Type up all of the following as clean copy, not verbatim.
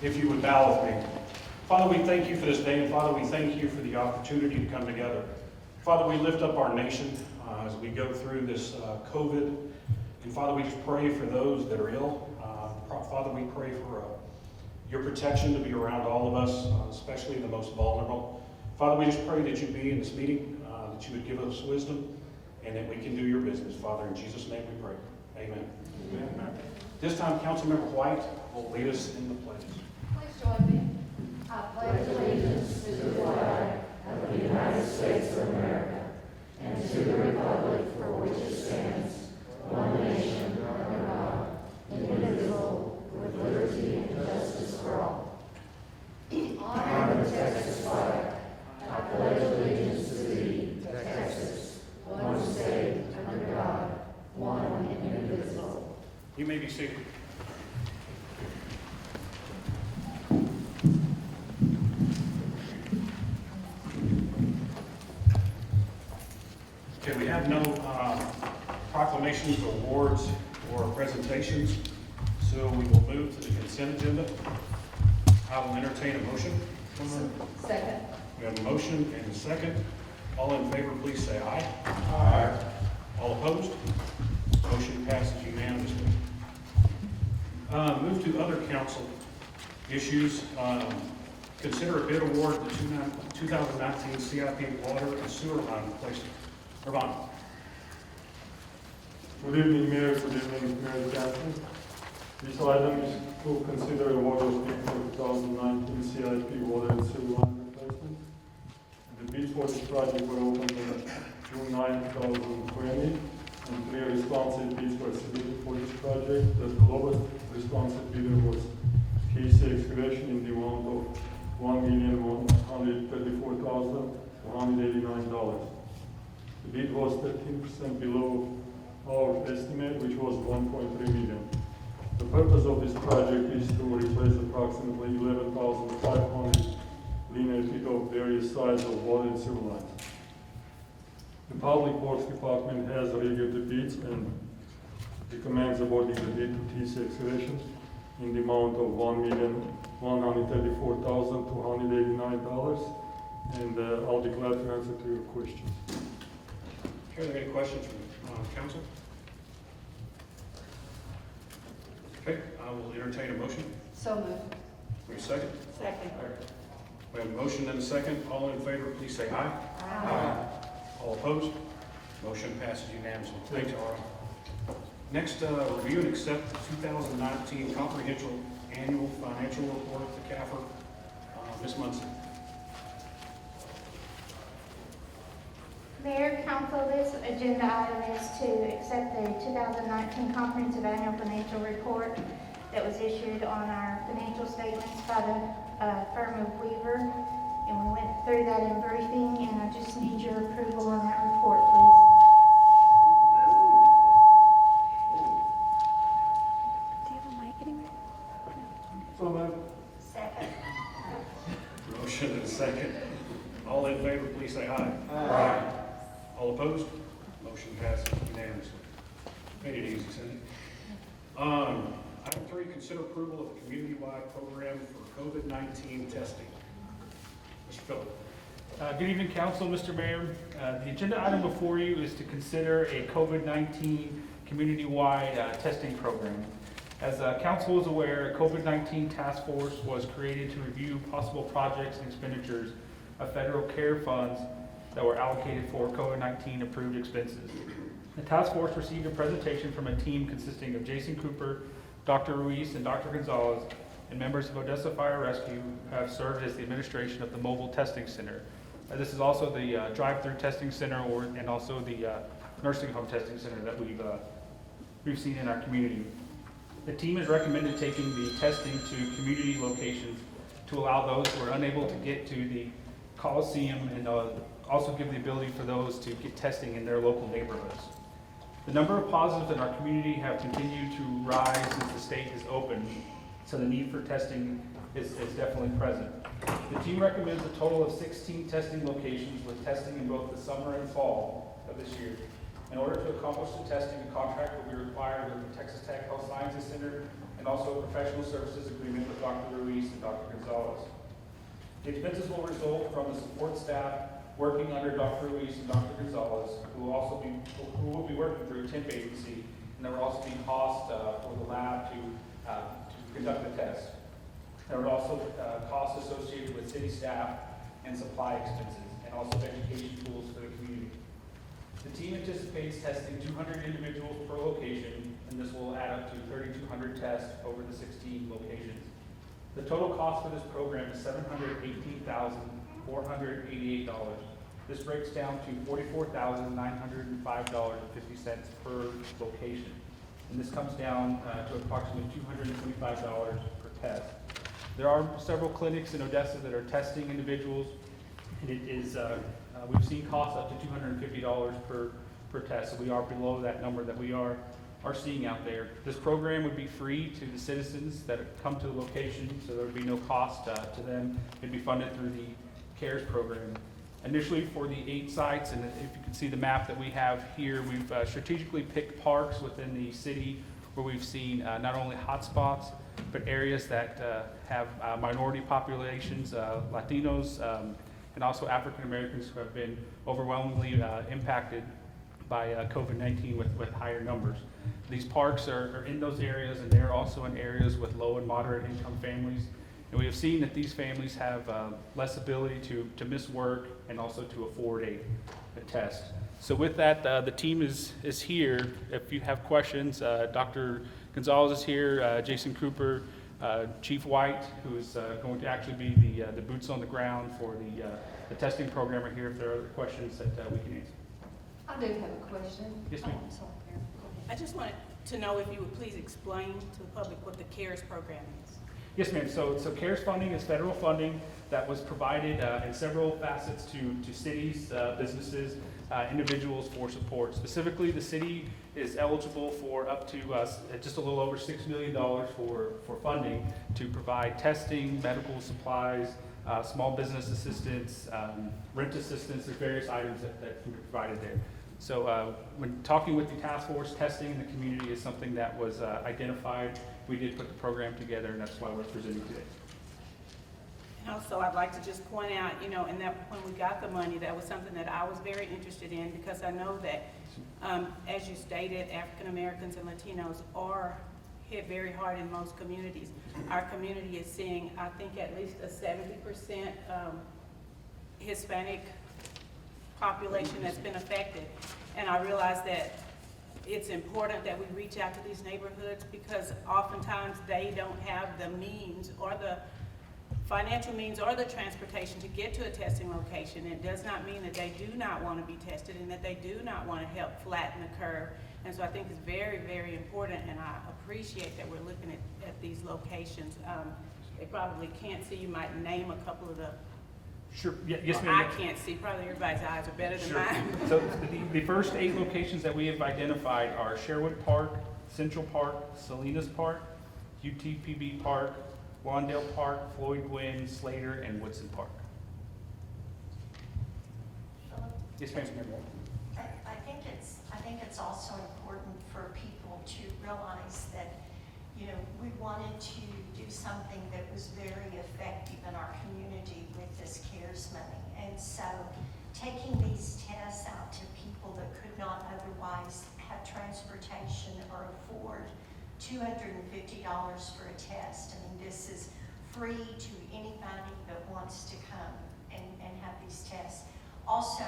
If you would bow with me. Father, we thank you for this day, and Father, we thank you for the opportunity to come together. Father, we lift up our nation as we go through this COVID. And Father, we just pray for those that are ill. Father, we pray for your protection to be around all of us, especially the most vulnerable. Father, we just pray that you be in this meeting, that you would give us wisdom, and that we can do your business. Father, in Jesus' name we pray. Amen. Amen. This time, Councilmember White will lead us in the pledge. Please join me. I pledge allegiance to the flag of the United States of America and to the republic for which it stands, one nation under God, indivisible, with liberty and justice for all. Honor the Texas flag. I pledge allegiance to thee, Texas, one state under God, one indivisible. You may be seated. Okay, we have no proclamations, awards, or presentations, so we will move to the consent agenda. I will entertain a motion. Second. We have a motion and a second. All in favor, please say aye. Aye. All opposed? Motion passes unanimously. Move to other council issues. Consider a bid award to 2019 CIP water and sewer line replacement. Ravon. Good evening, Mayor. Good evening, Mayor Captain. This item is to consider a water bid for 2019 CIP water and sewer line replacement. The bids for this project were opened on June 9, 2020, and 3 responsive bids were submitted for this project. The lowest responsive bidder was KC Excavation in the amount of $1,134,189. The bid was 13% below our estimate, which was $1.3 million. The purpose of this project is to replace approximately 11,500 linear feet of various sizes of water and sewer lines. The Public Works Department has reviewed the bids and recommends awarding the bid to TC Excavation in the amount of $1,134,289. And I'll be glad to answer to your questions. Are there any questions from council? Okay, I will entertain a motion. So moved. We have a second? Second. We have a motion and a second. All in favor, please say aye. Aye. All opposed? Motion passes unanimously. Thanks, Ara. Next, review and accept the 2019 Comprehensive Annual Financial Report of the CAFR. Ms. Munson. Mayor, Council, this agenda item is to accept the 2019 Comprehensive Annual Financial Report that was issued on our financial statements by the firm of Weaver. And we went through that in briefing, and I just need your approval on that report, please. Do you have a mic anywhere? So moved. Second. Motion and a second. All in favor, please say aye. Aye. All opposed? Motion passes unanimously. Made it easy, Cindy. Item 3, consider approval of a community-wide program for COVID-19 testing. Mr. Phillip. Good evening, Council, Mr. Mayor. The agenda item before you is to consider a COVID-19 community-wide testing program. As Council is aware, a COVID-19 task force was created to review possible projects and expenditures of federal CARE funds that were allocated for COVID-19 approved expenses. The task force received a presentation from a team consisting of Jason Cooper, Dr. Ruiz, and Dr. Gonzalez, and members of Odessa Fire Rescue who have served as the administration of the mobile testing center. This is also the drive-through testing center and also the nursing home testing center that we've seen in our community. The team has recommended taking the testing to community locations to allow those who are unable to get to the Coliseum and also give the ability for those to get testing in their local neighborhoods. The number of positives in our community have continued to rise since the state has opened, so the need for testing is definitely present. The team recommends a total of 16 testing locations with testing in both the summer and fall of this year. In order to accomplish the testing, a contract will be required with the Texas Tech Health Sciences Center and and also a professional services agreement with Dr. Ruiz and Dr. Gonzalez. The expenses will result from the support staff working under Dr. Ruiz and Dr. Gonzalez, who will be working through a temp agency, and there will also be cost for the lab to conduct the test. There are also costs associated with city staff and supply expenses, and also education tools for the community. The team anticipates testing 200 individuals per location, and this will add up to 3,200 tests over the 16 locations. The total cost for this program is $718,488. This breaks down to $44,905.50 per location. And this comes down to approximately $225 per test. There are several clinics in Odessa that are testing individuals, and it is, we've seen costs up to $250 per test, so we are below that number that we are seeing out there. This program would be free to the citizens that come to the location, so there would be no cost to them. It'd be funded through the CARES program. Initially for the 8 sites, and if you can see the map that we have here, we've strategically picked parks within the city where we've seen not only hotspots, but areas that have minority populations, Latinos, and also African Americans who have been overwhelmingly impacted by COVID-19 with higher numbers. These parks are in those areas, and they're also in areas with low and moderate income families. And we have seen that these families have less ability to miss work and also to afford a test. So with that, the team is here. If you have questions, Dr. Gonzalez is here, Jason Cooper, Chief White, who is going to actually be the boots on the ground for the testing program are here if there are other questions that we can answer. I do have a question. Yes, ma'am. Oh, sorry, Karen. Go ahead. I just wanted to know if you would please explain to the public what the CARES program is. Yes, ma'am. So CARES funding is federal funding that was provided in several facets to cities, businesses, individuals for support. Specifically, the city is eligible for up to just a little over $6 million for funding to provide testing, medical supplies, small business assistance, rent assistance. There's various items that can be provided there. So when talking with the task force, testing in the community is something that was identified. We did put the program together, and that's why we're presenting today. And also, I'd like to just point out, and that when we got the money, that was something that I was very interested in, because I know that, as you stated, African Americans and Latinos are hit very hard in most communities. Our community is seeing, I think, at least a 70% Hispanic population that's been affected. And I realize that it's important that we reach out to these neighborhoods, because oftentimes they don't have the means or the financial means or the transportation to get to a testing location. It does not mean that they do not want to be tested and that they do not want to help flatten the curve. And so I think it's very, very important, and I appreciate that we're looking at these locations. They probably can't see. You might name a couple of the. Sure. Yeah, yes, Well, ma'am. I can't see. Probably everybody's eyes are better than Sure. mine. So the first 8 locations that we have identified are Sherwood Park, Central Park, Salinas Park, UTPB Park, Wandale Park, Floyd Gwynn, Slater, and Woodson Park. Yes, ma'am. I think it's also important for people to realize that, we wanted to do something that was very effective in our community with this CARES money. And so taking these tests out to people that could not otherwise have transportation or afford $250 for a test. I mean, this is free to anybody that wants to come and have these tests. Also,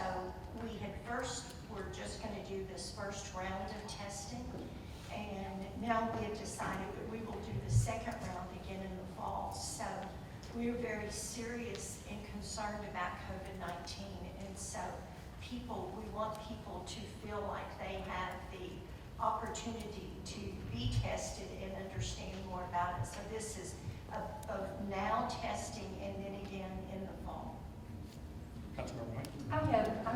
we're just going to do this first round of testing, and now we have decided that we will do the second round again in the fall. So we are very serious and concerned about COVID-19, and so we want people to feel like they have the opportunity to be tested and understand more about it. So this is of now testing and then again in the fall. Councilmember White. I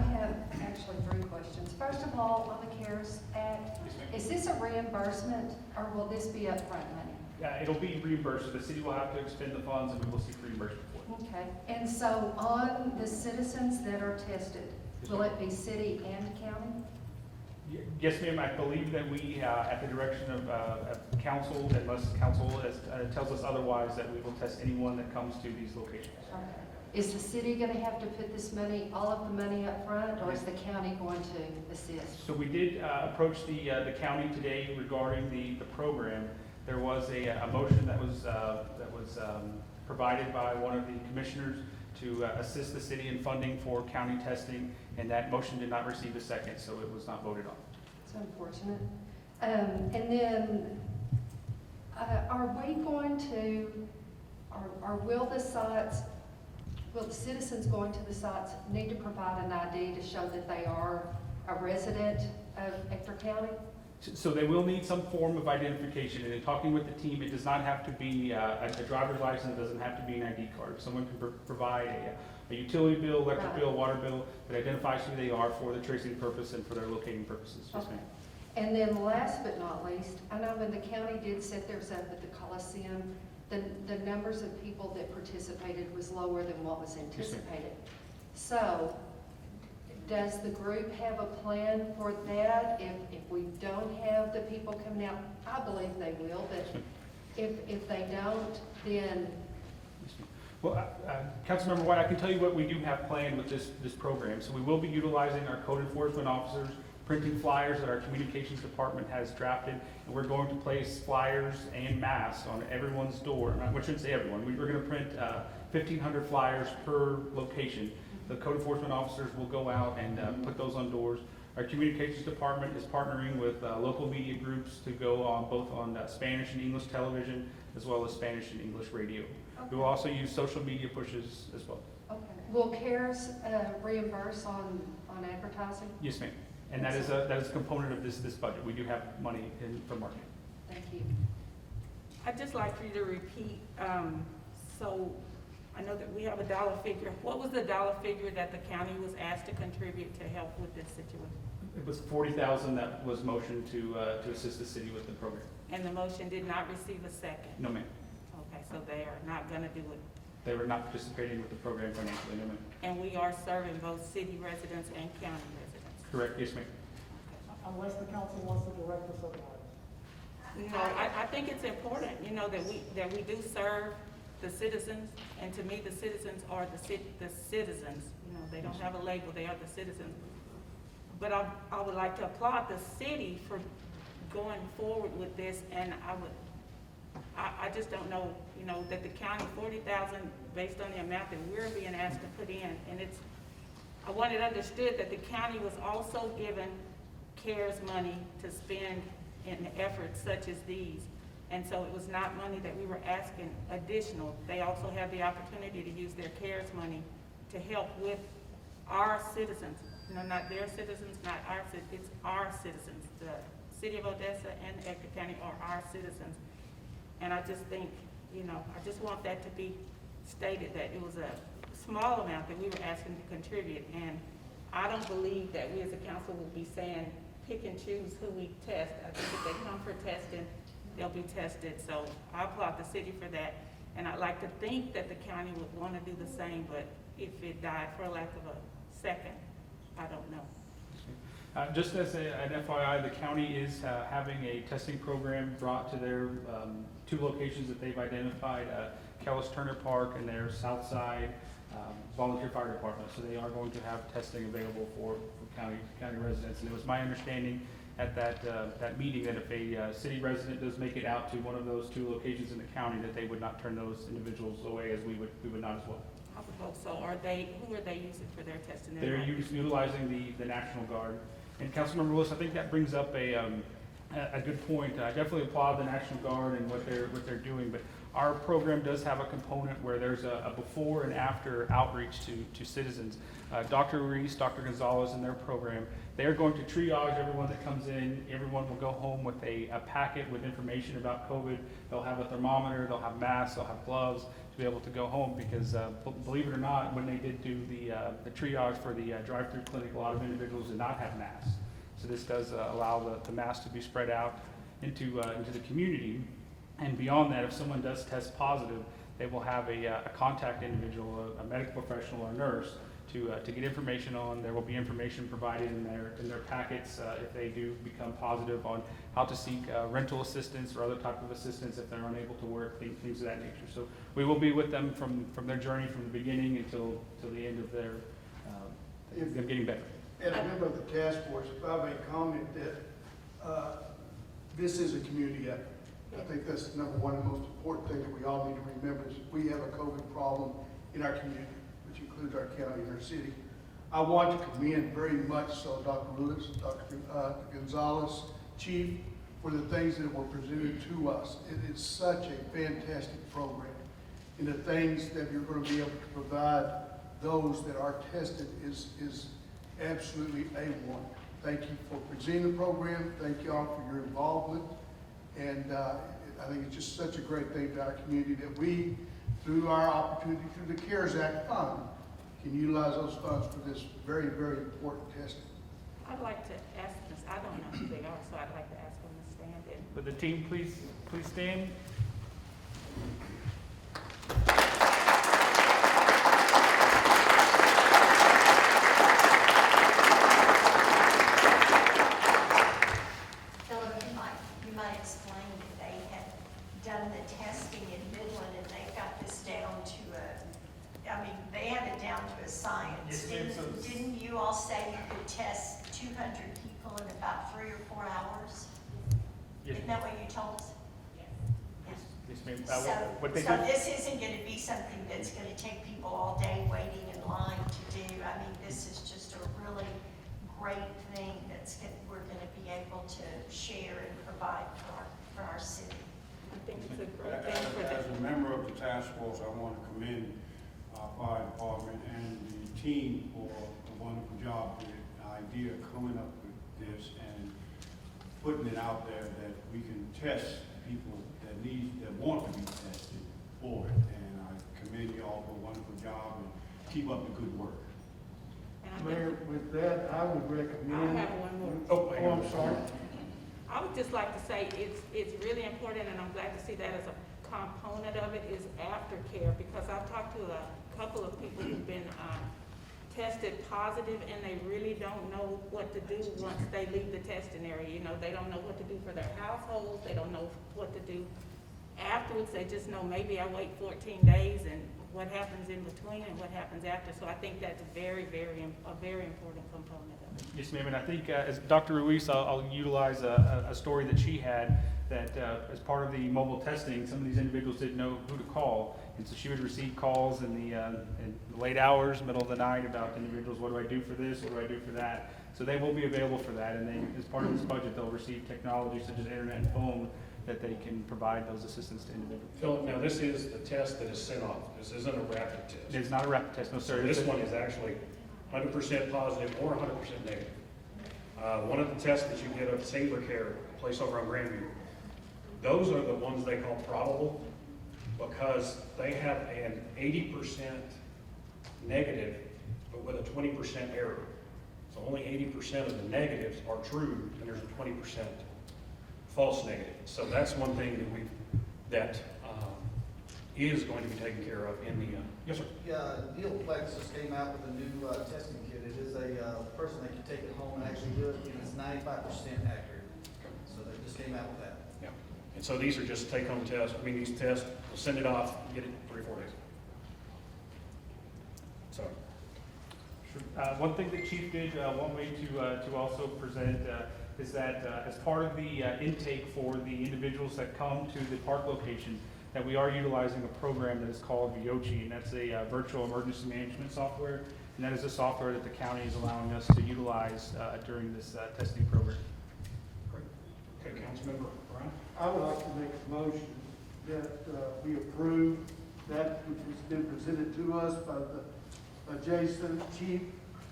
have actually 3 questions. First of all, on the CARES Act, is this a reimbursement or will this be upfront money? It'll be reimbursed. The city will have to expend the funds, and we will seek reimbursement for it. Okay, and so on the citizens that are tested, will it be city and county? Yes, ma'am, I believe that we, at the direction of council, unless council tells us otherwise, that we will test anyone that comes to these locations. Okay. Is the city gonna have to put this money, all of the money up front, or is the county going to assist? So we did approach the county today regarding the program. There was a motion that was provided by one of the commissioners to assist the city in funding for county testing, and that motion did not receive a second, so it was not voted on. It's unfortunate. And then, are we going to, or will the citizens going to the sites need to provide an ID to show that they are a resident of Ector County? So they will need some form of identification, and in talking with the team, it does not have to be a driver's license, it doesn't have to be an ID card. Someone can provide a utility bill, electric bill, water bill that identifies who they are for the tracing purpose and for their locating purposes. Yes, ma'am. And then last but not least, I know when the county did set theirs up at the Coliseum, the numbers of people that participated was lower than what was anticipated. So, does the group have a plan for that? If we don't have the people coming out, I believe they will, but if they don't, then... Well, Councilmember White, I can tell you what we do have planned with this program. So we will be utilizing our code enforcement officers, printing flyers that our communications department has drafted, and we're going to place flyers and masks on everyone's door. I shouldn't say everyone. We're going to print 1,500 flyers per location. The code enforcement officers will go out and put those on doors. Our communications department is partnering with local media groups to go on both on Spanish and English television, as well as Spanish and English radio. Okay. We will also use social media pushes as well. Okay. Will CARES reimburse on advertising? Yes, ma'am. And that is a component of this budget. We do have money for marketing. Thank you. I'd just like for you to repeat, so I know that we have a dollar figure. What was the dollar figure that the county was asked to contribute to help with this situation? It was $40,000 that was motioned to assist the city with the program. And the motion did not receive a second? No, ma'am. Okay, so they are not gonna do it. They were not participating with the program financially, no, ma'am. And we are serving both city residents and county residents? Correct, yes, ma'am. Unless the council wants to direct us otherwise. No, I think it's important, you know, that we do serve the citizens, and to me, the citizens are the citizens. You know, they don't have a label, they are the citizens. But I would like to applaud the city for going forward with this, and I just don't know, you know, that the county, 40,000, based on the amount that we're being asked to put in, and I want it understood that the county was also given CARES money to spend in efforts such as these. And so it was not money that we were asking additional. They also have the opportunity to use their CARES money to help with our citizens. You know, not their citizens, not our citizens, it's our citizens. The city of Odessa and Ector County are our citizens. And I just think, you know, I just want that to be stated that it was a small amount that we were asking to contribute. And I don't believe that we as a council will be saying, pick and choose who we test. I think if they come for testing, they'll be tested. So I applaud the city for that. And I'd like to think that the county would want to do the same, but if it died for lack of a second, I don't know. Just as an FYI, the county is having a testing program brought to their 2 locations that they've identified, Kellis Turner Park and their Southside Volunteer Fire Department. So they are going to have testing available for county residents. And it was my understanding at that meeting that if a city resident does make it out to one of those 2 locations in the county, that they would not turn those individuals away, as we would not as well. I would hope so. Who are they using for their testing? They're utilizing the National Guard. And Councilmember Willis, I think that brings up a good point. I definitely applaud the National Guard and what they're doing, but our program does have a component where there's a before and after outreach to citizens. Dr. Reese, Dr. Gonzalez and their program, they're going to triage everyone that comes in. Everyone will go home with a packet with information about COVID. They'll have a thermometer, they'll have masks, they'll have gloves to be able to go home, because believe it or not, when they did do the triage for the drive-through clinic, a lot of individuals did not have masks. So this does allow the masks to be spread out into the community. And beyond that, if someone does test positive, they will have a contact individual, a medical professional or nurse, to get information on. There will be information provided in their packets if they do become positive on how to seek rental assistance or other type of assistance if they're unable to work, things of that nature. So we will be with them from their journey from the beginning until the end of their them getting better. And a member of the task force, if I may comment that this is a community effort. I think that's the number one and most important thing that we all need to remember is we have a COVID problem in our community, which includes our county and our city. I want to commend very much so Dr. Lewis, Dr. Gonzalez, Chief, for the things that were presented to us. It is such a fantastic program. And the things that you're going to be able to provide those that are tested is absolutely A1. Thank you for presenting the program. Thank you all for your involvement. And I think it's just such a great thing to our community that we, through our opportunity through the CARES Act fund, can utilize those funds for this very, very important testing. I'd like to ask this, I don't know who they are, so I'd like to ask them to stand in. Would the team please stand? Philip, you might explain that they had done the testing in Midland and they got this down to they had it down to a science. Yes, ma'am. Didn't you all say you could test 200 people in about 3 or 4 hours? Yes. Isn't that what you told us? Yes. Yes, ma'am. So What they so did- this isn't going to be something that's going to take people all day waiting in line to do. I mean, this is just a really great thing we're going to be able to share and provide for our city. I think it's a great thing for As them. a member of the task force, I want to commend our fire department and the team for a wonderful job with the idea of coming up with this and putting it out there that we can test people that want to be tested for it. And I commend you all for a wonderful job and keep up the good work. And I think- Mayor, with that, I would I recommend. have one more. Oh, hang on. I'm sorry. I would just like to say it's really important, and I'm glad to see that as a component of it is aftercare, because I've talked to a couple of people who've been tested positive, and they really don't know what to do once they leave the testing area. You know, they don't know what to do for their households. They don't know what to do afterwards. They just know maybe I wait 14 days and what happens in between and what happens after. So I think that's a very important component of it. Yes, ma'am, and I think as Dr. Ruiz, I'll utilize a story that she had that as part of the mobile testing, some of these individuals didn't know who to call. And so she would receive calls in the late hours, middle of the night about individuals, what do I do for this, what do I do for that? So they will be available for that, and they, as part of this budget, they'll receive technology such as internet and phone that they can provide those assistance to individuals. Philip, now this is the test that is sent off. This isn't a rapid It test. is not a rapid test, no So sir. this one is actually 100% positive or 100% negative. One of the tests that you get at Singular Care, a place over on Grandview, those are the ones they call probable because they have an 80% negative, but with a 20% error. So only 80% of the negatives are true, and there's a 20% false negative. So that's one thing that is going to be taken care of in the, yes, sir. Yeah, Neoplex just came out with a new testing kit. It is a person that can take it home and actually do it, and it's 95% accurate. So they just came out with that. Yeah. And so these are just take-home tests. I mean, these tests, we'll send it off, get it 3 or 4 days. So, One thing that Chief did want me to also present is that as part of the intake for the individuals that come to the park location, that we are utilizing a program that is called VIOCHI, and that's a virtual emergency management software, and that is a software that the county is allowing us to utilize during this testing program. great. Okay, Councilmember Brown? I would like to make a motion that we approve that which has been presented to us by Jason, Chief,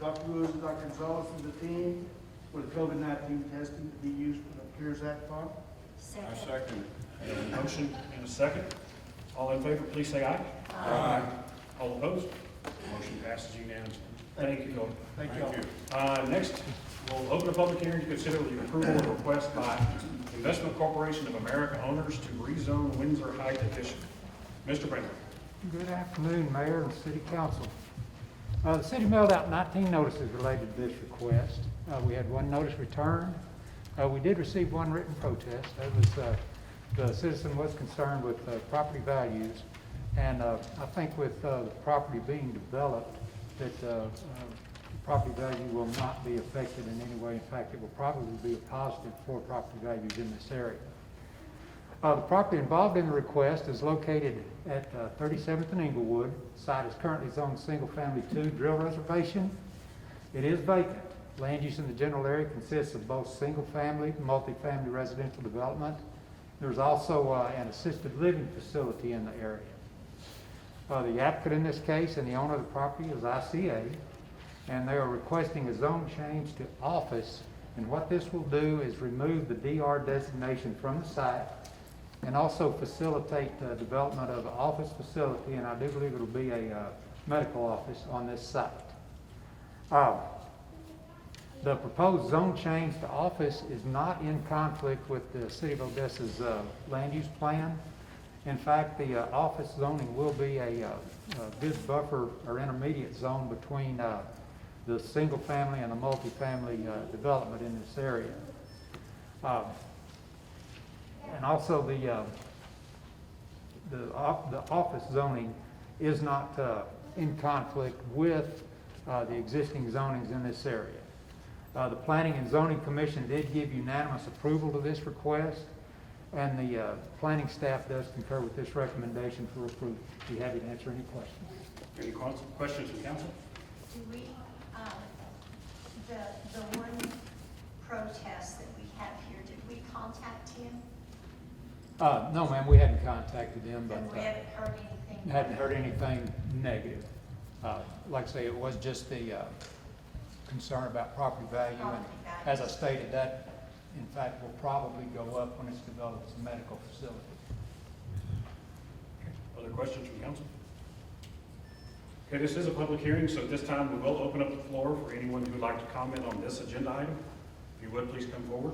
Dr. Lewis, and Dr. Gonzalez, and the team for the COVID-19 testing to be used for the CARES Act fund. I second it. I have a motion and a second. All in favor, please say aye. Aye. All opposed? Motion passes unanimously. Thank you, Philip. Thank you all. Next, we'll open a public hearing to consider the approval of a request by Investment Corporation of America owners to rezone Windsor Heights Edition. Mr. Brennan. Good afternoon, Mayor and City Council. The city mailed out 19 notices related to this request. We had one notice returned. We did receive one written protest. That was, the citizen was concerned with property values. And I think with the property being developed, that property value will not be affected in any way. In fact, it will probably be a positive for property values in this area. The property involved in the request is located at 37th and Inglewood. The site is currently zoned single-family 2 drill reservation. It is vacant. Land use in the general area consists of both single-family and multifamily residential development. There's also an assisted living facility in the area. The applicant in this case and the owner of the property is ICA, and they are requesting a zone change to office. And what this will do is remove the DR designation from the site and also facilitate the development of an office facility, and I do believe it'll be a medical office on this site. The proposed zone change to office is not in conflict with the City of Odessa's land use plan. In fact, the office zoning will be a good buffer or intermediate zone between the single family and the multifamily development in this area. And also the office zoning is not in conflict with the existing zonings in this area. The Planning and Zoning Commission did give unanimous approval to this request, and the planning staff does concur with this recommendation for approval. Be happy to answer any questions. Any questions from council? Do we, the one protest that we have here, did we contact him? No, ma'am, we hadn't contacted them, but And we haven't heard anything? hadn't heard anything negative. Like I say, it was just the concern about property value. And as I stated, that in fact will probably go up when it's developed as a medical facility. Other questions from council? Okay, this is a public hearing, so at this time we will open up the floor for anyone who would like to comment on this agenda item. If you would, please come forward.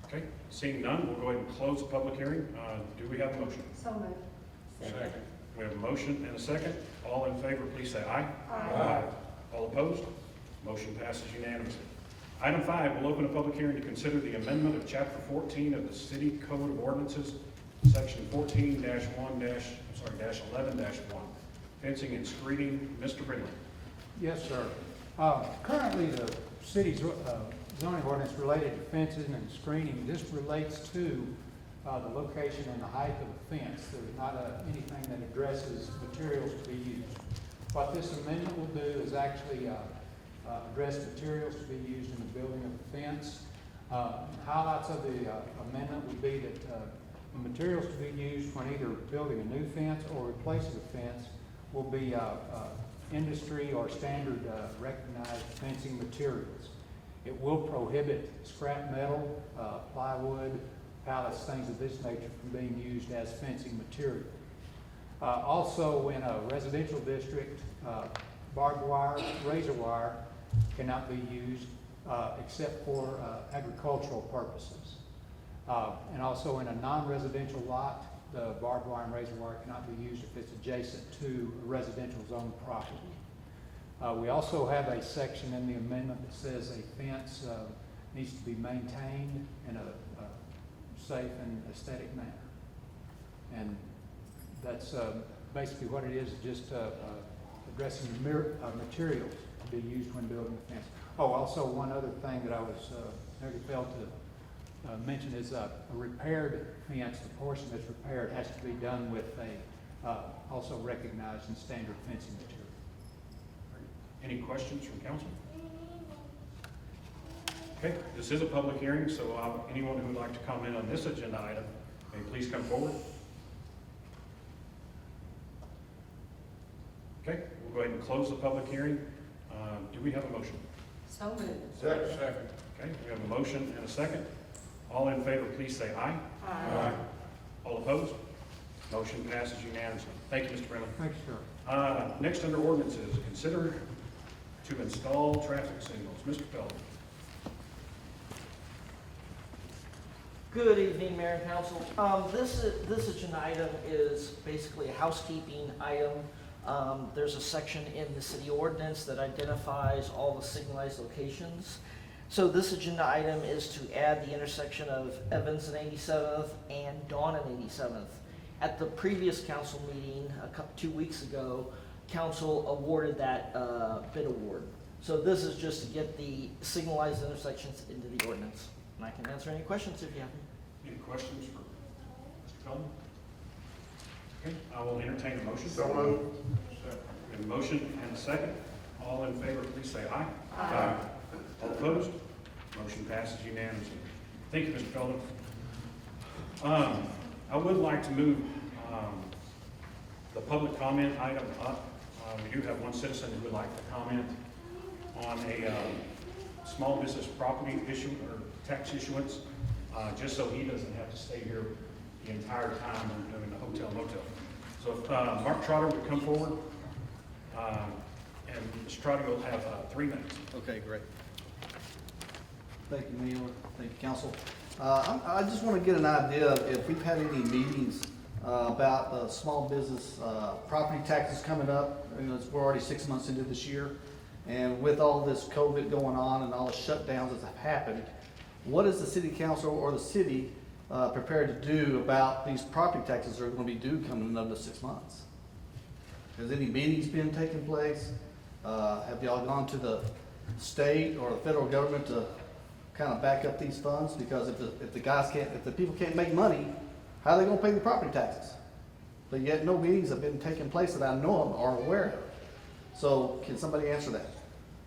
Okay, seeing none, we'll go ahead and close the public hearing. Do we have a motion? So moved. Second. We have a motion and a second. All in favor, please say aye. Aye. All opposed? Motion passes unanimously. Item 5, we'll open a public hearing to consider the amendment of Chapter 14 of the City Code of Ordinances, Section 14-11-1, fencing and screening. Mr. Brindley. Yes, sir. Currently, the city's zoning ordinance related to fences and screening, this relates to the location and the height of the fence. There's not anything that addresses materials to be used. What this amendment will do is actually address materials to be used in the building of the fence. Highlights of the amendment would be that the materials to be used when either building a new fence or replacing a fence will be industry or standard recognized fencing materials. It will prohibit scrap metal, plywood, pallets, things of this nature from being used as fencing material. Also, in a residential district, barbed wire, razor wire cannot be used except for agricultural purposes. And also in a non-residential lot, the barbed wire and razor wire cannot be used if it's adjacent to a residential zone property. We also have a section in the amendment that says a fence needs to be maintained in a safe and aesthetic manner. And that's basically what it is, just addressing the materials to be used when building a fence. Oh, also one other thing that I was nearly failed to mention is a repaired fence. The portion that's repaired has to be done with a also recognized and standard fencing material. Any questions from council? Okay, this is a public hearing, so anyone who would like to comment on this agenda item may please come forward. Okay, we'll go ahead and close the public hearing. Do we have a motion? So moved. Second. Okay, we have a motion and a second. All in favor, please say aye. Aye. All opposed? Motion passes unanimously. Thank you, Mr. Brindley. Thanks, sir. Next under ordinances, consider to install traffic signals. Mr. Pelt. Good evening, Mayor and Council. This agenda item is basically a housekeeping item. There's a section in the city ordinance that identifies all the signalized locations. So this agenda item is to add the intersection of Evans and 87th and Dawn and 87th. At the previous council meeting, 2 weeks ago, council awarded that bid award. So this is just to get the signalized intersections into the ordinance. And I can answer any questions if you have them. Any questions for Mr. Feldman? Okay, I will entertain a motion. So moved. We have a motion and a second. All in favor, please say aye. Aye. All opposed? Motion passes unanimously. Thank you, Mr. Feldman. I would like to move the public comment item up. We do have one citizen who would like to comment on a small business property issue or tax issuance, just so he doesn't have to stay here the entire time when doing the hotel motel. So if Mark Trotter would come forward, and Mr. Trotter will have 3 minutes. Okay, great. Thank you, Mayor. Thank you, Council. I just want to get an idea of if we've had any meetings about the small business property taxes coming up. You know, we're already 6 months into this year, and with all this COVID going on and all the shutdowns that have happened, what is the city council or the city prepared to do about these property taxes that are going to be due coming in another 6 months? Has any meetings been taking place? Have y'all gone to the state or the federal government to kind of back up these funds? Because if the people can't make money, how are they going to pay the property taxes? But yet no meetings have been taking place that I know of or aware of. So can somebody answer that?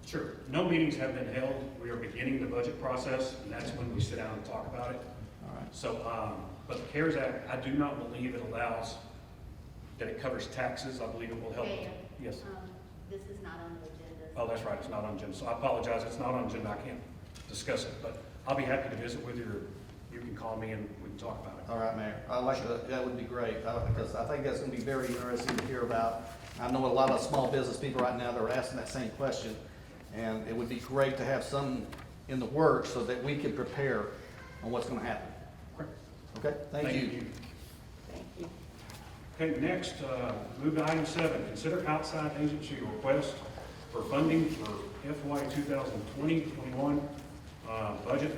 Sure. No meetings have been held. We are beginning the budget process, and that's when we sit down and talk about it. All right. So, but the CARES Act, I do not believe it allows, that it covers taxes. I believe it will help. Mayor, Yes. this is not on the agenda. Oh, that's right. It's not on agenda. So I apologize. It's not on agenda. I can't discuss it, but I'll be happy to visit with you, or you can call me and we can talk about it. All right, Mayor. That would be great, because I think that's going to be very interesting to hear about. I know a lot of small business people right now that are asking that same question, and it would be great to have some in the works so that we can prepare on what's going to happen. Okay, thank you. Thank you. Okay, next, move to item 7. Consider outside agency request for funding for FY 2020-21 budget.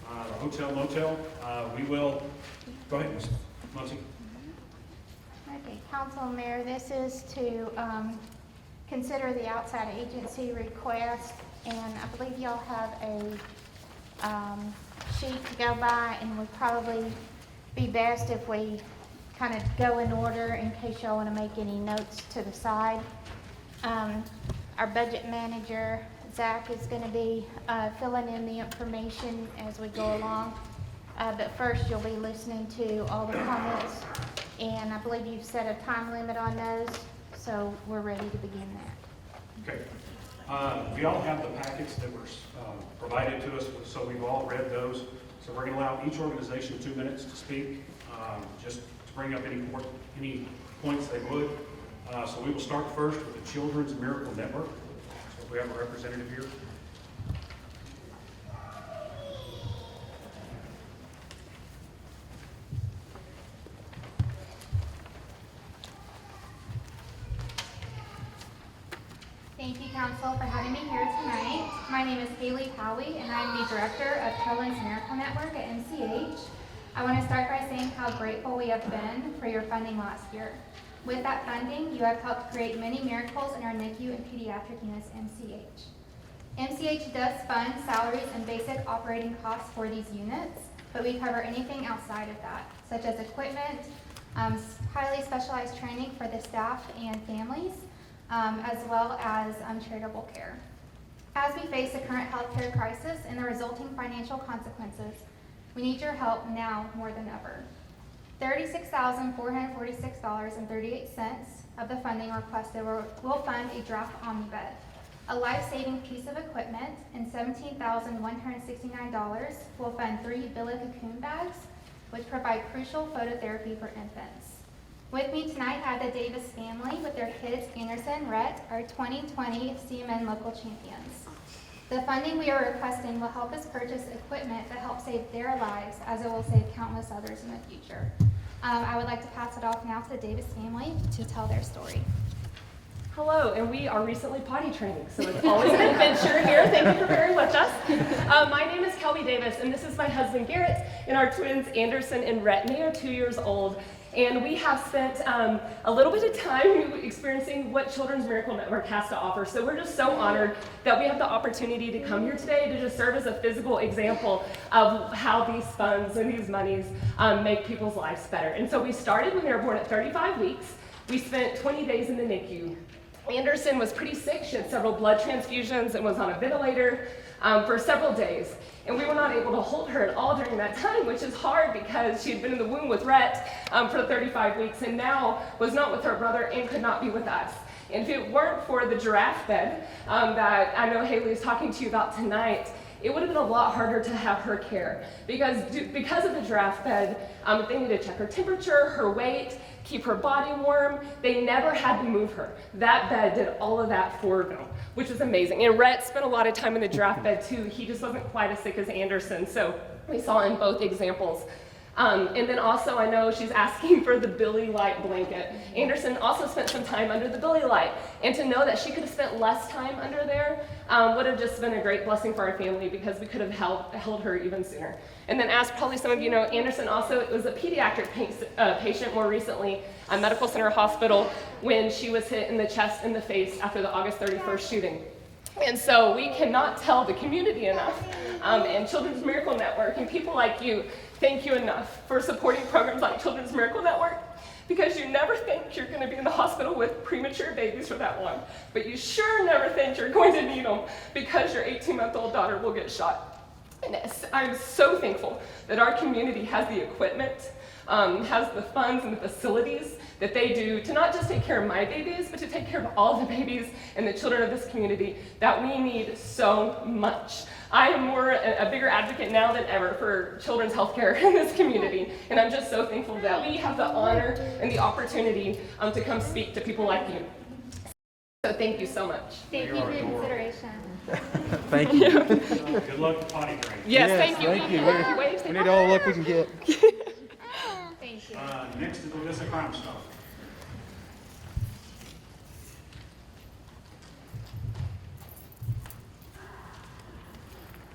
The hotel motel, we will, go ahead, Ms. Muncie. Okay, Council and Mayor, this is to consider the outside agency request, and I believe y'all have a sheet to go by, and would probably be best if we kind of go in order in case y'all want to make any notes to the side. Our budget manager, Zach, is going to be filling in the information as we go along. But first, you'll be listening to all the comments, and I believe you've set a time limit on those, so we're ready to begin that. Okay. We all have the packets that were provided to us, so we've all read those. So we're going to allow each organization 2 minutes to speak, just to bring up any points they would. So we will start first with the Children's Miracle Network. So we have a representative here. Thank you, Council, for having me here tonight. My name is Haley Howie, and I'm the Director of Children's Miracle Network at MCH. I want to start by saying how grateful we have been for your funding last year. With that funding, you have helped create many miracles in our NICU and pediatric units at MCH. MCH does fund salaries and basic operating costs for these units, but we cover anything outside of that, such as equipment, highly specialized training for the staff and families, as well as charitable care. As we face the current healthcare crisis and the resulting financial consequences, we need your help now more than ever. $36,446.38 of the funding requested will fund a draft Omnibed, a life-saving piece of equipment, and $17,169 will fund 3 Billy cocoon bags, which provide crucial phototherapy for infants. With me tonight, I have the Davis family with their kids, Anderson and Rhett, our 2020 CMN local champions. The funding we are requesting will help us purchase equipment that helps save their lives, as it will save countless others in the future. I would like to pass it off now to the Davis family to tell their story. Hello, and we are recently potty training, so it's always an adventure here. Thank you for bearing with us. My name is Kelby Davis, and this is my husband Garrett, and our twins Anderson and Rhett, and they are 2 years old. And we have spent a little bit of time experiencing what Children's Miracle Network has to offer. So we're just so honored that we have the opportunity to come here today to just serve as a physical example of how these funds and these monies make people's lives better. And so we started when they were born at 35 weeks. We spent 20 days in the NICU. Anderson was pretty sick. She had several blood transfusions and was on a ventilator for several days. And we were not able to hold her at all during that time, which is hard because she had been in the womb with Rhett for 35 weeks and now was not with her brother and could not be with us. And if it weren't for the giraffe bed that I know Haley is talking to you about tonight, it would have been a lot harder to have her care because of the giraffe bed, they needed to check her temperature, her weight, keep her body warm. They never had to move her. That bed did all of that for them, which is amazing. And Rhett spent a lot of time in the giraffe bed too. He just wasn't quite as sick as Anderson, so we saw in both examples. And then also I know she's asking for the Billy Light blanket. Anderson also spent some time under the Billy Light, and to know that she could have spent less time under there would have just been a great blessing for our family because we could have held her even sooner. And then as probably some of you know, Anderson also was a pediatric patient more recently at Medical Center Hospital when she was hit in the chest and the face after the August 31st shooting. And so we cannot tell the community enough, and Children's Miracle Network and people like you, thank you enough for supporting programs like Children's Miracle Network, because you never think you're going to be in the hospital with premature babies for that long, but you sure never think you're going to need them because your 18-month-old daughter will get shot. And I'm so thankful that our community has the equipment, has the funds and the facilities that they do to not just take care of my babies, but to take care of all the babies and the children of this community that we need so much. I am a bigger advocate now than ever for children's health care in this community, and I'm just so thankful that we have the honor and the opportunity to come speak to people like you. So thank you so much. Thank you for your consideration. Thank you. Good luck with potty training. Yes, thank you. Thank you. We We need all the luck we can get. Thank you. Next is Odessa Crime Stop.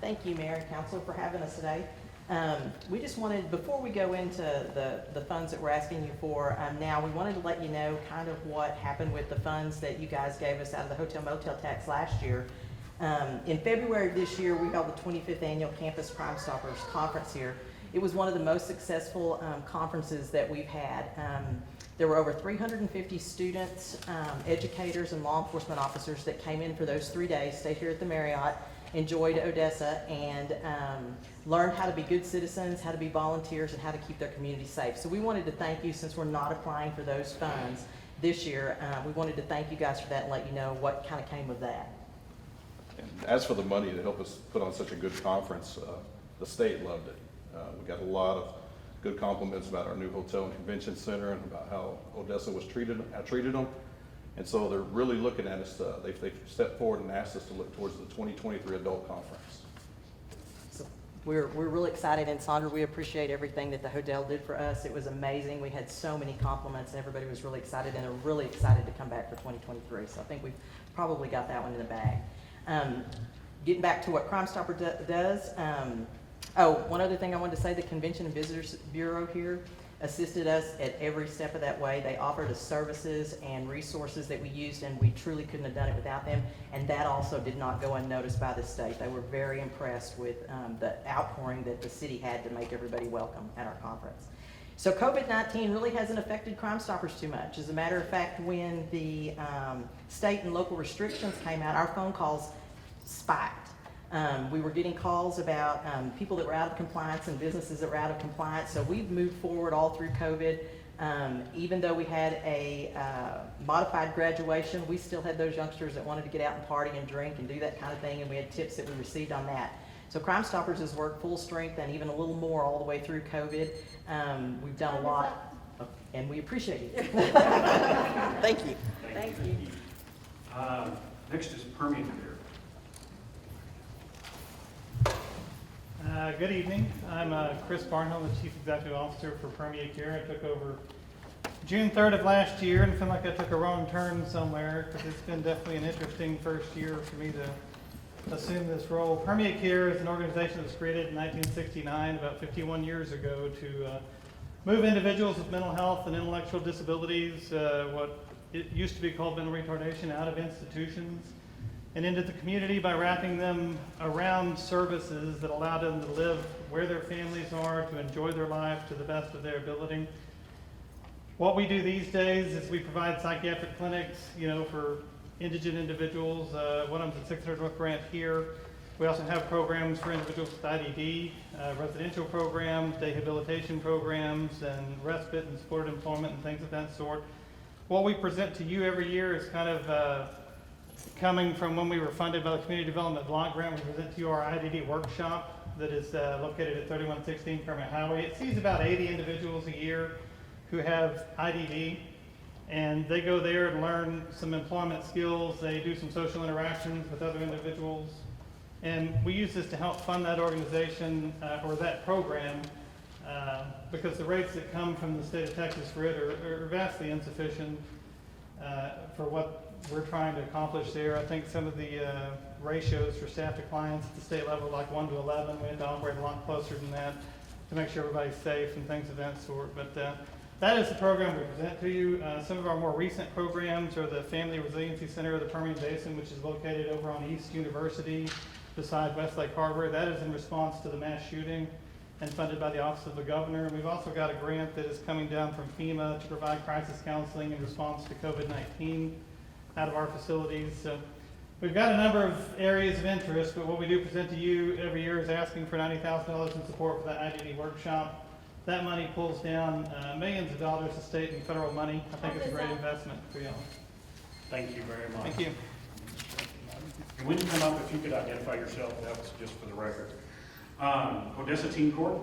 Thank you, Mayor and Council, for having us today. We just wanted, before we go into the funds that we're asking you for now, we wanted to let you know kind of what happened with the funds that you guys gave us out of the hotel motel tax last year. In February of this year, we held the 25th Annual Campus Crime Stoppers Conference here. It was one of the most successful conferences that we've had. There were over 350 students, educators, and law enforcement officers that came in for those 3 days, stayed here at the Marriott, enjoyed Odessa, and learned how to be good citizens, how to be volunteers, and how to keep their community safe. So we wanted to thank you, since we're not applying for those funds this year, we wanted to thank you guys for that and let you know what kind of came of that. And as for the money to help us put on such a good conference, the state loved it. We got a lot of good compliments about our new hotel and convention center and about how Odessa was treated them. And so they're really looking at us, they've stepped forward and asked us to look towards the 2023 adult conference. So we're really excited, and Sandra, we appreciate everything that the hotel did for us. It was amazing. We had so many compliments, and everybody was really excited, and they're really excited to come back for 2023. So I think we've probably got that one in the bag. Getting back to what Crime Stopper does, one other thing I wanted to say, the Convention and Visitors Bureau here assisted us at every step of that way. They offered us services and resources that we used, and we truly couldn't have done it without them, and that also did not go unnoticed by the state. They were very impressed with the outpouring that the city had to make everybody welcome at our conference. So COVID-19 really hasn't affected Crime Stoppers too much. As a matter of fact, when the state and local restrictions came out, our phone calls spiked. We were getting calls about people that were out of compliance and businesses that were out of compliance. So we've moved forward all through COVID. Even though we had a modified graduation, we still had those youngsters that wanted to get out and party and drink and do that kind of thing, and we had tips that we received on that. So Crime Stoppers has worked full strength and even a little more all the way through COVID. We've done a lot, and we appreciate it. Thank you. Thank you. Next is Permian Care. Good evening. I'm Chris Barnhill, the Chief Executive Officer for Permeate Care. I took over June 3rd of last year and feel like I took a wrong turn somewhere because it's been definitely an interesting first year for me to assume this role. Permeate Care is an organization that was created in 1969, about 51 years ago, to move individuals with mental health and intellectual disabilities, what it used to be called mental retardation, out of institutions and into the community by wrapping them around services that allow them to live where their families are, to enjoy their life to the best of their ability. What we do these days is we provide psychiatric clinics, for indigent individuals. One of them's at 600 North Grant here. We also have programs for individuals with IDD, residential programs, rehabilitation programs, and respite and supported employment and things of that sort. What we present to you every year is kind of coming from when we were funded by the Community Development Block Grant. We present to you our Idd Workshop that is located at 3116 Kermit Highway. It sees about 80 individuals a year who have IDD, and they go there and learn some employment skills. They do some social interactions with other individuals, and we use this to help fund that organization or that program because the rates that come from the state of Texas for it are vastly insufficient for what we're trying to accomplish there. I think some of the ratios for staff to clients at the state level, like 1 to 11, we have to operate a lot closer than that to make sure everybody's safe and things of that sort. But that is the program we present to you. Some of our more recent programs are the Family Resiliency Center of the Permian Basin, which is located over on East University beside Westlake Harbor. That is in response to the mass shooting and funded by the Office of the Governor. And we've also got a grant that is coming down from FEMA to provide crisis counseling in response to COVID-19 out of our facilities. So we've got a number of areas of interest, but what we do present to you every year is asking for $90,000 in support for that Idd Workshop. That money pulls down millions of dollars of state and federal money. I think it's a great investment for y'all. Thank you very much. Thank you. And when you come up, if you could identify yourself, that was just for the record. Odessa Teen Court.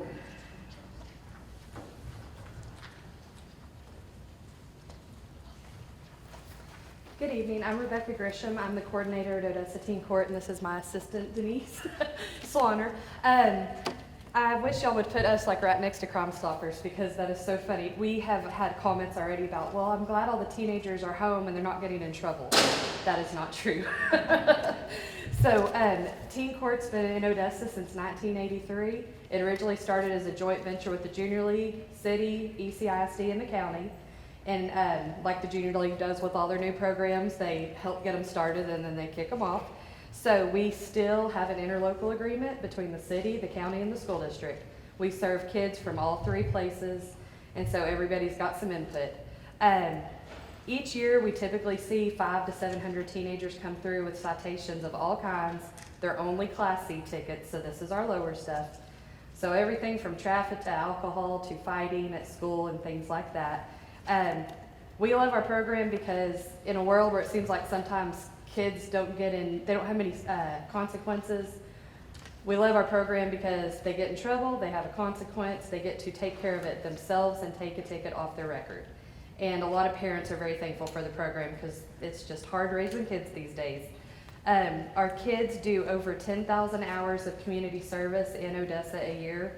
Good evening. I'm Rebecca Grisham. I'm the coordinator at Odessa Teen Court, and this is my assistant, Denise Slaughter. I wish y'all would put us like right next to Crime Stoppers because that is so funny. We have had comments already about, well, I'm glad all the teenagers are home and they're not getting in trouble. That is not true. So Teen Court's been in Odessa since 1983. It originally started as a joint venture with the Junior League, City, ECISD, and the county. And like the Junior League does with all their new programs, they help get them started and then they kick them off. So we still have an interlocal agreement between the city, the county, and the school district. We serve kids from all three places, and so everybody's got some input. Each year we typically see 500 to 700 teenagers come through with citations of all kinds. They're only Class C tickets, so this is our lower stuff. So everything from traffic to alcohol to fighting at school and things like that. We love our program because in a world where it seems like sometimes kids don't get in, they don't have many consequences. We love our program because they get in trouble, they have a consequence, they get to take care of it themselves and take a ticket off their record. And a lot of parents are very thankful for the program because it's just hard raising kids these days. Our kids do over 10,000 hours of community service in Odessa a year,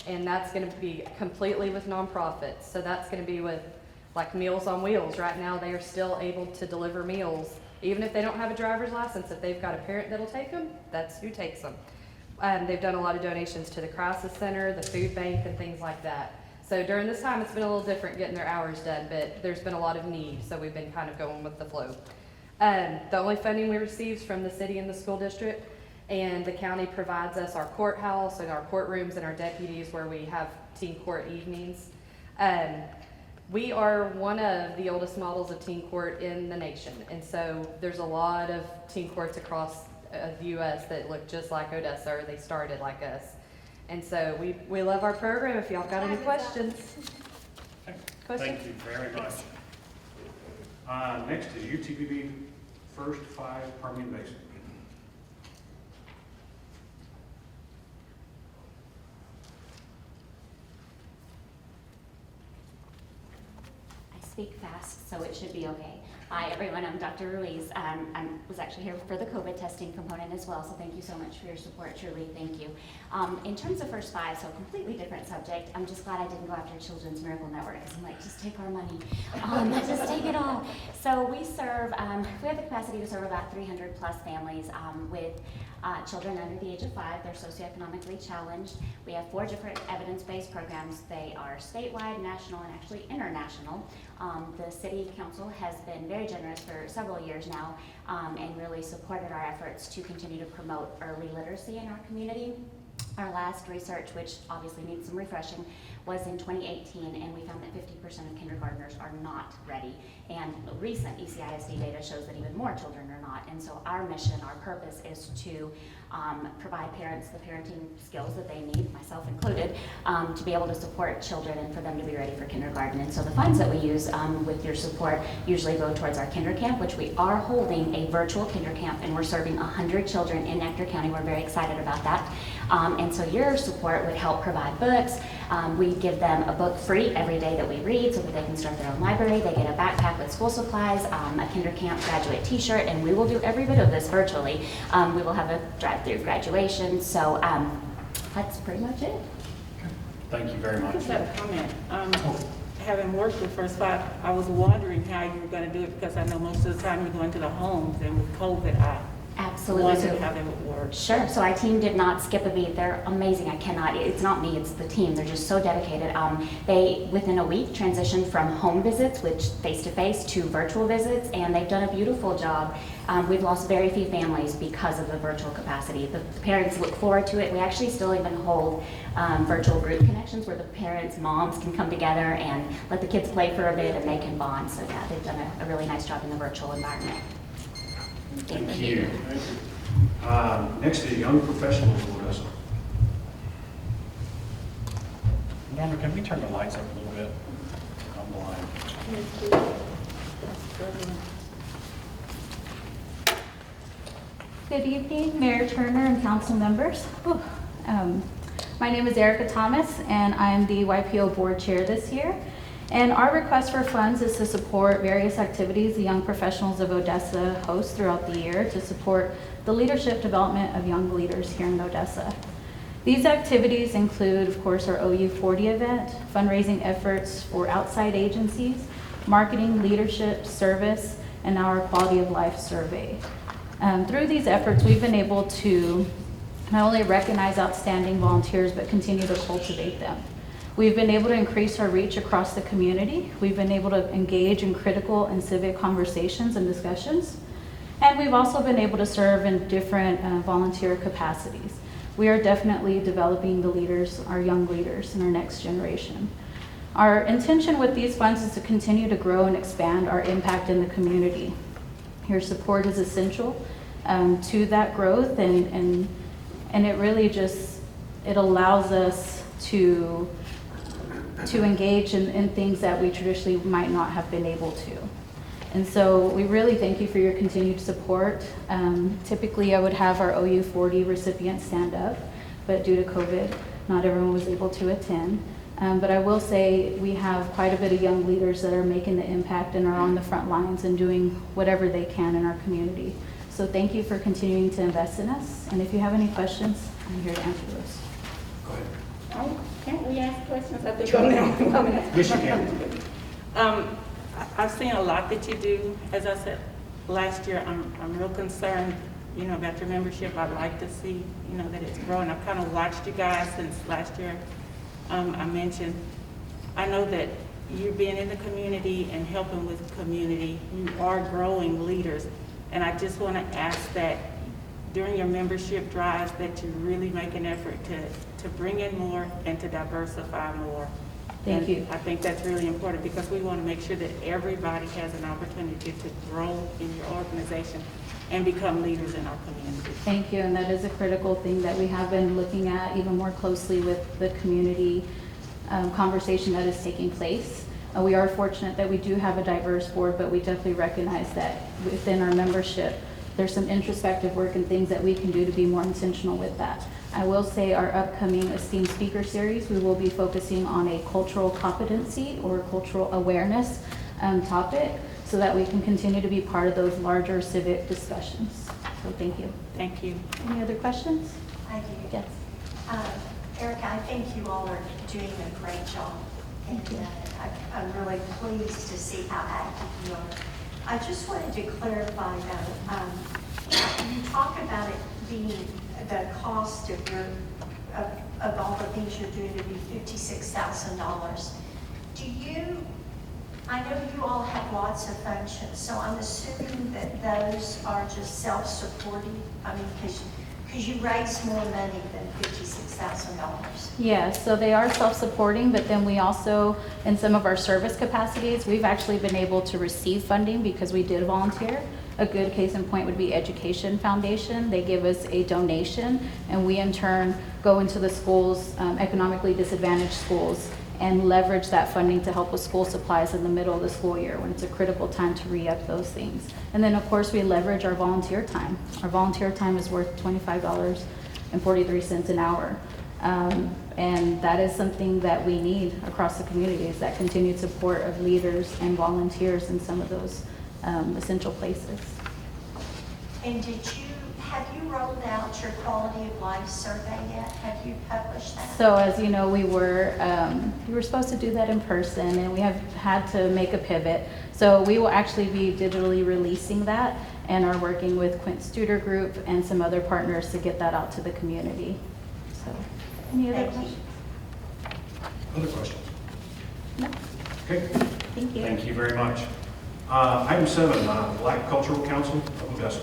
and that's going to be completely with nonprofits. So that's going to be with like Meals on Wheels. Right now they are still able to deliver meals. Even if they don't have a driver's license, if they've got a parent that'll take them, that's who takes them. They've done a lot of donations to the Crisis Center, the food bank, and things like that. So during this time, it's been a little different getting their hours done, but there's been a lot of need, so we've been kind of going with the flow. The only funding we receive is from the city and the school district, and the county provides us our courthouse and our courtrooms and our deputies where we have teen court evenings. We are one of the oldest models of teen court in the nation, and so there's a lot of teen courts across the U.S. that look just like Odessa, or they started like us. And so we love our program. If y'all got any questions. Thank you very much. Next is UTPB First 5 Permian Basin. speak fast, so it should be okay. Hi, everyone. I'm Dr. Ruiz. I was actually here for the COVID testing component as well, so thank you so much for your support, truly. Thank you. In terms of First Five, so a completely different subject, I'm just glad I didn't go after Children's Miracle Network, because I'm like, just take our money. Just take it all. So we serve, we have the capacity to serve about 300 plus families with children under the age of 5. They're socioeconomically challenged. We have 4 different evidence-based programs. They are statewide, national, and actually international. The City Council has been very generous for several years now and really supported our efforts to continue to promote early literacy in our community. Our last research, which obviously needs some refreshing, was in 2018, and we found that 50% of kindergartners are not ready. And recent ECISD data shows that even more children are not. And so our mission, our purpose is to provide parents the parenting skills that they need, myself included, to be able to support children and for them to be ready for kindergarten. And so the funds that we use with your support usually go towards our kinder camp, which we are holding a virtual kinder camp, and we're serving 100 children in Nectar County. We're very excited about that. And so your support would help provide books. We give them a book free every day that we read so that they can start their own library. They get a backpack with school supplies, a kinder camp graduate t-shirt, and we will do every bit of this virtually. We will have a drive-through graduation. So that's pretty much it. Thank you very much. I just have a comment. Having worked with First Five, I was wondering how you were going to do it, because I know most of the time you're going to the homes, and with COVID, I Absolutely. wondered how that would work. Sure. So our team did not skip a beat. They're amazing. I cannot, it's not me, it's the team. They're just so dedicated. They, within a week, transitioned from home visits, which face-to-face, to virtual visits, and they've done a beautiful job. We've lost very few families because of the virtual capacity. The parents look forward to it. We actually still even hold virtual group connections where the parents, moms can come together and let the kids play for a bit and they can bond. So yeah, they've done a really nice job in the virtual environment. Thank you. Next is Young Professionals of Odessa. Norma, can we turn the lights up a little bit? I'm blind. Good evening, Mayor Turner and council members. My name is Erica Thomas, and I am the YPO board chair this year. And our request for funds is to support various activities the Young Professionals of Odessa host throughout the year to support the leadership development of young leaders here in Odessa. These activities include, of course, our OU40 event, fundraising efforts for outside agencies, marketing, leadership, service, and our quality of life survey. Through these efforts, we've been able to not only recognize outstanding volunteers, but continue to cultivate them. We've been able to increase our reach across the community. We've been able to engage in critical and civic conversations and discussions. And we've also been able to serve in different volunteer capacities. We are definitely developing the leaders, our young leaders in our next generation. Our intention with these funds is to continue to grow and expand our impact in the community. Your support is essential to that growth, and it really just, it allows us to engage in things that we traditionally might not have been able to. And so we really thank you for your continued support. Typically I would have our OU40 recipients stand up, but due to COVID, not everyone was able to attend. But I will say we have quite a bit of young leaders that are making the impact and are on the front lines and doing whatever they can in our community. So thank you for continuing to invest in us. And if you have any questions, I'm here to answer those. Go ahead. Oh, can't we ask questions? I think Sure. I'm now. Yes, you can. I've seen a lot that you do. As I said last year, I'm real concerned, about your membership. I'd like to see, that it's growing. I've kind of watched you guys since last year. I mentioned, I know that you being in the community and helping with the community, you are growing leaders. And I just want to ask that during your membership drives that you really make an effort to bring in more and to diversify more. Thank you. I think that's really important because we want to make sure that everybody has an opportunity to grow in your organization and become leaders in our community. Thank you, and that is a critical thing that we have been looking at even more closely with the community conversation that is taking place. We are fortunate that we do have a diverse board, but we definitely recognize that within our membership, there's some introspective work and things that we can do to be more intentional with that. I will say our upcoming Esteemed Speaker Series, we will be focusing on a cultural competency or cultural awareness topic so that we can continue to be part of those larger civic discussions. So thank you. Thank you. Any other questions? I do. Yes. Erica, I think you all are doing a great job. And I'm really pleased to see how active you are. I just wanted to clarify though, you talk about it being the cost of of all the things you're doing to be $56,000. Do you, I know you all have lots of functions, so I'm assuming that those are just self-supporting? I mean, because you raise more money than $56,000. Yeah, so they are self-supporting, but then we also, in some of our service capacities, we've actually been able to receive funding because we did volunteer. A good case in point would be Education Foundation. They give us a donation, and we in turn go into the schools, economically disadvantaged schools, and leverage that funding to help with school supplies in the middle of the school year when it's a critical time to re-up those things. And then of course we leverage our volunteer time. Our volunteer time is worth $25.43 an hour. And that is something that we need across the communities, that continued support of leaders and volunteers in some of those essential places. And have you rolled out your quality of life survey yet? Have you published that? So as you know, we were supposed to do that in person, and we have had to make a pivot. So we will actually be digitally releasing that and are working with Quint Studer Group and some other partners to get that out to the community. So any other questions? Other questions? No. Okay. Thank you. Thank you very much. Item 7, Black Cultural Council of Odessa.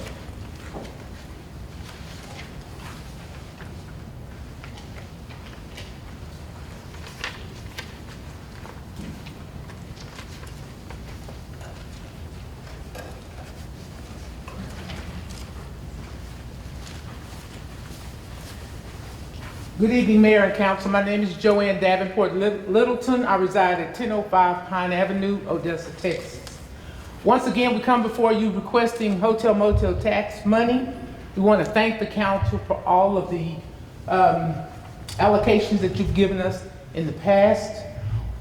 Good evening, Mayor and Council. My name is Joanne Davenport Littleton. I reside at 1005 Pine Avenue, Odessa, Texas. Once again, we come before you requesting hotel motel tax money. We want to thank the council for all of the allocations that you've given us in the past.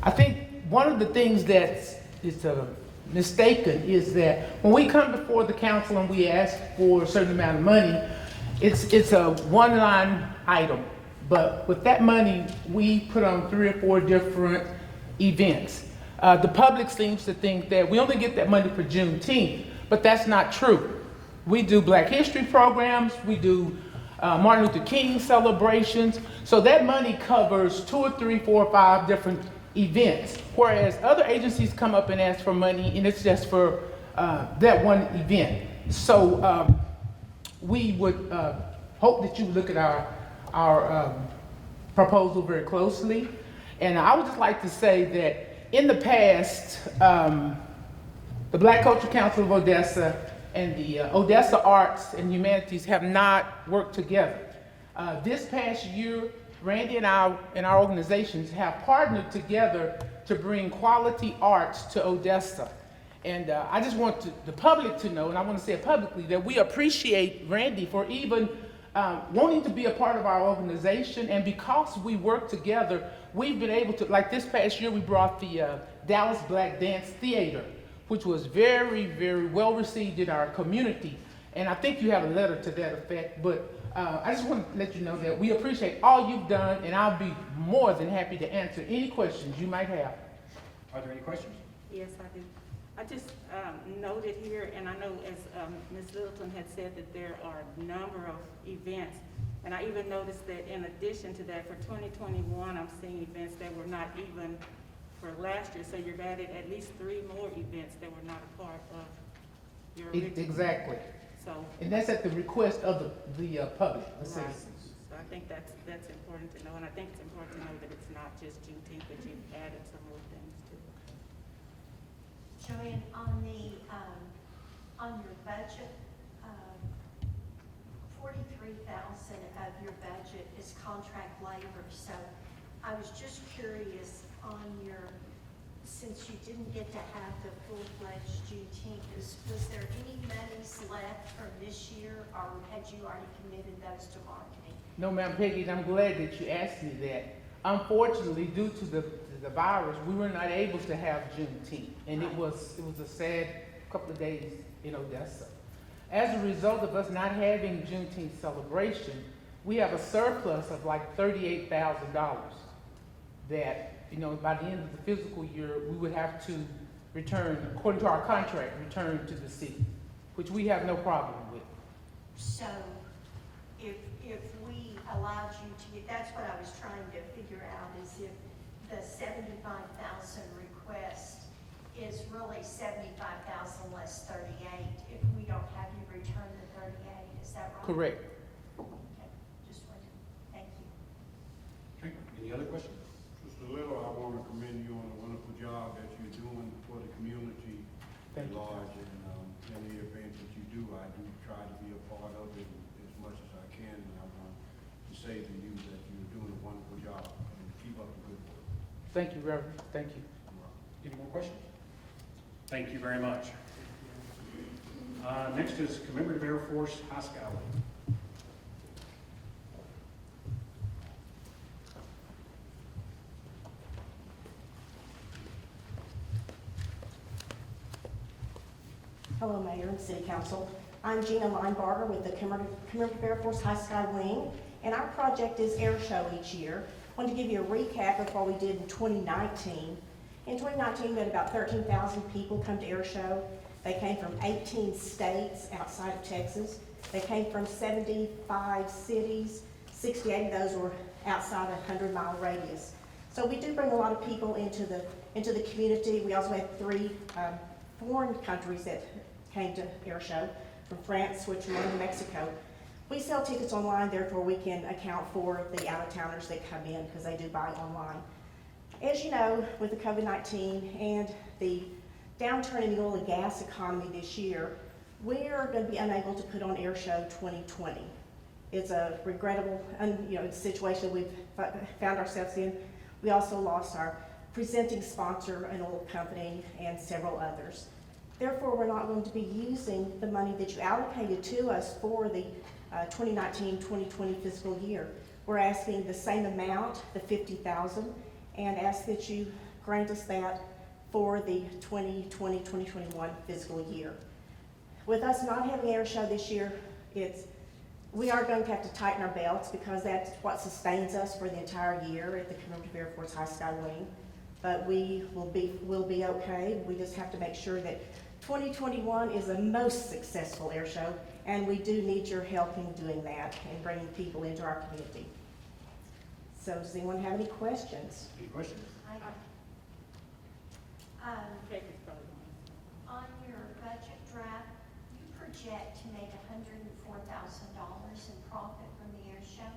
I think one of the things that is mistaken is that when we come before the council and we ask for a certain amount of money, it's a one-line item. But with that money, we put on 3 or 4 different events. The public seems to think that we only get that money for Juneteenth, but that's not true. We do Black History programs, we do Martin Luther King celebrations, so that money covers 2 or 3, 4 or 5 different events, whereas other agencies come up and ask for money and it's just for that one event. So we would hope that you look at our proposal very closely. And I would just like to say that in the past, the Black Cultural Council of Odessa and the Odessa Arts and Humanities have not worked together. This past year, Randy and our organizations have partnered together to bring quality arts to Odessa. And I just want the public to know, and I want to say it publicly, that we appreciate Randy for even wanting to be a part of our organization, and because we work together, we've been able to, like this past year, we brought the Dallas Black Dance Theater, which was very, very well received in our community. And I think you have a letter to that effect, but I just want to let you know that we appreciate all you've done, and I'll be more than happy to answer any questions you might have. Are there any questions? Yes, I do. I just noted here, and I know as Ms. Littleton had said that there are a number of events, and I even noticed that in addition to that, for 2021, I'm seeing events that were not even for last year, so you've added at least 3 more events that were not a part of your original. Exactly. So, and that's at the request of the public, the right. citizens. So I think that's important to know, and I think it's important to know that it's not just Juneteenth, but you've added some more things too. Joanne, on your budget, 43,000 of your budget is contract labor. So I was just curious on since you didn't get to have the full-fledged Juneteenth, was there any monies left from this year, or had you already committed those to marketing? No, ma'am, Peggy, and I'm glad that you asked me that. Unfortunately, due to the the virus, we were not able to have Juneteenth. And it was a sad couple of days in Odessa. As a result of us not having Juneteenth celebration, we have a surplus of like $38,000 that, you know, by the end of the fiscal year, we would have to return, according to our contract, return to the city, which we have no problem with. So if we allowed you to get, that's what I was trying to figure out, is if the 75,000 request is really 75,000 less 38, if we don't have you return the 38, is that right? Correct. Okay, just wondering. Thank you. Okay, any other questions? Mr. Little, I want to commend you on the wonderful job that you're doing for the community at large, and any events that you do, I do try to be a part of it as much as I can, and I want to say to you that you're doing a wonderful job, and keep up the good work. Thank you, Reverend. Thank you. Any more questions? Thank you very much. Next is Commemorative Air Force High Skyway. Hello, Mayor and City Council. I'm Gina Linebarger with the Commemorative Air Force High Sky Wing, and our project is air show each year. I want to give you a recap of what we did in 2019. In 2019, we had about 13,000 people come to air show. They came from 18 states outside of Texas. They came from 75 cities. 68 of those were outside a 100-mile radius. So we do bring a lot of people into the community. We also had 3 foreign countries that came to air show, from France, Switzerland, and Mexico. We sell tickets online, therefore we can account for the out-of-towners that come in because they do buy online. As you know, with the COVID-19 and the downturn in the oil and gas economy this year, we are going to be unable to put on Air Show 2020. It's a regrettable situation we've found ourselves in. We also lost our presenting sponsor, an oil company, and several others. Therefore, we're not going to be using the money that you allocated to us for the 2019-2020 fiscal year. We're asking the same amount, the $50,000, and ask that you grant us that for the 2020-2021 fiscal year. With us not having air show this year, we are going to have to tighten our belts because that's what sustains us for the entire year at the Commemorative Air Force High Sky Wing. But we will be okay. We just have to make sure that 2021 is the most successful air show, and we do need your help in doing that and bringing people into our community. So does anyone have any questions? Any questions? On your budget draft, you project to make $104,000 in profit from the air show.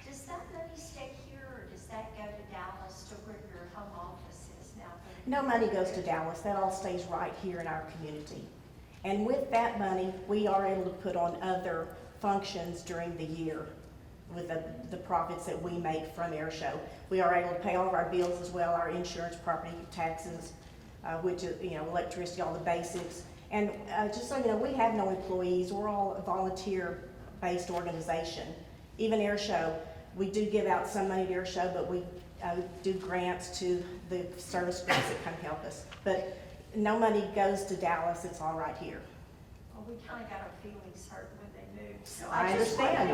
Does that money stay here, or does that go to Dallas to where your home office is now? No money goes to Dallas. That all stays right here in our community. And with that money, we are able to put on other functions during the year with the profits that we make from air show. We are able to pay all of our bills as well, our insurance, property taxes, which is, electricity, all the basics. And just so you know, we have no employees. We're all a volunteer-based organization. Even air show, we do give out some money to air show, but we do grants to the service groups that come help us. But no money goes to Dallas. It's all right here. Well, we kind of got our feelings hurt when they moved. So I understand.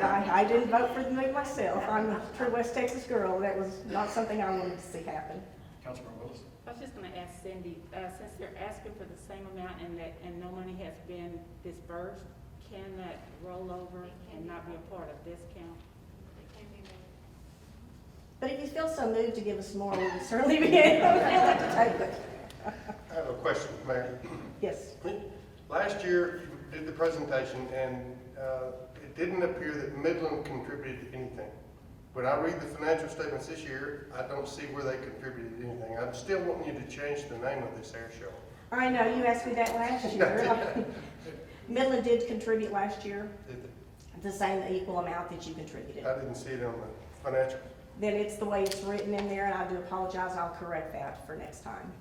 I didn't vote for the move myself. I'm a true West Texas girl. That was not something I wanted to see happen. Councilman Willis. I was just going to ask Cindy, since they're asking for the same amount and no money has been dispersed, can that roll over and not be a part of this count? But if you feel so moved to give us more, we would certainly be able to take it. I have a question, Mayor. Yes. Last year, you did the presentation, and it didn't appear that Midland contributed anything. When I read the financial statements this year, I don't see where they contributed anything. I'm still wanting you to change the name of this air show. I know, you asked me that last year. Midland did contribute last year, the same equal amount that you contributed. I didn't see it on the financial. Then it's the way it's written in there, and I do apologize. I'll correct that for next time.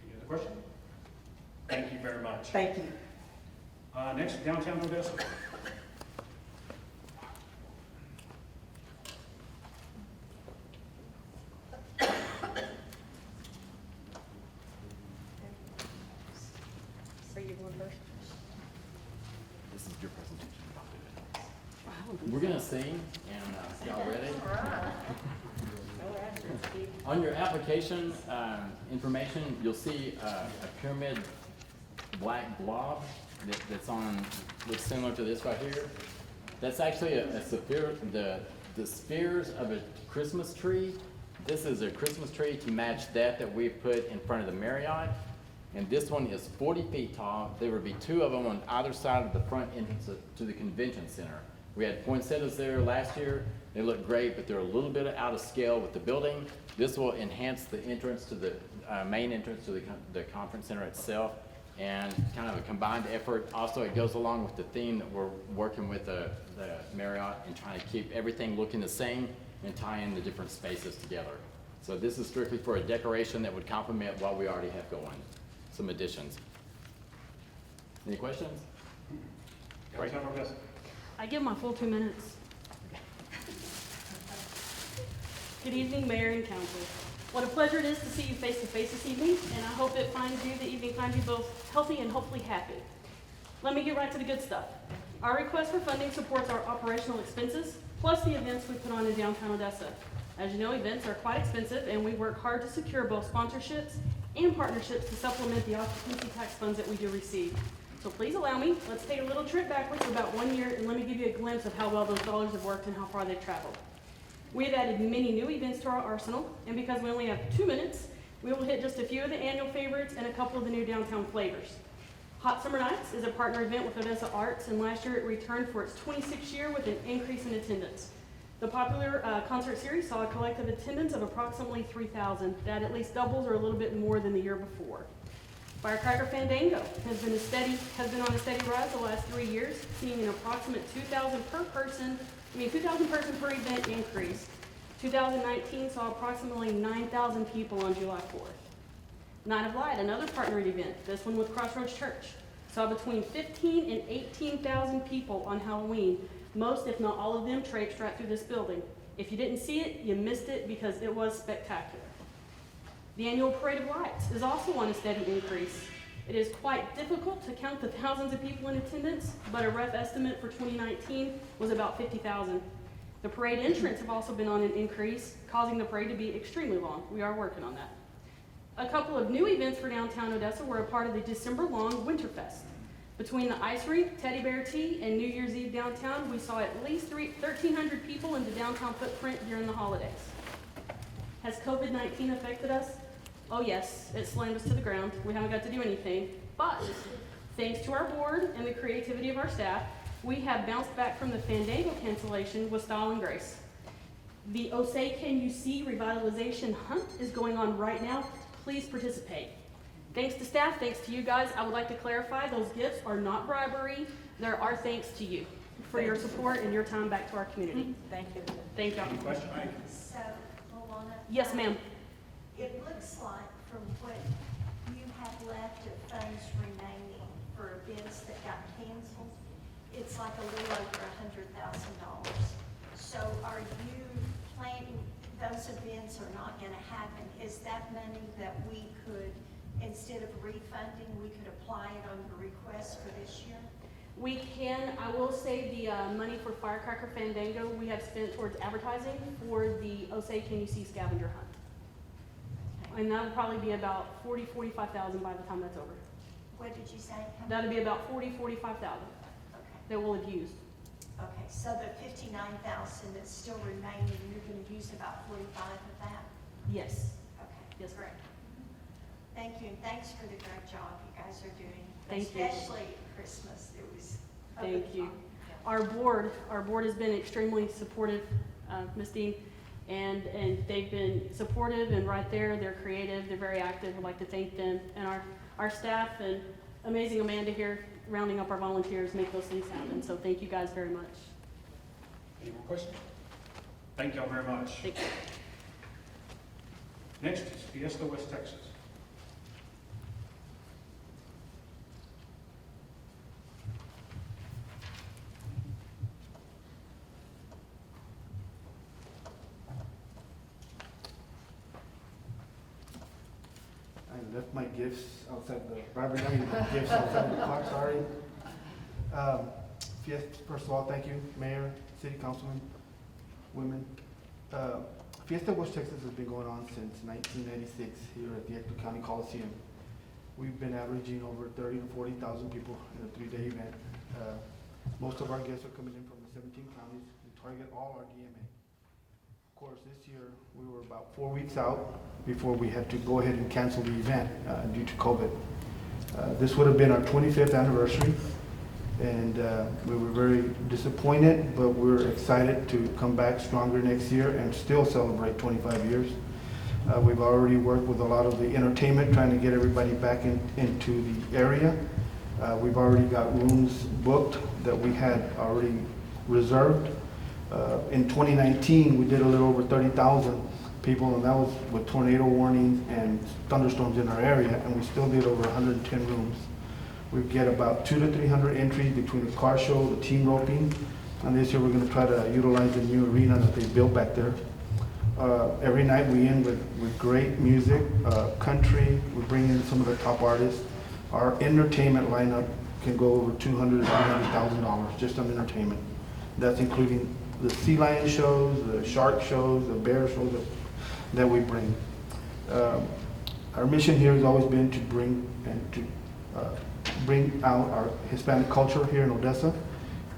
Any other questions? Thank you very much. Thank you. Next, downtown Odessa. sing, and y'all ready? On your application information, you'll see a pyramid black blob that's looks similar to this right here. That's actually a sphere, the spheres of a Christmas tree. This is a Christmas tree to match that we put in front of the Marriott. And this one is 40 feet tall. There would be 2 of them on either side of the front entrance to the convention center. We had poinsettias there last year. They look great, but they're a little bit out of scale with the building. This will enhance the entrance to the main entrance to the conference center itself, and kind of a combined effort. Also, it goes along with the theme that we're working with the Marriott and trying to keep everything looking the same and tie in the different spaces together. So this is strictly for a decoration that would complement what we already have going. Some additions. Any questions? Right. I give my full 2 minutes. Good evening, Mayor and Council. What a pleasure it is to see you face to face this evening, and I hope the evening finds you both healthy and hopefully happy. Let me get right to the good stuff. Our request for funding supports our operational expenses, plus the events we put on in downtown Odessa. As you know, events are quite expensive, and we work hard to secure both sponsorships and partnerships to supplement the occupancy tax funds that we do receive. So please allow me, let's take a little trip backwards to about 1 year, and let me give you a glimpse of how well those dollars have worked and how far they've traveled. We have added many new events to our arsenal, and because we only have 2 minutes, we will hit just a few of the annual favorites and a couple of the new downtown flavors. Hot Summer Nights is a partner event with Odessa Arts, and last year it returned for its 26th year with an increase in attendance. The popular concert series saw a collective attendance of approximately 3,000. That at least doubles or a little bit more than the year before. Firecracker Fandango has been on a steady rise the last 3 years, seeing an approximate 2,000 person per event increase. 2019 saw approximately 9,000 people on July 4th. Night of Light, another partnered event, this one with Crossroads Church, saw between 15 and 18,000 people on Halloween. Most, if not all of them, traipsed right through this building. If you didn't see it, you missed it because it was spectacular. The annual Parade of Lights is also on a steady increase. It is quite difficult to count the thousands of people in attendance, but a rough estimate for 2019 was about 50,000. The parade entrants have also been on an increase, causing the parade to be extremely long. We are working on that. A couple of new events for downtown Odessa were a part of the December-long Winterfest. Between the ice rink, teddy bear tea, and New Year's Eve downtown, we saw at least 1,300 people in the downtown footprint during the holidays. Has COVID-19 affected us? Oh yes, it slammed us to the ground. We haven't got to do anything, but thanks to our board and the creativity of our staff, we have bounced back from the Fandango cancellation with style and grace. The Osei Can You See revitalization hunt is going on right now. Please participate. Thanks to staff, thanks to you guys. I would like to clarify, those gifts are not bribery. There are thanks to you for your support and your time back to our community. Thank you. Thank you. Any question? So, Luana? Yes, ma'am. It looks like from what you have left of funds remaining for events that got canceled, it's like a little over $100,000. So are you planning, those events are not going to happen. Is that money that we could, instead of refunding, we could apply it on the request for this year? We can. I will say the money for Firecracker Fandango we have spent towards advertising for the Osei Can You See scavenger hunt. And that would probably be about $45,000 by the time that's over. What did you say? That'd be about $45,000 that we'll have used. Okay, so the $59,000 that's still remaining, you're going to use about 45 of that? Yes. Okay. Yes, correct. Thank you, and thanks for the great job you guys are doing. Thank you. Especially at Christmas, it was. Thank you. Our board has been extremely supportive, Ms. Dean, and they've been supportive and right there. They're creative. They're very active. We'd like to thank them and our staff and amazing Amanda here, rounding up our volunteers, make those things happen. So thank you guys very much. Any more questions? Thank y'all very much. Thank you. Next is Fiesta, West Texas. I left my gifts outside the Robert, gifts outside the clock, sorry. Fiesta, first of all, thank you, Mayor, city councilmen, women. Fiesta West Texas has been going on since 1996 here at the Ector County Coliseum. We've been averaging over 30 to 40,000 people in a 3-day event. Most of our guests are coming in from the 17 counties. We target all our DMA. Of course, this year we were about 4 weeks out before we had to go ahead and cancel the event due to COVID. This would have been our 25th anniversary, and we were very disappointed, but we're excited to come back stronger next year and still celebrate 25 years. We've already worked with a lot of the entertainment, trying to get everybody back into the area. We've already got rooms booked that we had already reserved. In 2019, we did a little over 30,000 people, and that was with tornado warnings and thunderstorms in our area, and we still did over 110 rooms. We get about 200 to 300 entries between the car show, the team roping, and this year we're going to try to utilize the new arena that they built back there. Every night we end with great music, country. We bring in some of the top artists. Our entertainment lineup can go over $200,000 to $300,000 just on entertainment. That's including the sea lion shows, the shark shows, the bear shows that we bring. Our mission here has always been to bring out our Hispanic culture here in Odessa,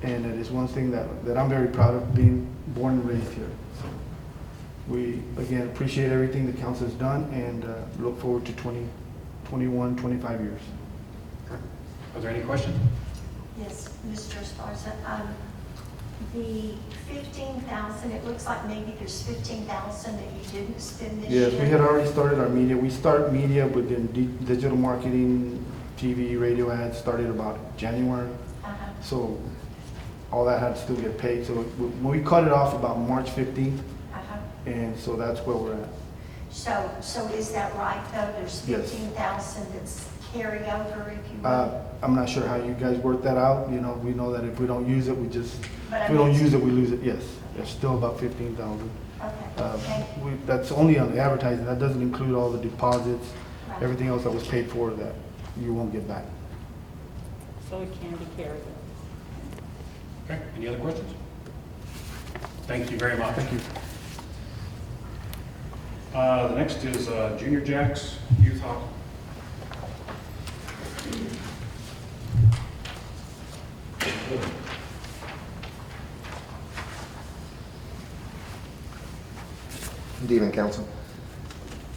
and it is one thing that I'm very proud of, being born and raised here. So we, again, appreciate everything the council has done, and look forward to 21, 25 years. Are there any questions? Yes, Mr. Esparza, the 15,000, it looks like maybe there's 15,000 that you didn't spend this year. Yes, we had already started our media. We start media within digital marketing, TV, radio ads, started about January. So all that had to still get paid. So we cut it off about March 15th, and so that's where we're at. So is that right, though? There's Yes. 15,000 that's carryover, if you will? I'm not sure how you guys work that out. You know, we know that if we don't use it, we But use it, we lose it. Yes, it's still about 15,000. Okay. That's only on the advertising. That doesn't include all the deposits, everything else that was paid for that you won't get back. So it can be carried over. Okay, any other questions? Thank you very much. Thank you. The next is Junior Jacks Youth Hockey. Good evening, Council.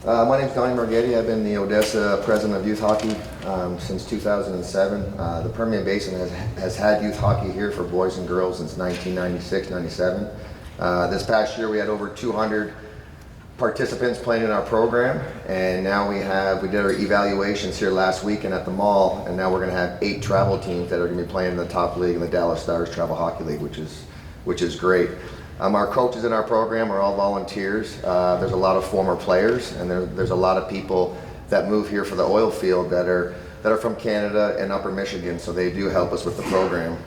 My name is Donnie Marghetti. I've been the Odessa president of youth hockey since 2007. The Permian Basin has had youth hockey here for boys and girls since 1996-97. This past year we had over 200 participants playing in our program, and now we did our evaluations here last weekend at the mall, and now we're going to have 8 travel teams that are going to be playing in the top league in the Dallas Stars Travel Hockey League, which is great. Our coaches in our program are all volunteers. There's a lot of former players, and there's a lot of people that move here for the oil field that are from Canada and Upper Michigan, so they do help us with the program.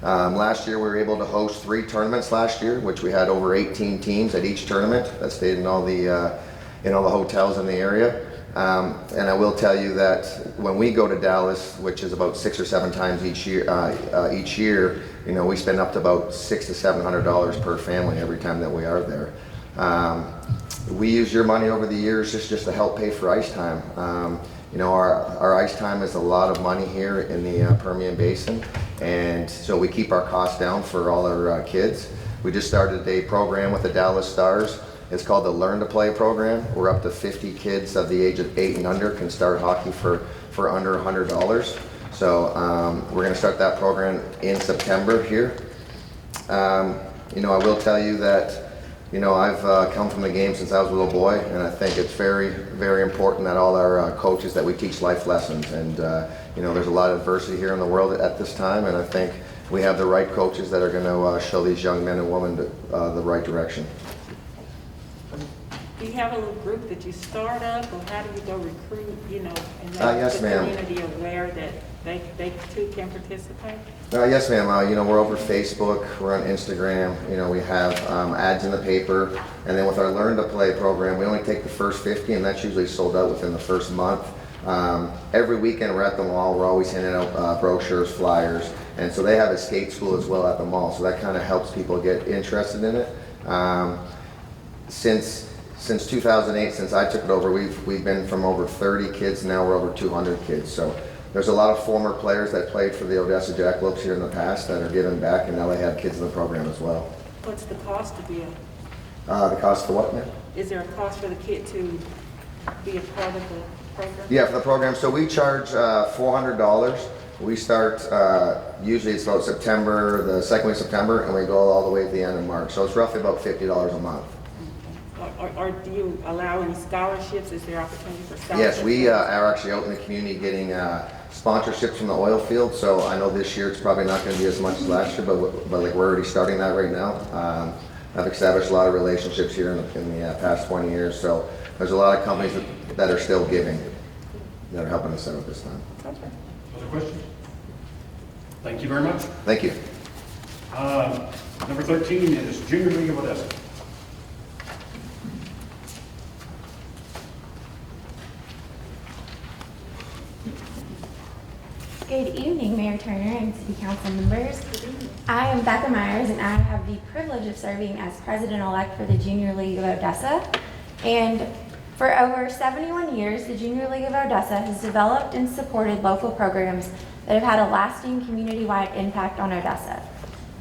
Last year we were able to host 3 tournaments last year, which we had over 18 teams at each tournament that stayed in all the hotels in the area. And I will tell you that when we go to Dallas, which is about 6 or 7 times each year, we spend up to about $600 to $700 per family every time that we are there. We use your money over the years just to help pay for ice time. Our ice time is a lot of money here in the Permian Basin, and so we keep our costs down for all our kids. We just started a program with the Dallas Stars. It's called the Learn to Play program. We're up to 50 kids of the age of 8 and under can start hockey for under $100. So we're going to start that program in September here. I will tell you that I've come from the game since I was a little boy, and I think it's very, very important that all our coaches, that we teach life lessons. And there's a lot of adversity here in the world at this time, and I think we have the right coaches that are going to show these young men and women the right direction. Do you have a little group that you start up, or how do you go recruit, and make Yes, the ma'am. community aware that they too can participate? Yes, ma'am. We're over Facebook, we're on Instagram, we have ads in the paper, and then with our Learn to Play program, we only take the first 50, and that's usually sold out within the first month. Every weekend we're at the mall, we're always handing out brochures, flyers, And so they have a skate school as well at the mall, so that kind of helps people get interested in it. Since 2008, since I took it over, we've been from over 30 kids, now we're over 200 kids. So there's a lot of former players that played for the Odessa Jackalopes here in the past that are giving back, and now they have kids in the program as well. What's the cost to be The cost for what, ma'am? is there a cost for the kid to be a part of the program? Yeah, for the program. So we charge $400. We start, usually it's about September, the second week of September, and we go all the way to the end of March. So it's roughly about $50 a month. Or do you allow any scholarships? Is there opportunity for scholarships? Yes, we are actually out in the community getting sponsorships from the oil field. So I know this year it's probably not going to be as much as last year, but like we're already starting that right now. I've established a lot of relationships here in the past 20 years. So there's a lot of companies that are still giving, that are helping us out at this time. Other questions? Thank you very much. Thank you. Number 13 is Junior League of Odessa. Good evening, Mayor Turner and City Council members. I am Becca Myers, and I have the privilege of serving as President-elect for the Junior League of Odessa. And for over 71 years, the Junior League of Odessa has developed and supported local programs that have had a lasting community-wide impact on Odessa.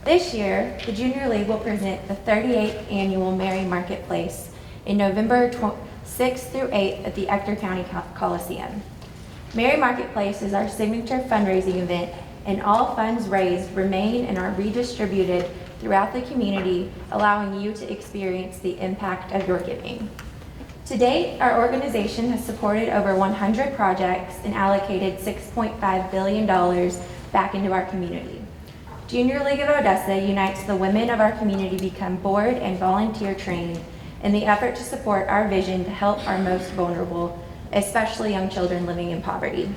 This year, the Junior League will present the 38th annual Mary Marketplace in November 6th through 8th at the Ector County Coliseum. Mary Marketplace is our signature fundraising event, and all funds raised remain and are redistributed throughout the community, allowing you to experience the impact of your giving. To date, our organization has supported over 100 projects and allocated $6.5 billion back into our community. Junior League of Odessa unites the women of our community become board and volunteer trained in the effort to support our vision to help our most vulnerable, especially young children living in poverty.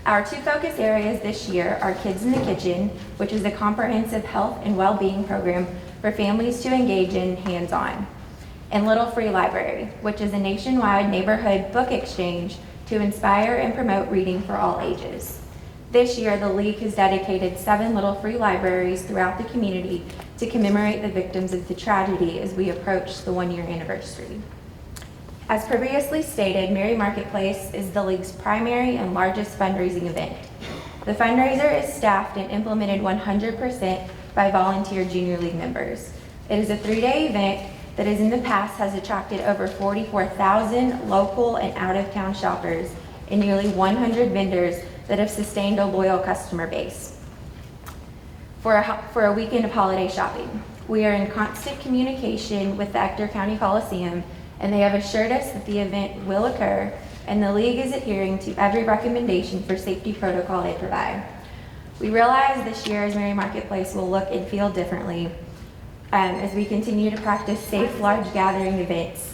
Our two focus areas this year are Kids in the Kitchen, which is a comprehensive health and well-being program for families to engage in hands-on, and Little Free Library, which is a nationwide neighborhood book exchange to inspire and promote reading for all ages. This year, the League has dedicated 7 Little Free Libraries throughout the community to commemorate the victims of the tragedy as we approach the 1-year anniversary. As previously stated, Mary Marketplace is the League's primary and largest fundraising event. The fundraiser is staffed and implemented 100% by volunteer Junior League members. It is a 3-day event that in the past has attracted over 44,000 local and out-of-town shoppers and nearly 100 vendors that have sustained a loyal customer base. For a weekend of holiday shopping, we are in constant communication with the Ector County Coliseum, and they have assured us that the event will occur, and the League is adhering to every recommendation for safety protocol they provide. We realize this year's Mary Marketplace will look and feel differently as we continue to practice safe, large gathering events.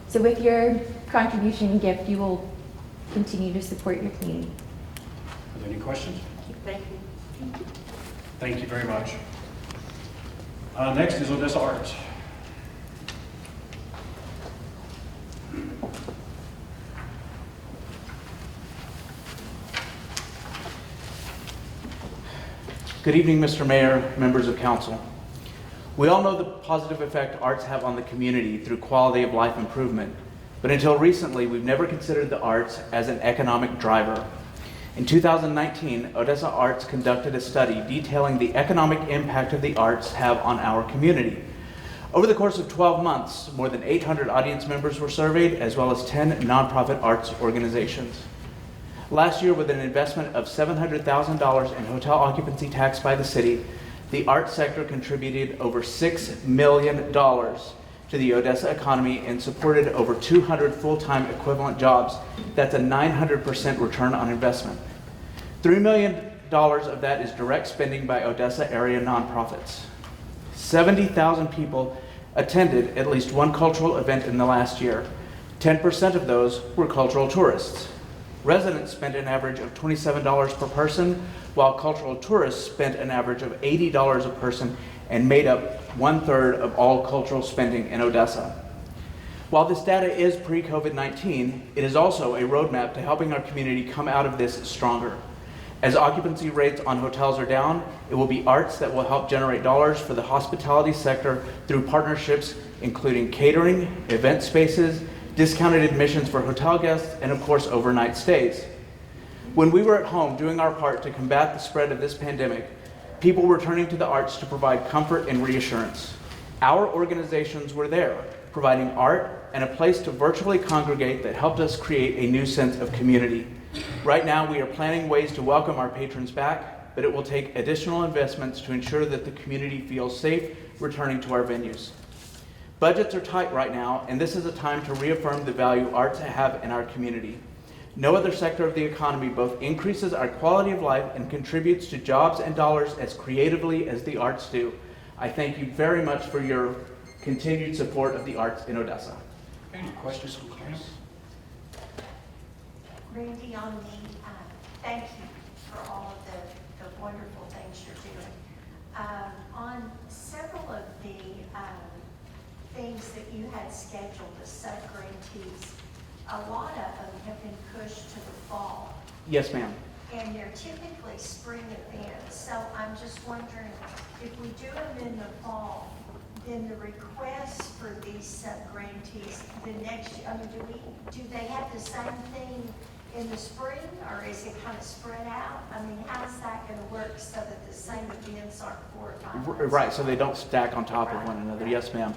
So with your contribution and gift, you will continue to support your community. Are there any questions? Thank you. Thank you very much. Next is Odessa Arts. Good evening, Mr. Mayor, members of council. We all know the positive effect arts have on the community through quality of life improvement, but until recently, we've never considered the arts as an economic driver. In 2019, Odessa Arts conducted a study detailing the economic impact of the arts have on our community. Over the course of 12 months, more than 800 audience members were surveyed, as well as 10 nonprofit arts organizations. Last year, with an investment of $700,000 in hotel occupancy tax by the city, the arts sector contributed over $6 million to the Odessa economy and supported over 200 full-time equivalent jobs. That's a 900% return on investment. $3 million of that is direct spending by Odessa area nonprofits. 70,000 people attended at least one cultural event in the last year. 10% of those were cultural tourists. Residents spent an average of $27 per person, while cultural tourists spent an average of $80 a person and made up 1/3 of all cultural spending in Odessa. While this data is pre-COVID-19, it is also a roadmap to helping our community come out of this stronger. As occupancy rates on hotels are down, it will be arts that will help generate dollars for the hospitality sector through partnerships including catering, event spaces, discounted admissions for hotel guests, and of course, overnight stays. When we were at home doing our part to combat the spread of this pandemic, people were turning to the arts to provide comfort and reassurance. Our organizations were there, providing art and a place to virtually congregate that helped us create a new sense of community. Right now, we are planning ways to welcome our patrons back, but it will take additional investments to ensure that the community feels safe returning to our venues. Budgets are tight right now, and this is a time to reaffirm the value arts have in our community. No other sector of the economy both increases our quality of life and contributes to jobs and dollars as creatively as the arts do. I thank you very much for your continued support of the arts in Odessa. Any questions from class? Randy, on the, thank you for all of the wonderful things you're doing. On several of the things that you had scheduled, the sub-grantees, a lot of them have been pushed to the fall. Yes, ma'am. And they're typically spring events, so I'm just wondering, if we do them in the fall, then the requests for these sub-grantees, the next, I mean, do they have the same thing in the spring, or is it kind of spread out? I mean, how's that going to work so that the same events aren't 4 or 5 months? Right, so they don't stack on top of one another. Yes, ma'am.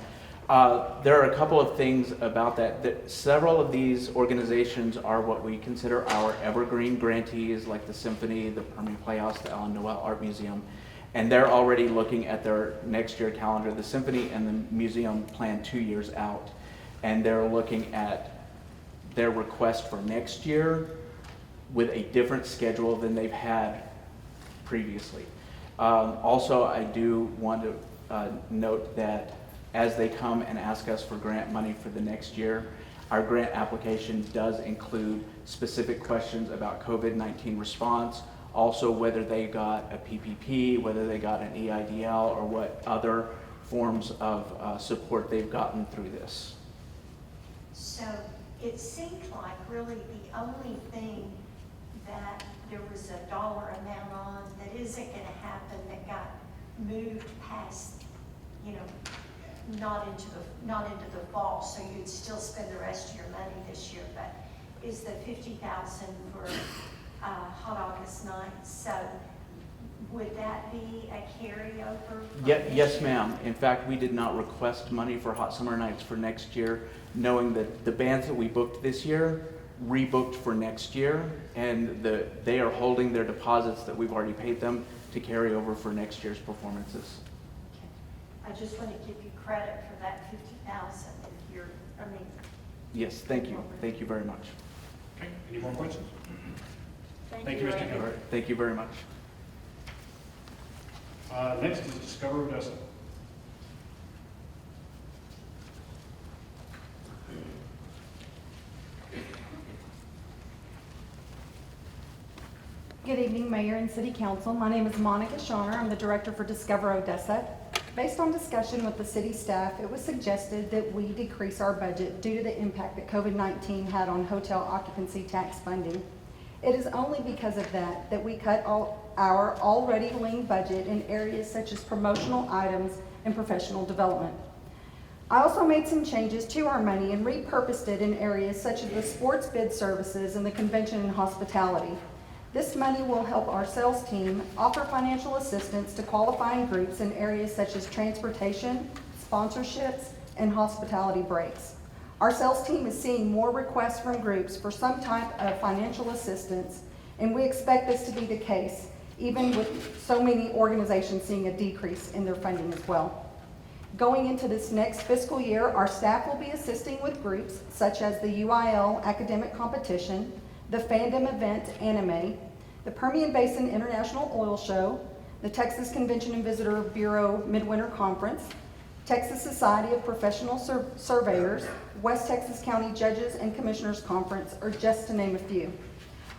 There are a couple of things about that. Several of these organizations are what we consider our evergreen grantees, like the Symphony, the Permian Playhouse, the Ellen Noel Art Museum, and they're already looking at their next year calendar. The Symphony and the museum plan 2 years out, and they're looking at their request for next year with a different schedule than they've had previously. Also, I do want to note that as they come and ask us for grant money for the next year, our grant application does include specific questions about COVID-19 response, also whether they got a PPP, whether they got an EIDL, or what other forms of support they've gotten through this. So it seemed like really the only thing that there was a dollar amount on that isn't going to happen that got moved past, you know, not into the fall, so you'd still spend the rest of your money this year, but is the $50,000 for Hot August 9th. So would that be a carryover? Yes, ma'am. In fact, we did not request money for Hot Summer Nights for next year, knowing that the bands that we booked this year rebooked for next year, and they are holding their deposits that we've already paid them to carry over for next year's performances. I just want to give you credit for that $50,000 if you're, I mean. Yes, thank you. Thank you very much. Okay, any more questions? Thank you, Mr. Randy. Keller. Thank you very much. Next is Discover Odessa. Good evening, Mayor and City Council. My name is Monica Schoner. I'm the Director for Discover Odessa. Based on discussion with the city staff, it was suggested that we decrease our budget due to the impact that COVID-19 had on hotel occupancy tax funding. It is only because of that we cut our already lean budget in areas such as promotional items and professional development. I also made some changes to our money and repurposed it in areas such as the sports bid services and the convention and hospitality. This money will help our sales team offer financial assistance to qualifying groups in areas such as transportation, sponsorships, and hospitality breaks. Our sales team is seeing more requests from groups for some type of financial assistance, and we expect this to be the case, even with so many organizations seeing a decrease in their funding as well. Going into this next fiscal year, our staff will be assisting with groups such as the UIL Academic Competition, the Fandom Event Anime, the Permian Basin International Oil Show, the Texas Convention and Visitor Bureau Midwinter Conference, Texas Society of Professional Surveyors, West Texas County Judges and Commissioners Conference, or just to name a few.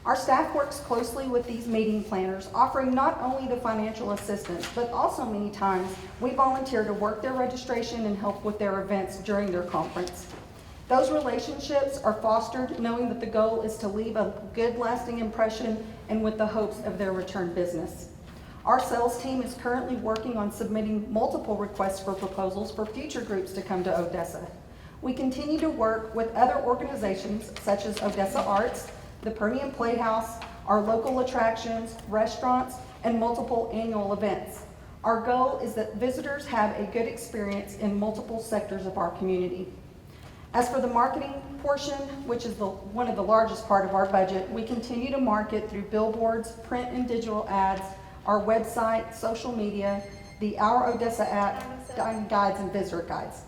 Our staff works closely with these meeting planners, offering not only the financial assistance, but also many times we volunteer to work their registration and help with their events during their conference. Those relationships are fostered knowing that the goal is to leave a good lasting impression and with the hopes of their return business. Our sales team is currently working on submitting multiple requests for proposals for future groups to come to Odessa. We continue to work with other organizations such as Odessa Arts, the Permian Playhouse, our local attractions, restaurants, and multiple annual events. Our goal is that visitors have a good experience in multiple sectors of our community. As for the marketing portion, which is one of the largest part of our budget, we continue to market through billboards, print and digital ads, our website, social media, the Our Odessa app, dining guides, and visitor guides.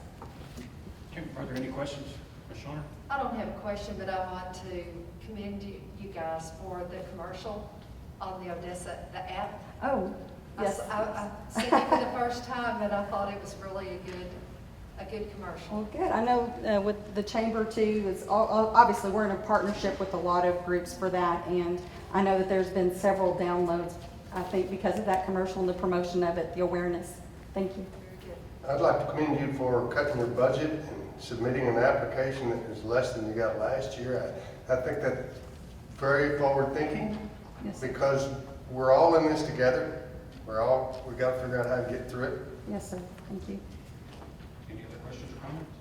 Okay, are there any questions, Ms. Shawner? I don't have a question, but I want to commend you guys for the commercial on the Odessa, the app. Oh, yes. I've seen it for the first time, but I thought it was really a good commercial. Well, good. I know with the chamber too, obviously we're in a partnership with a lot of groups for that, and I know that there's been several downloads, I think, because of that commercial and the promotion of it, the awareness. Thank you. I'd like to commend you for cutting your budget and submitting an application that is less than you got last year. I think that's very forward thinking, Yes. because we're all in this together. We got to figure out how to get through it. Yes, sir. Thank you. Any other questions or comments?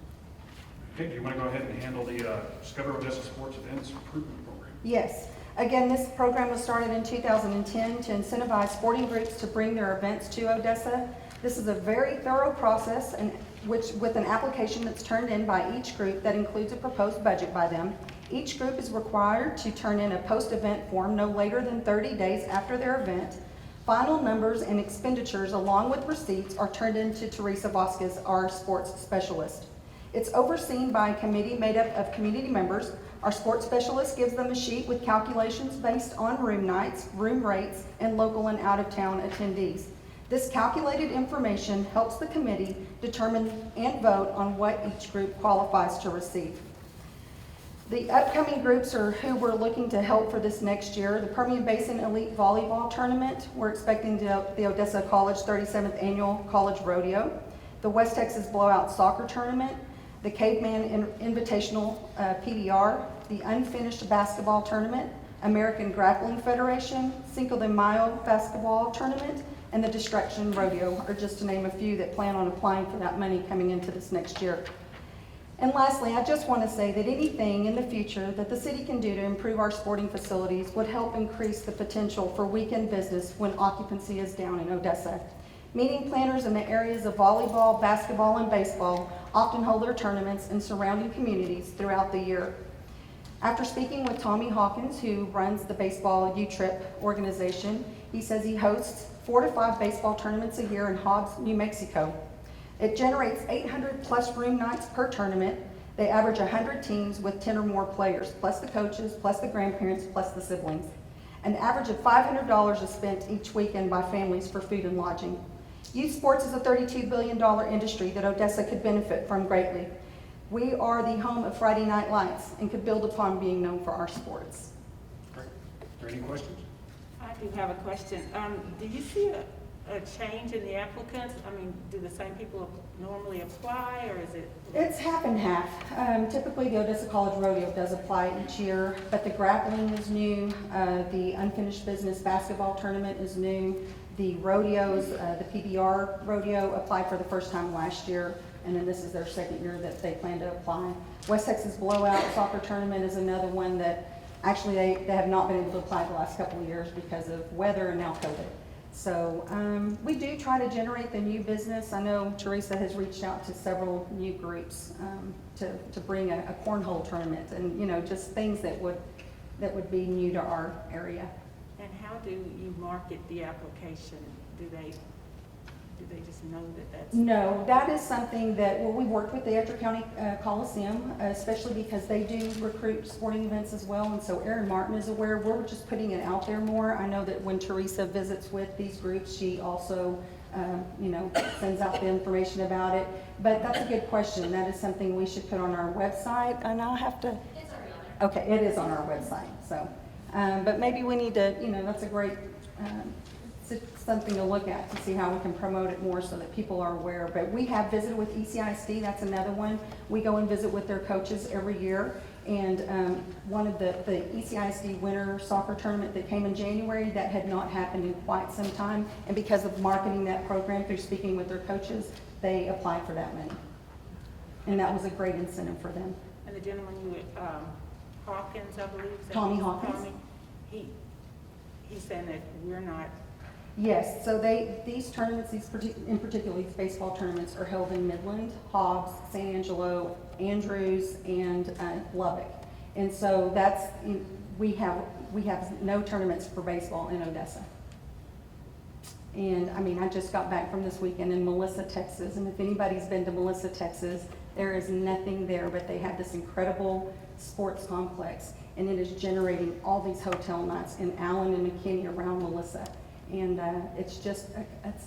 Okay, do you want to go ahead and handle the Discover Odessa Sports Events Recruitment Program? Yes. Again, this program was started in 2010 to incentivize sporting groups to bring their events to Odessa. This is a very thorough process with an application that's turned in by each group that includes a proposed budget by them. Each group is required to turn in a post-event form no later than 30 days after their event. Final numbers and expenditures along with receipts are turned in to Teresa Vasquez, our sports specialist. It's overseen by a committee made up of community members. Our sports specialist gives them a sheet with calculations based on room nights, room rates, and local and out-of-town attendees. This calculated information helps the committee determine and vote on what each group qualifies to receive. The upcoming groups are who we're looking to help for this next year. The Permian Basin Elite Volleyball Tournament. We're expecting the Odessa College 37th Annual College Rodeo. The West Texas Blowout Soccer Tournament. The Caveman Invitational PBR. The Unfinished Basketball Tournament. American Grappling Federation. Cinco de Mayo Basketball Tournament. And the Destruction Rodeo are just to name a few that plan on applying for that money coming into this next year. And lastly, I just want to say that anything in the future that the city can do to improve our sporting facilities would help increase the potential for weekend business when occupancy is down in Odessa. Meeting planners in the areas of volleyball, basketball, and baseball often hold their tournaments in surrounding communities throughout the year. After speaking with Tommy Hawkins, who runs the baseball U-Trip organization, he says he hosts 4 to 5 baseball tournaments a year in Hobbs, New Mexico. It generates 800 plus room nights per tournament. They average 100 teams with 10 or more players, plus the coaches, plus the grandparents, plus the siblings. An average of $500 is spent each weekend by families for food and lodging. Youth sports is a $32 billion industry that Odessa could benefit from greatly. We are the home of Friday Night Lights and could build upon being known for our sports. Great. Are there any questions? I do have a question. Do you see a change in the applicants? I mean, do the same people normally apply, or is it? It's half and half. Typically, the Odessa College Rodeo does apply each year, but the grappling is new. The Unfinished Business Basketball Tournament is new. The rodeos, the PBR rodeo applied for the first time last year, and then this is their second year that they plan to apply. West Texas Blowout Soccer Tournament is another one that actually they have not been able to apply the last couple of years because of weather and now COVID. So we do try to generate the new business. I know Teresa has reached out to several new groups to bring a cornhole tournament and, you know, just things that would be new to our area. And how do you market the application? Do they just know that that's? No, that is something that, well, we worked with the Ector County Coliseum, especially because they do recruit sporting events as well, and so Erin Martin is aware. We're just putting it out there more. I know that when Teresa visits with these groups, she also, you know, sends out the information about it. But that's a good question. That is something we should put on our website, and I'll have to. It's already on there. Okay, it is on our website, so. But maybe we need to, you know, that's a great something to look at to see how we can promote it more so that people are aware. But we have visited with ECISD, that's another one. We go and visit with their coaches every year. And one of the ECISD winter soccer tournament that came in January, that had not happened in quite some time. And because of marketing that program through speaking with their coaches, they applied for that money. And that was a great incentive for them. And the gentleman Hawkins, I believe. is that Tommy his- Hawkins? Tommy, he's saying that we're not. Yes, so these tournaments, in particular, these baseball tournaments are held in Midland, Hobbs, San Angelo, Andrews, and Lubbock. And so we have no tournaments for baseball in Odessa. And I mean, I just got back from this weekend in Melissa, Texas, and if anybody's been to Melissa, Texas, there is nothing there, but they have this incredible sports complex, and it is generating all these hotel nights in Allen and McKinney around Melissa. And it's just,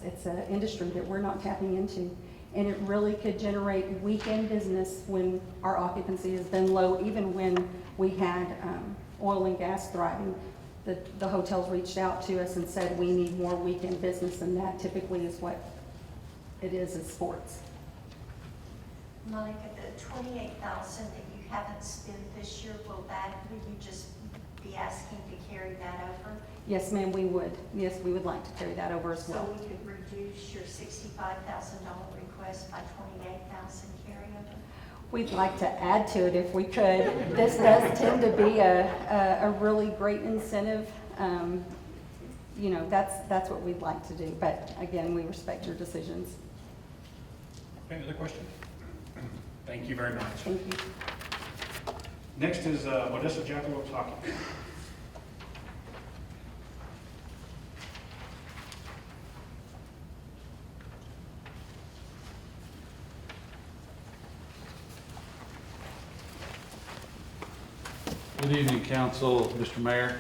it's an industry that we're not tapping into. And it really could generate weekend business when our occupancy has been low, even when we had oil and gas thriving. The hotels reached out to us and said, we need more weekend business, and that typically is what it is sports. Monica, the $28,000 that you haven't spent this year, will you just be asking to carry that over? Yes, ma'am, we would. Yes, we would like to carry that over as well. So we could reduce your $65,000 request by $28,000 carryover? We'd like to add to it if we could. This does tend to be a really great incentive. You know, that's what we'd like to do. But again, we respect your decisions. Any other questions? Thank you very much. Thank you. Next is Odessa Jackalope Hockey. Good evening, Council, Mr. Mayor.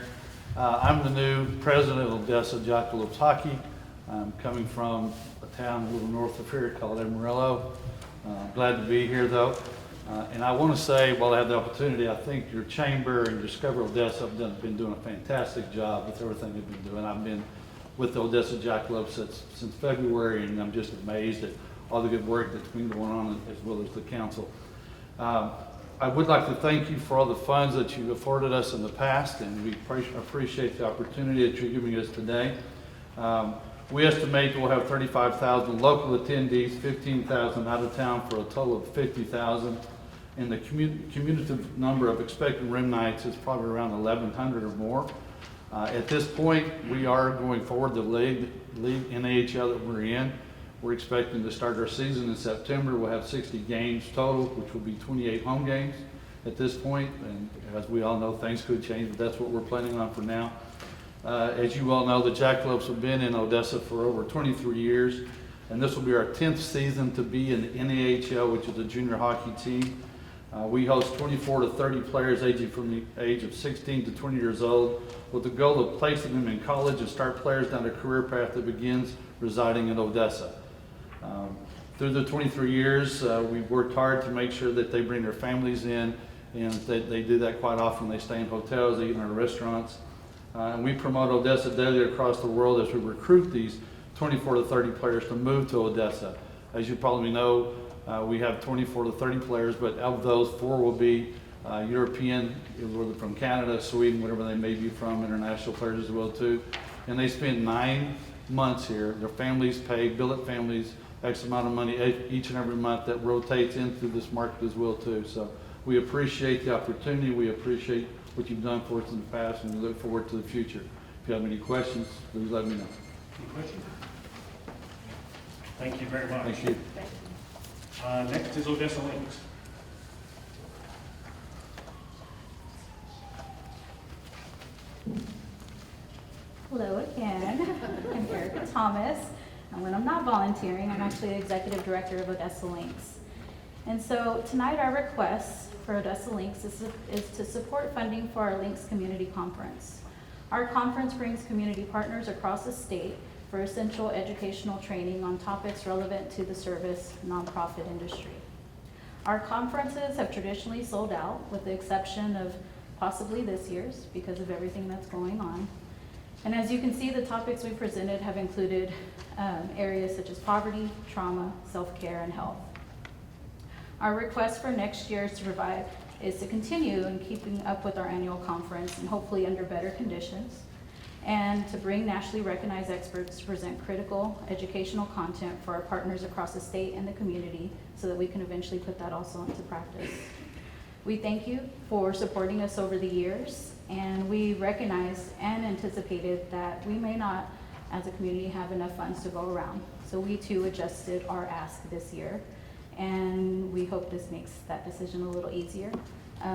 I'm the new president of Odessa Jackalope Hockey. I'm coming from a town a little north of here called Amarillo. Glad to be here, though. And I want to say, while I have the opportunity, I think your chamber and Discover Odessa have been doing a fantastic job with everything they've been doing. I've been with the Odessa Jackalope since February, and I'm just amazed at all the good work that's been going on, as well as the council. I would like to thank you for all the funds that you've afforded us in the past, and we appreciate the opportunity that you're giving us today. We estimate we'll have 35,000 local attendees, 15,000 out of town, for a total of 50,000. And the cumulative number of expected room nights is probably around 1,100 or more. At this point, we are going forward the league NAHL that we're in. We're expecting to start our season in September. We'll have 60 games total, which will be 28 home games at this point. And as we all know, things could change, but that's what we're planning on for now. As you all know, the Jackalopes have been in Odessa for over 23 years, and this will be our 10th season to be in the NAHL, which is a junior hockey team. We host 24 to 30 players aging from the age of 16 to 20 years old, with the goal of placing them in college and start players down a career path that begins residing in Odessa. Through the 23 years, we've worked hard to make sure that they bring their families in, and they do that quite often. They stay in hotels, they eat in our restaurants. And we promote Odessa daily across the world as we recruit these 24 to 30 players to move to Odessa. As you probably know, we have 24 to 30 players, but of those, 4 will be European, whether from Canada, Sweden, whatever they may be from, international players as well too. And they spend 9 months here. Their families pay, billet families, X amount of money each and every month that rotates into this market as well too. So we appreciate the opportunity. We appreciate what you've done for us in the past, and we look forward to the future. If you have any questions, please let me know. Any questions? Thank you very much. Thank you. Next is Odessa Lynx. Hello again. I'm Erica Thomas, and when I'm not volunteering, I'm actually the Executive Director of Odessa Lynx. And so tonight our request for Odessa Lynx is to support funding for our Lynx Community Conference. Our conference brings community partners across the state for essential educational training on topics relevant to the service nonprofit industry. Our conferences have traditionally sold out, with the exception of possibly this year's because of everything that's going on. And as you can see, the topics we presented have included areas such as poverty, trauma, self-care, and health. Our request for next year is to continue in keeping up with our annual conference and hopefully under better conditions, and to bring nationally recognized experts to present critical educational content for our partners across the state and the community so that we can eventually put that also into practice. We thank you for supporting us over the years, and we recognized and anticipated that we may not, as a community, have enough funds to go around. So we too adjusted our ask this year, and we hope this makes that decision a little easier.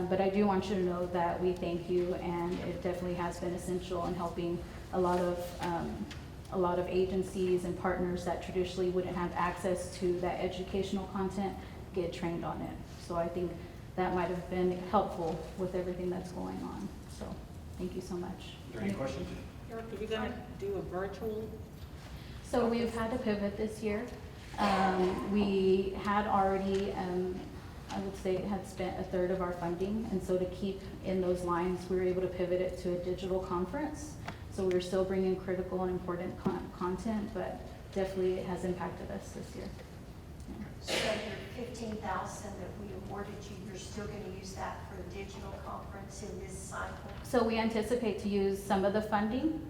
But I do want you to know that we thank you, and it definitely has been essential in helping a lot of agencies and partners that traditionally wouldn't have access to that educational content get trained on it. So I think that might have been helpful with everything that's going on. So thank you so much. Are there any questions? Are we gonna do a virtual? So we've had to pivot this year. We had already, I would say, had spent a third of our funding, and so to keep in those lines, we were able to pivot it to a digital conference. So we're still bringing critical and important content, but definitely it has impacted us this year. So your 15,000 that we awarded you, you're still going to use that for a digital conference in this cycle? So we anticipate to use some of the funding.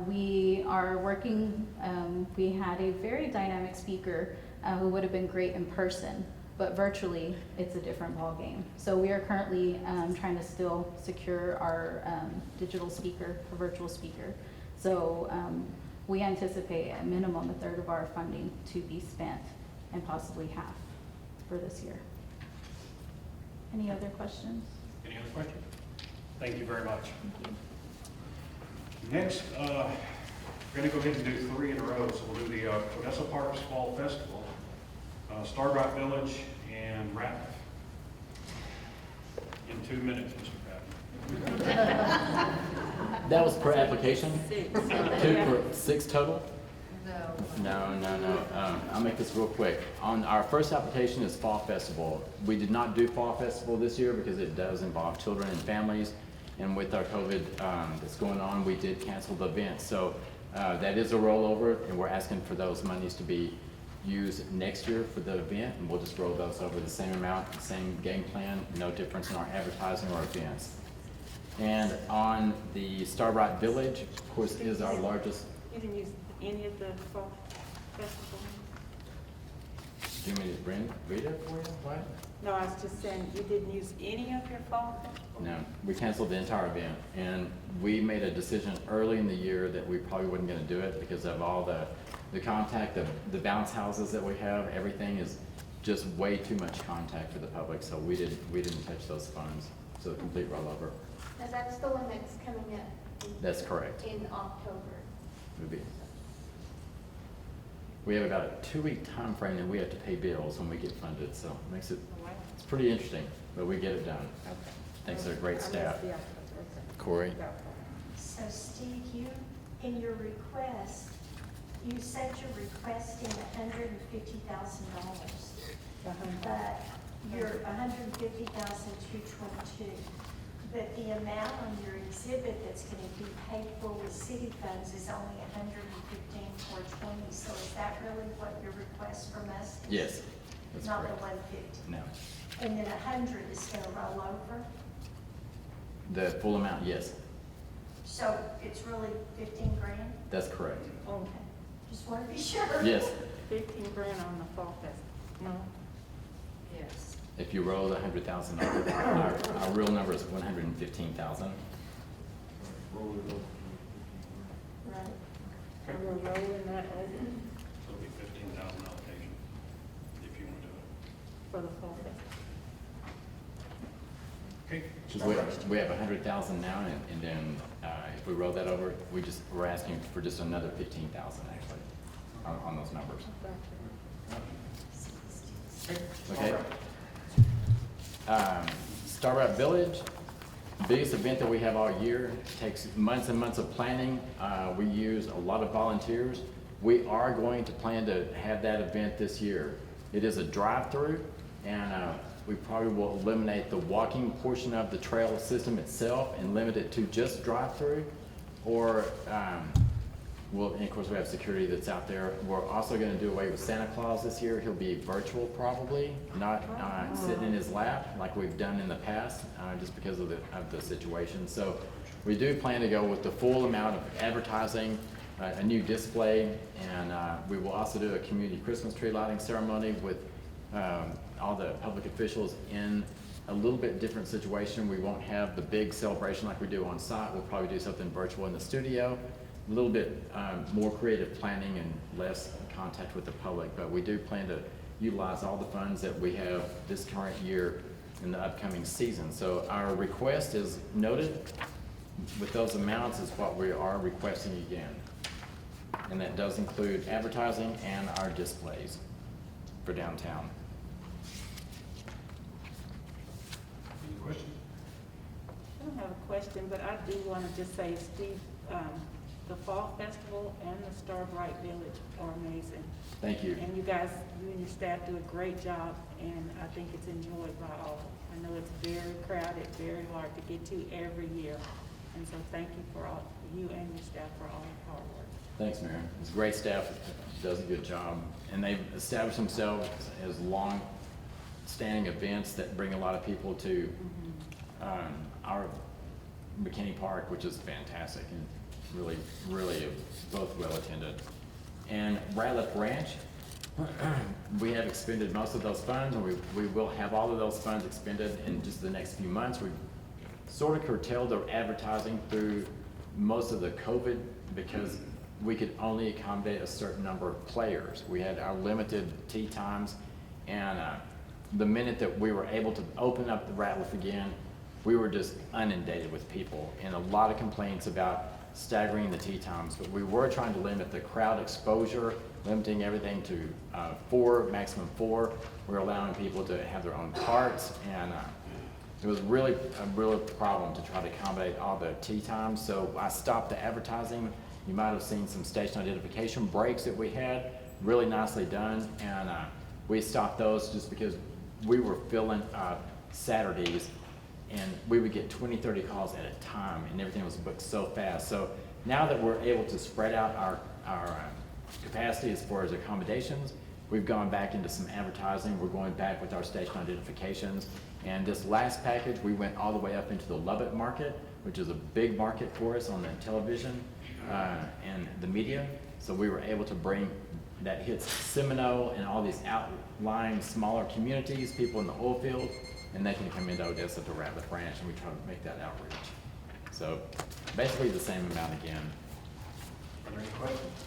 We are working, we had a very dynamic speaker who would have been great in person, but virtually it's a different ballgame. So we are currently trying to still secure our digital speaker, a virtual speaker. So we anticipate at minimum a third of our funding to be spent, and possibly half for this year. Any other questions? Any other questions? Thank you very much. Next, we're going to go ahead and do 3 in a row. So we'll do the Odessa Parks Fall Festival, Starbright Village, and Ratliff. In 2 minutes, Mr. Patton. That was per application? 6. 2 per 6 total? No. I'll make this real quick. On our first application is Fall Festival. We did not do Fall Festival this year because it does involve children and families. And with our COVID that's going on, we did cancel the event. So that is a rollover, and we're asking for those monies to be used next year for the event, and we'll just roll those over the same amount, the same game plan, no difference in our advertising or events. And on the Starbright Village, of course, is our largest. You didn't use any of the fall festival? Do you mean to read it for you? What? No, I was just saying, you didn't use any of your fall festival? No, we canceled the entire event, and we made a decision early in the year that we probably wasn't gonna do it because of all the contact, the bounce houses that we have. Everything is just way too much contact for the public, so we didn't touch those funds. So a complete rollover. Is that the one that's coming up? That's correct. In October? Would be. We have about a 2-week time frame that we have to pay bills when we get funded, so it makes it, it's pretty interesting, but we get it done. Thanks to a great staff. Corey? So Steve, you, in your request, you said you're requesting $150,000. But you're $150,222. But the amount on your exhibit that's going to be paid for with city funds is only $115,420. So is that really what your request from us is? Yes, that's Not correct. the 150? No. And then 100 is going to roll over? The full amount, yes, So it's really 15 grand? that's correct. Okay. Just want to be sure. Yes, 15 grand on the fall festival, no? Yes. if you roll the 100,000 over, our real number is 115,000. Right. And we're rolling that over So it'll be 15,000 allocation if you want to do it. for the fall festival. Okay. Because we have 100,000 now, and then if we roll that over, we're asking for just another 15,000 actually on those numbers. Okay. Starbright Village, biggest event that we have all year. Takes months and months of planning. We use a lot of volunteers. We are going to plan to have that event this year. It is a drive-through, and we probably will eliminate the walking portion of the trail system itself and limit it to just drive-through. or, well, and of course, we have security that's out there. We're also gonna do away with Santa Claus this year. He'll be virtual probably, not sitting in his lap like we've done in the past, just because of the situation. So we do plan to go with the full amount of advertising, a new display, and we will also do a community Christmas tree lighting ceremony with all the public officials in a little bit different situation. We won't have the big celebration like we do on site. We'll probably do something virtual in the studio. A little bit more creative planning and less contact with the public, but we do plan to utilize all the funds that we have this current year in the upcoming season. So our request is noted. With those amounts is what we are requesting again. And that does include advertising and our displays for downtown. Any questions? I don't have a question, but I do want to just say, Steve, the Fall Festival and the Star Bright Village are amazing. Thank you. And you guys, you and your staff do a great job, and I think it's enjoyed by all. I know it's very crowded, very hard to get to every year. And so thank you for all, you and your staff for all your hard work. Thanks, Mayor. It's great staff, does a good job. And they've established themselves as long-standing events that bring a lot of people to our McKinney Park, which is fantastic and really both well attended. And Ratliff Ranch, we have expended most of those funds, and we will have all of those funds expended in just the next few months. We've sort of curtailed our advertising through most of the COVID because we could only accommodate a certain number of players. We had our limited tee times, and the minute that we were able to open up the Ratliff again, we were just inundated with people and a lot of complaints about staggering the tee times. But we were trying to limit the crowd exposure, limiting everything to 4, maximum 4. We're allowing people to have their own carts, and it was really a real problem to try to accommodate all the tee times. So I stopped the advertising. You might have seen some station identification breaks that we had, really nicely done, and we stopped those just because we were filling Saturdays, and we would get 20, 30 calls at a time, and everything was booked so fast. So now that we're able to spread out our capacity as far as accommodations, we've gone back into some advertising. We're going back with our station identifications. And this last package, we went all the way up into the Lubbock market, which is a big market for us on the television and the media. So we were able to bring that hits Seminole and all these outlying smaller communities, people in the oil field, and they can come into Odessa to Ratliff Ranch, and we try to make that outreach. So basically the same amount again. Are there any questions?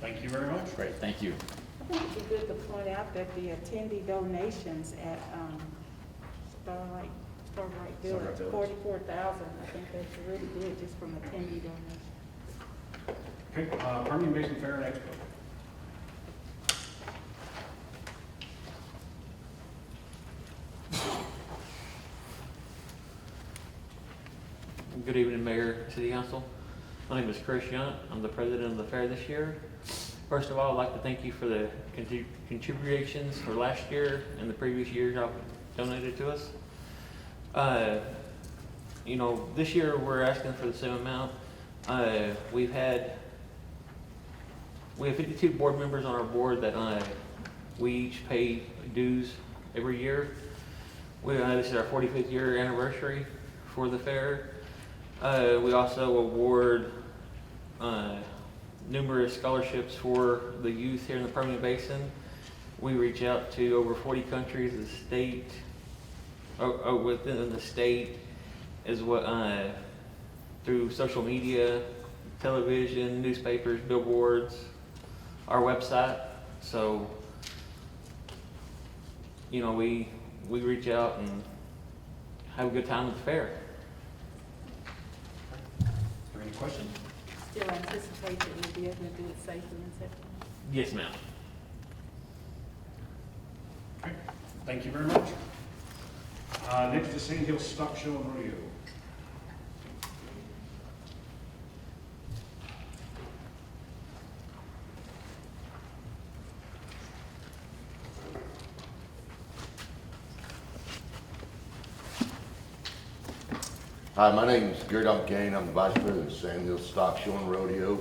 Thank you very much. Great, thank you. I think it'd be good to point out that the attendee donations at Starlight Village, 44,000. I think that's really good just from attendee donations. Okay, Permian Basin Fair and Expo. Good evening, Mayor, City Council. My name is Chris Yunt. I'm the president of the fair this year. First of all, I'd like to thank you for the contributions for last year and the previous years y'all donated to us. You know, this year we're asking for the same amount. We have 52 board members on our board that we each pay dues every year. This is our 45th year anniversary for the fair. We also award numerous scholarships for the youth here in the Permian Basin. We reach out to over 40 countries, the state, within the state, as well through social media, television, newspapers, billboards, our website. So, you know, we reach out and have a good time at the fair. Are there any questions? Still anticipate that we'll be able to do it safely in September. Yes, ma'am. Okay, thank you very much. Next is Sand Hill Stock Show and Rodeo. Hi, my name is Gary Kane. I'm the Vice President of San Diego Stock Show and Rodeo.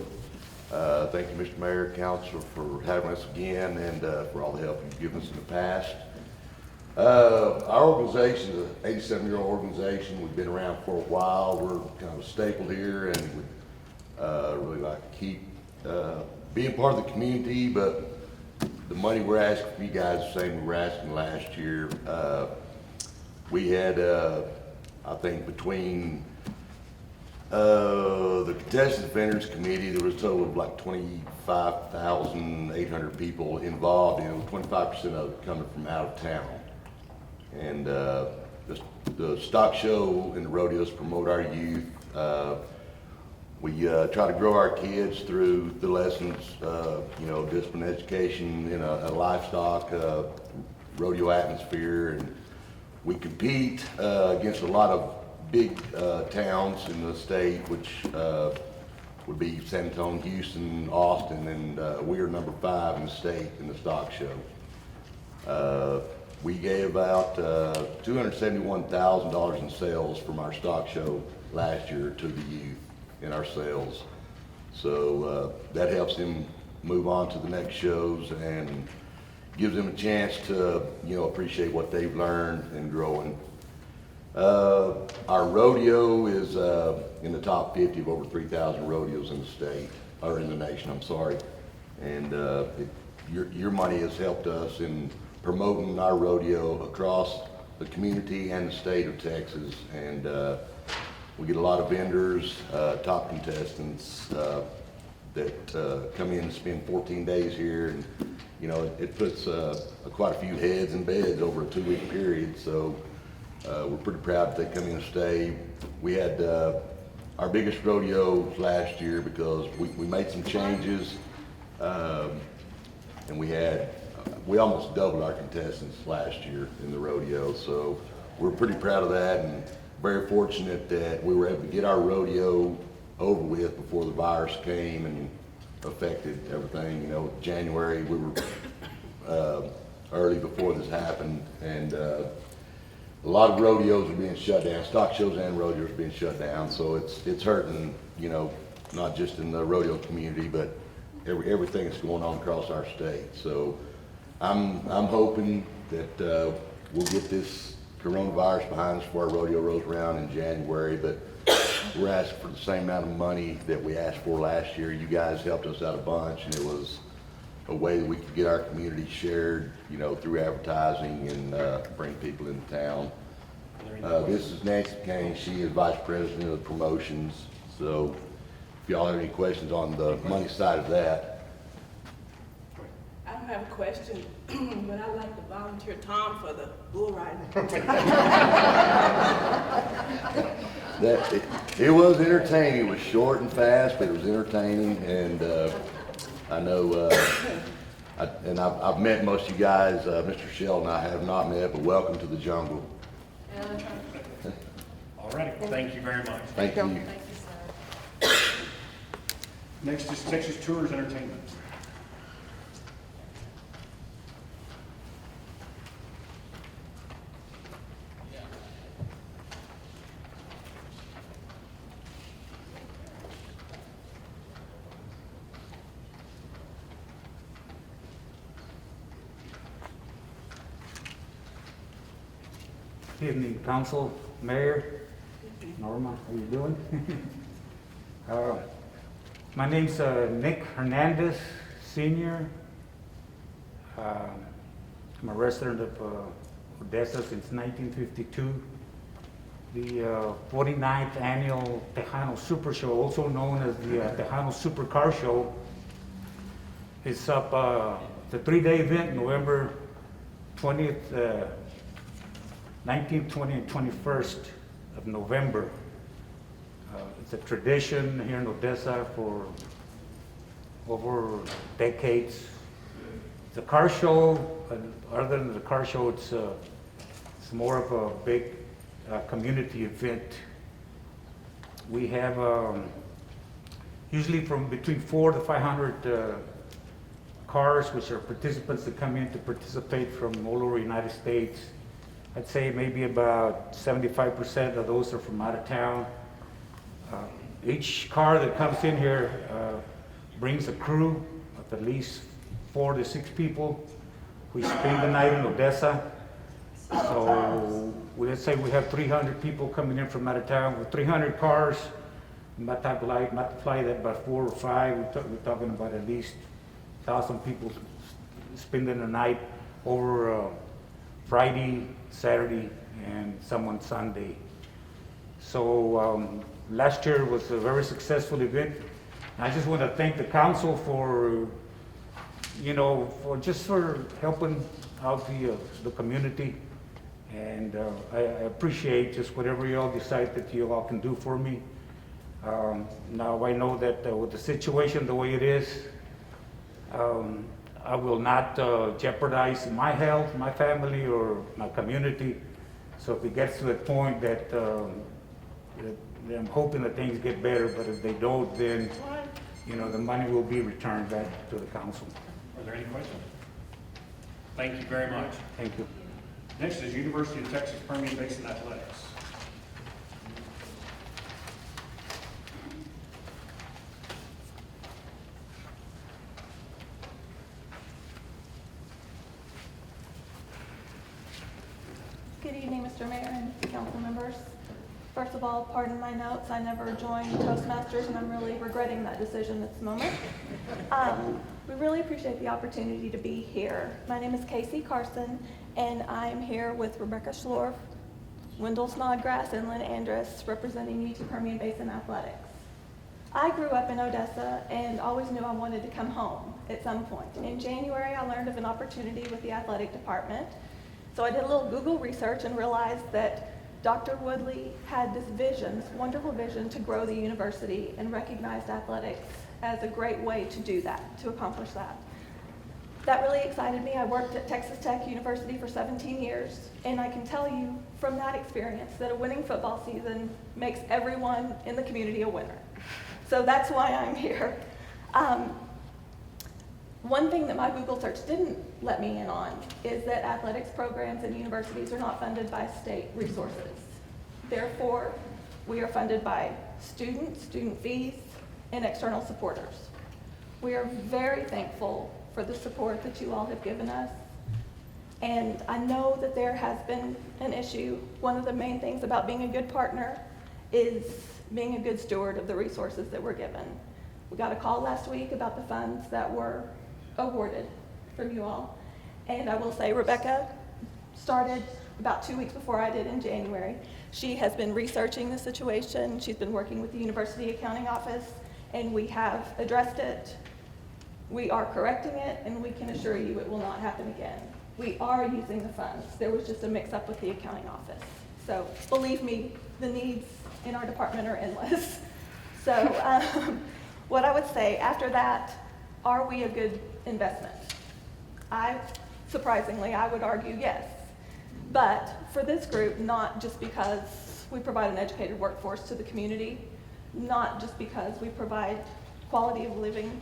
Thank you, Mr. Mayor, Council, for having us again and for all the help you've given us in the past. Our organization is an 87-year-old organization. We've been around for a while. We're kind of a staple here, and we'd really like to keep being part of the community, but the money we're asking from you guys is the same we were asking last year. We had, I think, between the Contested Offenders Committee, there was a total of like 25,800 people involved, 25% of it coming from out of town. And the stock show and the rodeos promote our youth. We try to grow our kids through the lessons, discipline education in a livestock rodeo atmosphere, and we compete against a lot of big towns in the state, which would be San Antonio, Houston, Austin, and we are number 5 in the state in the stock show. We gave out $271,000 in sales from our stock show last year to the youth in our sales. So that helps them move on to the next shows and gives them a chance to, appreciate what they've learned and growing. Our rodeo is in the top 50 of over 3,000 rodeos in the state, or in the nation, I'm sorry. And your money has helped us in promoting our rodeo across the community and the state of Texas. And we get a lot of vendors, top contestants that come in and spend 14 days here. And, it puts quite a few heads in beds over a 2-week period. So we're pretty proud that they come in and stay. We had our biggest rodeo last year because we made some changes, and we almost doubled our contestants last year in the rodeo. So we're pretty proud of that and very fortunate that we were able to get our rodeo over with before the virus came and affected everything. January, we were early before this happened, and a lot of rodeos are being shut down. Stock shows and rodeos are being shut down, so it's hurting, not just in the rodeo community, but everything that's going on across our state. So I'm hoping that we'll get this coronavirus behind us before our rodeo rolls around in January, but we're asking for the same amount of money that we asked for last year. You guys helped us out a bunch, and it was a way that we could get our community shared, through advertising and bring people into town. This is Nancy Kane. She is Vice President of Promotions. So if y'all have any questions on the money side of that. I don't have a question, but I'd like to volunteer Tom for the bull riding. It was entertaining. It was short and fast, but it was entertaining. And I know, I've met most of you guys. Mr. Sheldon I have not met, but welcome to the jungle. All right, thank you very much. Thank you. Next is Texas Tours Entertainment. Good evening, Council, Mayor, Norma, how you doing? My name's Nick Hernandez, Senior. I'm a resident of Odessa since 1952. The 49th Annual Tejano Super Show, also known as the Tejano Super Car Show, is up, it's a 3-day event, November 20th, 19th, 20th, and 21st of November. It's a tradition here in Odessa for over decades. It's a car show, and other than the car show, it's more of a big community event. We have usually from between 400 to 500 cars, which are participants that come in to participate from all over the United States. I'd say maybe about 75% of those are from out of town. Each car that comes in here brings a crew of at least 4 to 6 people. We spend the night in Odessa. So let's say we have 300 people coming in from out of town with 300 cars. Multiply that by 4 or 5, we're talking about at least 1,000 people spending the night over Friday, Saturday, and some on Sunday. So last year was a very successful event. I just want to thank the council for, for helping out the community. And I appreciate just whatever you all decide that you all can do for me. Now I know that with the situation the way it is, I will not jeopardize my health, my family, or my community. So if it gets to the point that I'm hoping that things get better, but if they don't, then the money will be returned back to the council. Are there any questions? Thank you very much. Thank you. Next is University of Texas Permian Basin Athletics. Good evening, Mr. Mayor and council members. First of all, pardon my notes. I never joined Toastmasters, and I'm really regretting that decision at this moment. We really appreciate the opportunity to be here. My name is Casey Carson, and I'm here with Rebecca Schlorf, Wendell Snodgrass, and Lynn Andrus, representing UT Permian Basin Athletics. I grew up in Odessa and always knew I wanted to come home at some point. In January, I learned of an opportunity with the athletic department. So I did a little Google research and realized that Dr. Woodley had this vision, this wonderful vision to grow the university, and recognized athletics as a great way to do that, to accomplish that. That really excited me. I worked at Texas Tech University for 17 years, and I can tell you from that experience that a winning football season makes everyone in the community a winner. So that's why I'm here. One thing that my Google search didn't let me in on is that athletics programs and universities are not funded by state resources. Therefore, we are funded by students, student fees, and external supporters. We are very thankful for the support that you all have given us. And I know that there has been an issue. One of the main things about being a good partner is being a good steward of the resources that we're given. We got a call last week about the funds that were awarded from you all. And I will say Rebecca started about 2 weeks before I did in January. She has been researching the situation. She's been working with the University Accounting Office, and we have addressed it. We are correcting it, and we can assure you it will not happen again. We are using the funds. There was just a mix-up with the accounting office. So believe me, the needs in our department are endless. So what I would say after that, are we a good investment? Surprisingly, I would argue yes. But for this group, not just because we provide an educated workforce to the community, not just because we provide quality of living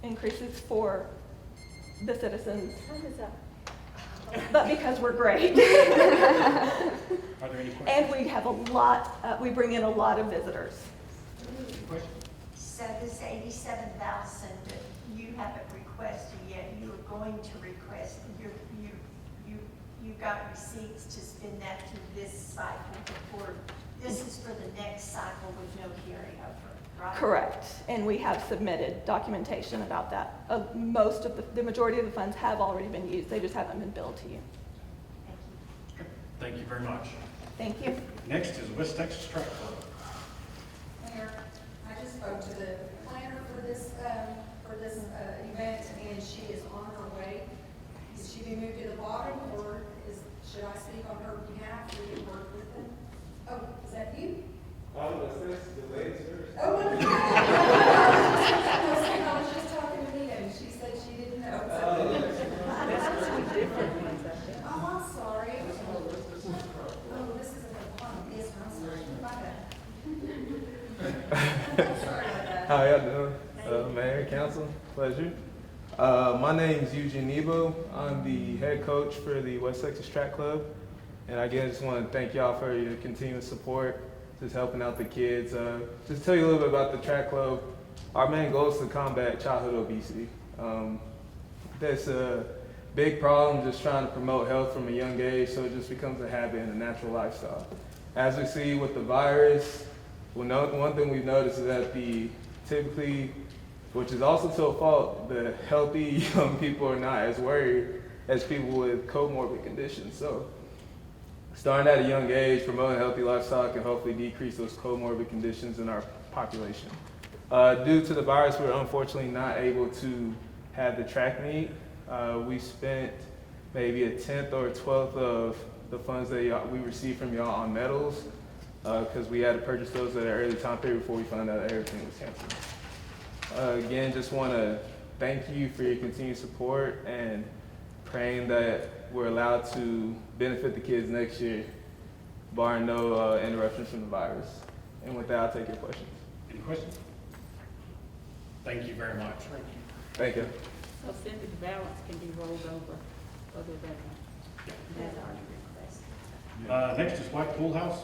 increases for the citizens, but because we're great. Are there any questions? And we have a lot, we bring in a lot of visitors. So this 87,000 you haven't requested yet, you are going to request, you got receipts to spend that through this cycle before, this is for the next cycle with no carryover, right? Correct, and we have submitted documentation about that. Most of the majority of the funds have already been used, they just haven't been billed to you. Thank you very much. Thank you. Next is West Texas Track Club. Mayor, I just spoke to the planner for this event, and she is on her way. Is she be moved to the bottom, or should I speak on her behalf? We can work with them. Oh, is that you? Oh, is this the ladies first? Oh, no. I was just talking to Nita, and she said she didn't know. That's two different ones, I think. Oh, I'm sorry. Oh, this isn't the one. Yes, I'm sorry. My bad. Sorry about that. How y'all doing? Mayor, council, pleasure. My name is Eugene Nebo. I'm the head coach for the West Texas Track Club, And again, I just want to thank y'all for your continuous support, just helping out the kids. Just tell you a little bit about the track club. Our main goal is to combat childhood obesity. That's a big problem, just trying to promote health from a young age, so it just becomes a habit and a natural lifestyle. As we see with the virus, one thing we've noticed is that typically, which is also to a fault, the healthy young people are not as worried as people with comorbid conditions. So starting at a young age, promoting a healthy lifestyle can hopefully decrease those comorbid conditions in our population. Due to the virus, we're unfortunately not able to have the track meet. We spent maybe a 10th or a 12th of the funds that we received from y'all on medals, because we had to purchase those at an early time period before we found out everything was canceled. Again, just want to thank you for your continued support and praying that we're allowed to benefit the kids next year, barring no interruptions from the virus. And with that, I'll take your questions. Any questions? Thank you very much. Thank you. So Cindy, the balance can be rolled over other than that already requested. Next is White Pool House.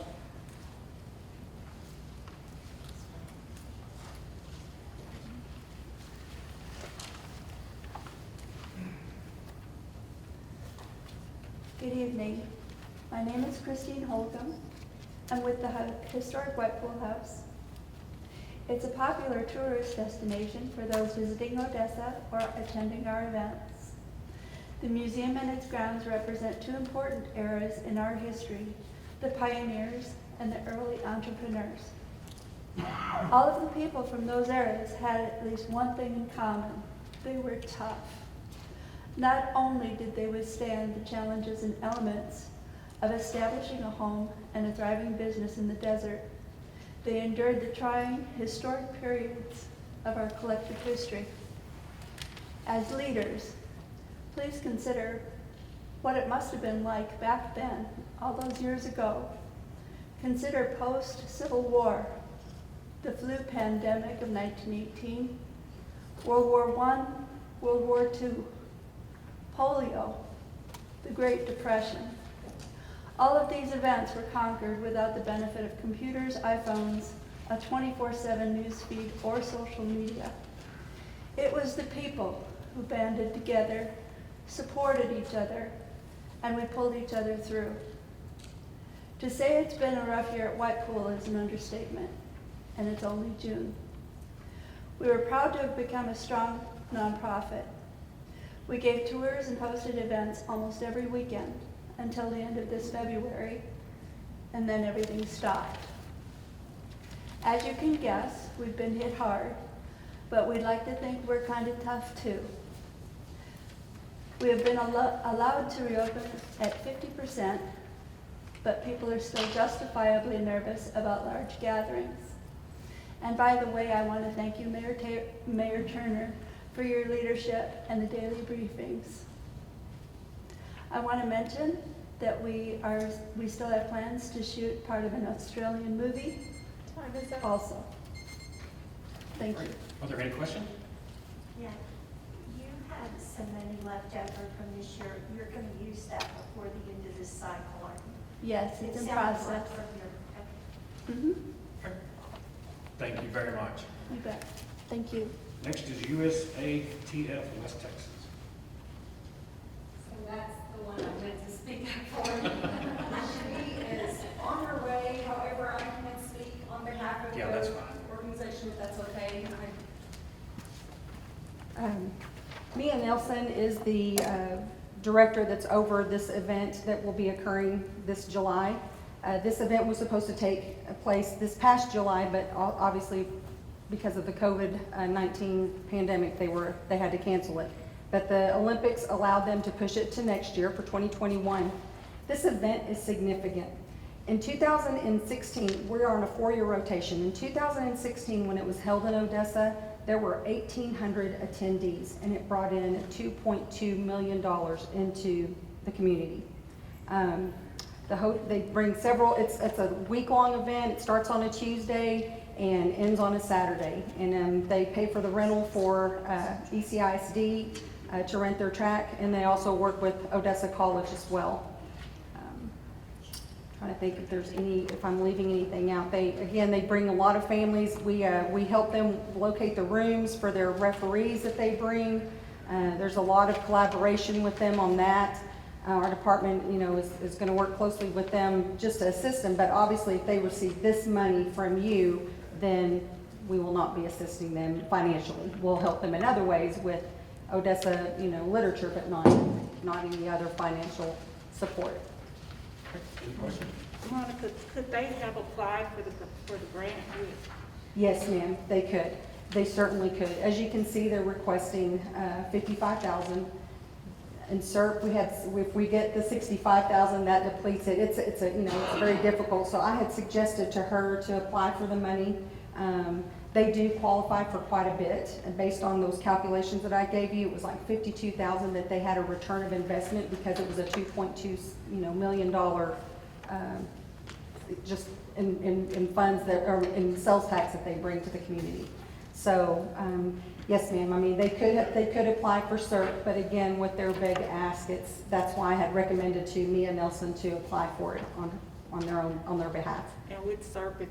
Good evening. My name is Christine Holcomb. I'm with the historic White Pool House. It's a popular tourist destination for those visiting Odessa or attending our events. The museum and its grounds represent two important eras in our history, the pioneers and the early entrepreneurs. All of the people from those eras had at least one thing in common. They were tough. Not only did they withstand the challenges and elements of establishing a home and a thriving business in the desert, they endured the trying historic periods of our collective history. As leaders, please consider what it must have been like back then, all those years ago. Consider post-Civil War, the flu pandemic of 1918, World War I, World War II, polio, the Great Depression. All of these events were conquered without the benefit of computers, iPhones, a 24/7 news feed, or social media. It was the people who banded together, supported each other, and we pulled each other through. To say it's been a rough year at White Pool is an understatement, and it's only June. We were proud to have become a strong nonprofit. We gave tours and hosted events almost every weekend until the end of this February, and then everything stopped. As you can guess, we've been hit hard, but we'd like to think we're kind of tough too. We have been allowed to reopen at 50%, but people are still justifiably nervous about large gatherings. And by the way, I want to thank you, Mayor Turner, for your leadership and the daily briefings. I want to mention that we still have plans to shoot part of an Australian movie also. Thank you. Are there any questions? Yeah, you had some money left over from this year. You're going to use that before the end of this cycle, aren't you? Yes, it's in sounded process. like from your- okay. Thank you very much. You bet. Thank you. Next is USATF West Texas. So that's the one I meant to speak up for. She is on her way, however, I can speak on behalf of Yeah, that's the fine. organization, if that's okay. Mia Nelson is the director that's over this event that will be occurring this July. This event was supposed to take place this past July, but obviously because of the COVID-19 pandemic, they had to cancel it. But the Olympics allowed them to push it to next year for 2021. This event is significant. In 2016, we're on a 4-year rotation. In 2016, when it was held in Odessa, there were 1,800 attendees, and it brought in $2.2 million into the community. They bring several, it's a week-long event. It starts on a Tuesday and ends on a Saturday. And they pay for the rental for ECISD to rent their track, and they also work with Odessa College as well. trying to think if there's if I'm leaving anything out. They bring a lot of families. We help them locate the rooms for their referees that they bring. There's a lot of collaboration with them on that. Our department, is going to work closely with them just to assist them, but obviously if they receive this money from you, then we will not be assisting them financially. We'll help them in other ways with Odessa, literature, but not any other financial support. Monica, could they have applied for the grant? Yes, ma'am, they could. They certainly could. As you can see, they're requesting $55,000. And SERP, if we get the $65,000, that depletes it. It's very difficult. So I had suggested to her to apply for the money. They do qualify for quite a bit, and based on those calculations that I gave you, it was like $52,000 that they had a return of investment because it was a $2.2 million just in funds that are in sales tax that they bring to the community. So yes, ma'am. I mean, they could apply for SERP, but again, with their big ask, that's why I had recommended to Mia Nelson to apply for it on their behalf. And with SERP,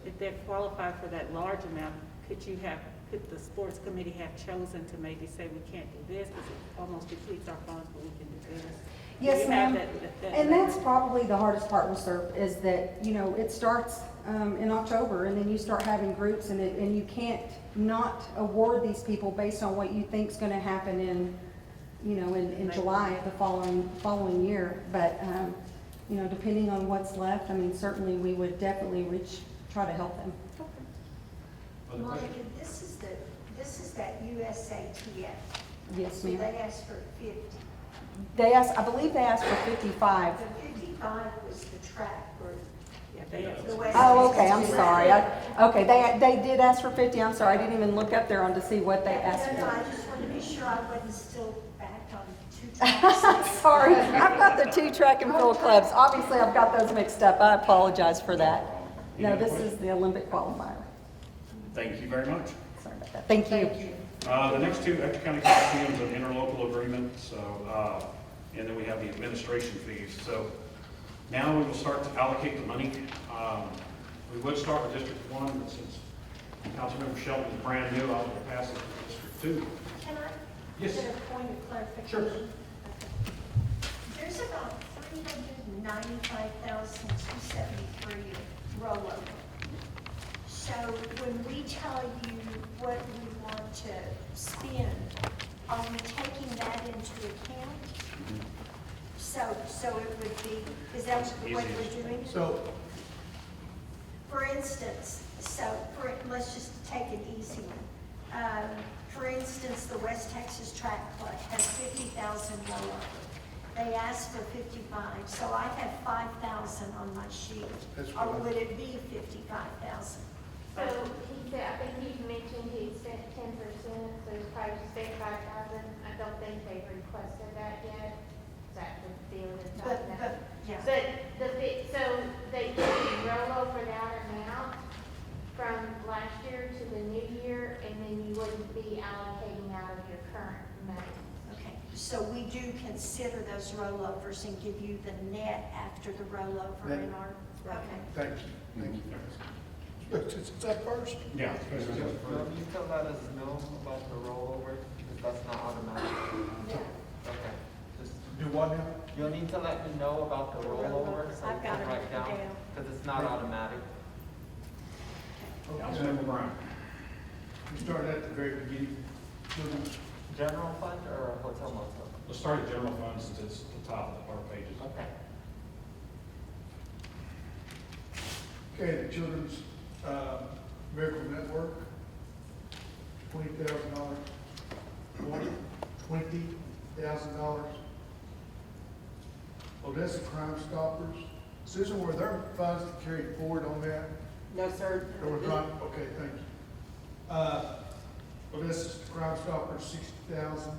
if they're qualified for that large amount, could the sports committee have chosen to maybe say we can't do this because it almost depletes our funds, but we can do this? Yes, ma'am. And that's probably the hardest part with SERP is that, it starts in October and then you start having groups and you can't not award these people based on what you think is going to happen in July of the following year. But, depending on what's left, I mean, certainly we would definitely try to help them. Monica, this is that USATF. Yes, So ma'am. they asked for 50. I believe they asked for 55. The 55 was the track group. Oh, okay, I'm sorry. They did ask for 50. I'm sorry, I didn't even look up there to see what they asked No, for. I just wanted to be sure I wasn't still back on 2 tracks. Sorry, I've got the 2 track and field clubs. Obviously, I've got those mixed up. I apologize for that. No, this is the Olympic qualifier. Thank you very much. Sorry about that. Thank you. The next 2 Ector County Coliseums an interlocal agreement, and then we have the administration fees. So now we will start to allocate the money. We would start with District 1, but since Councilmember Shelton is brand new, I'll pass it to District 2. Can I Yes. get a point of clarification? Sure. There's about $395,273 rollover. So when we tell you what we want to spend, are we taking that into account? So it would be, is that what we're doing? So, For instance, let's just take an easy one. For instance, the West Texas Track Club has 50,000 rollover. They asked for 55, so I have 5,000 on my sheet. Or would it be 55,000? So he said, I think he mentioned he spent 10%, so he's probably spent 5,000. I don't think they've requested that yet. Is that the deal that's on that? Yeah. But so they roll over that amount from last year to the new year, and then you wouldn't be allocating out of your current money. Okay, so we do consider those rollovers and give you the net after the rollover in our, okay. thank you. Thank you. It's up first. Yeah. You can let us know about the rollover, because that's not automatic. Okay. Just Do what now? You'll need to let me know about the rollover, so I've we got can it write written down, down. because it's not automatic. Councilmember Brown. We started at the very beginning. General fund or hotel motel? Let's start at general funds since it's the top of our pages. Okay. Okay, the Children's Miracle Network, $20,000. $20,000. Odessa Crime Stoppers. Susan, were there funds to carry forward on that? No, sir. There was not? Okay, thank you. Odessa Crime Stoppers, $60,000.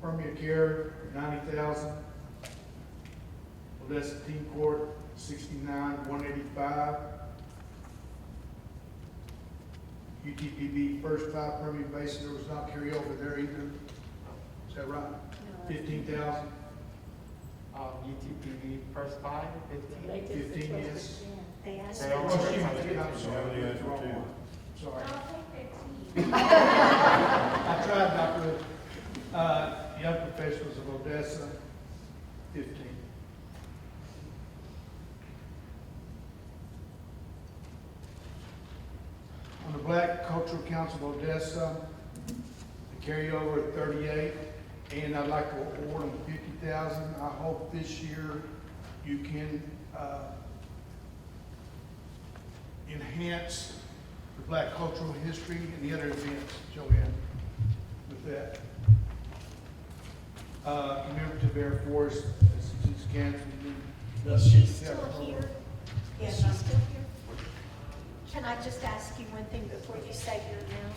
Permian Care, $90,000. Odessa Teen Court, $69,185. UTPB First Five Permian Basin, there was not carryover there either. Is that right? 15,000. UTPB first 5, 15? 15 years. They asked They for all- 25. I'm sorry. That's Wrong wrong one. Sorry. I tried, Dr. Young Professionals of Odessa, 15. On the Black Cultural Council of Odessa, the carryover at 38, and I'd like to award them 50,000. I hope this year you can enhance the black cultural history and the other events, Joanne, with that. Commemorative Air Force, since canceled. Is she still here? Is she still here? Can I just ask you one thing before you say your now?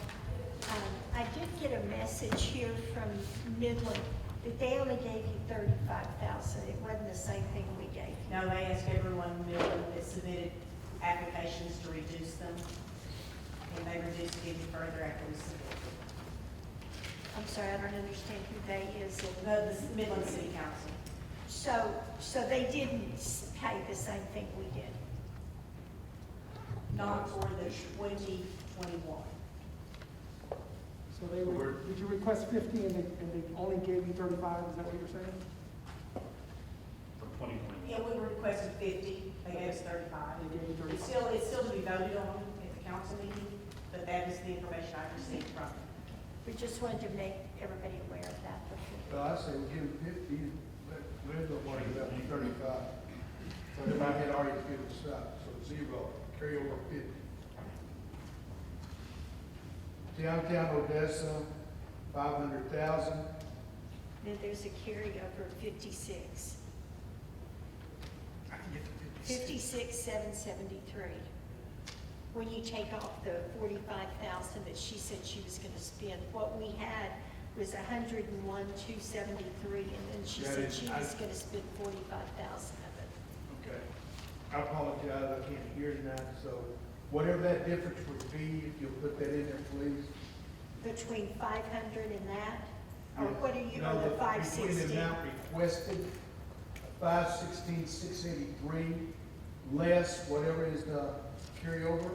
I did get a message here from Midland that they only gave you 35,000. It wasn't the same thing we gave you. No, they asked everyone in Midland that submitted applications to reduce them, and they reduced it even further after we submitted. I'm sorry, I don't understand who they is. The Midland City Council. So they didn't pay the same thing we did? Not for the 2021. So they were, did you request 50 and they only gave you 35, is that what you're saying? For 2020. Yeah, we requested 50, they gave us 35. They gave you 35. It's still to be voted on at the council meeting, but that is the information I received from them. We just wanted to make everybody aware of that. Well, I say we give them 50, let Linda want to give them 35. So they might had already given us up, so 0, carry over 50. Downtown Odessa, 500,000. Then there's a carryover of 56. 56,773. When you take off the 45,000 that she said she was going to spend, what we had was 101,273, and then she said she was going to spend 45,000 of it. Okay. I apologize, I can't hear tonight, so whatever that difference would be, if you'll put that in there, please. Between 500 and that, or what are you, No, or the between 560? the amount requested, 516,683, less whatever is the carryover.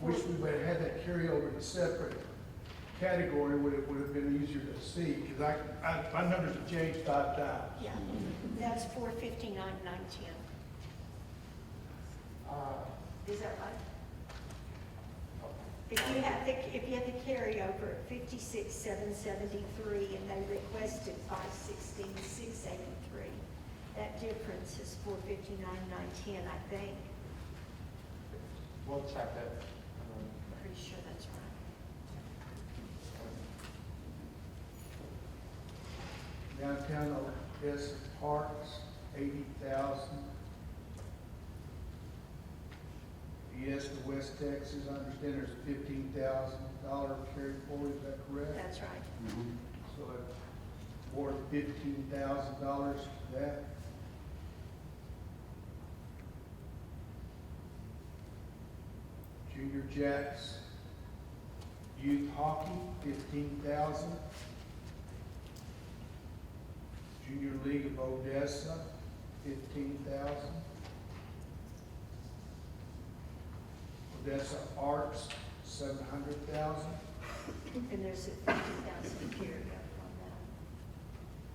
Wish we would have had that carryover in a separate category, would have been easier to see, because my numbers have changed 5 times. Yeah, that's 459,910. Is that right? If you have the carryover at 56,773 and they requested 516,683, that difference is 459,910, I think. We'll check that. Pretty sure that's right. Downtown Odessa Parks, 80,000. Yes, to West Texas, I understand there's a $15,000 carry forward, is that correct? That's right. So that award $15,000 to that. Junior Jacks, youth hockey, 15,000. Junior League of Odessa, 15,000. Odessa Arts, 700,000. And there's a 50,000 carryover on that.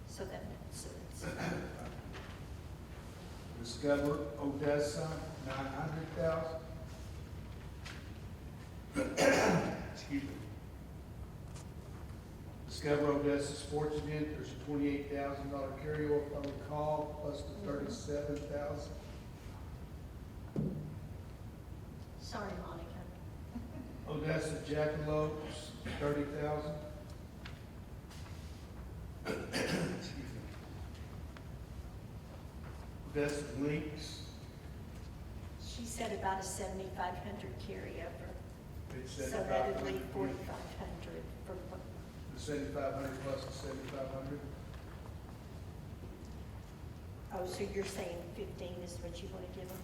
So it's Discover Odessa, 900,000. Excuse me. Discover Odessa Sports Event, there's a $28,000 carryover, if I recall, plus the 37,000. Sorry, Monica. Odessa Jackalopes, 30,000. Excuse me. Odessa Links, She said about a 7,500 carryover. it's So that would leave 7,500. 4,500 for what? The 7,500 plus the 7,500. Oh, so you're saying 15 is what you want to give them?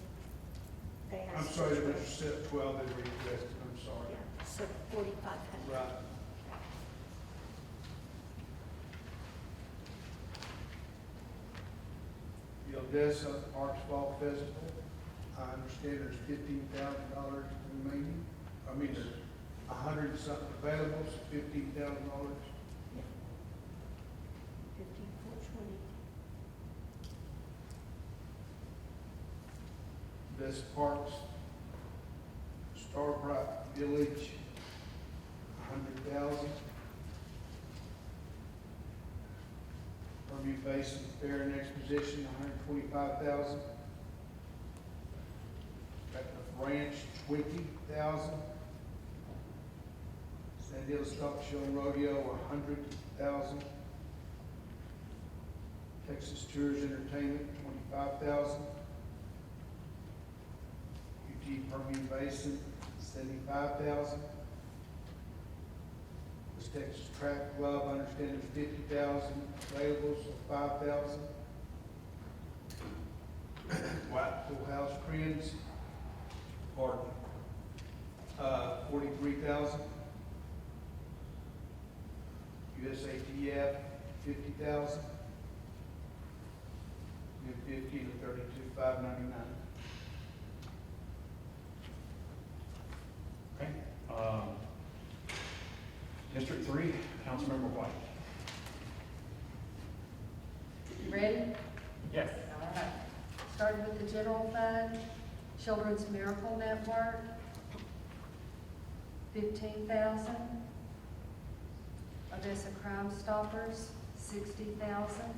They I'm asked sorry, for there 12. was set 12 that were requested, I'm sorry. Yeah, so 4,500. Right. Odessa Parks Fall Festival. I understand there's $15,000 remaining. I mean, there's 100 and something available, so $15,000. 5420. Odessa Parks, Starbright Village, 100,000. Permian Basin Fair and Exposition, 125,000. Ratcliffe Ranch, 20,000. Sand Hill Stock Show and Rodeo, 100,000. Texas Tours Entertainment, 25,000. UT Permian Basin, 75,000. West Texas Track Club, I understand there's 50,000 available, so 5,000. White Pool House Friends, pardon, 43,000. USATF, 50,000. And 50 to 32,599. Okay. District 3, Councilmember White. You ready? Yes. All right. Starting with the general fund, Children's Miracle Network, 15,000. Odessa Crime Stoppers, 60,000.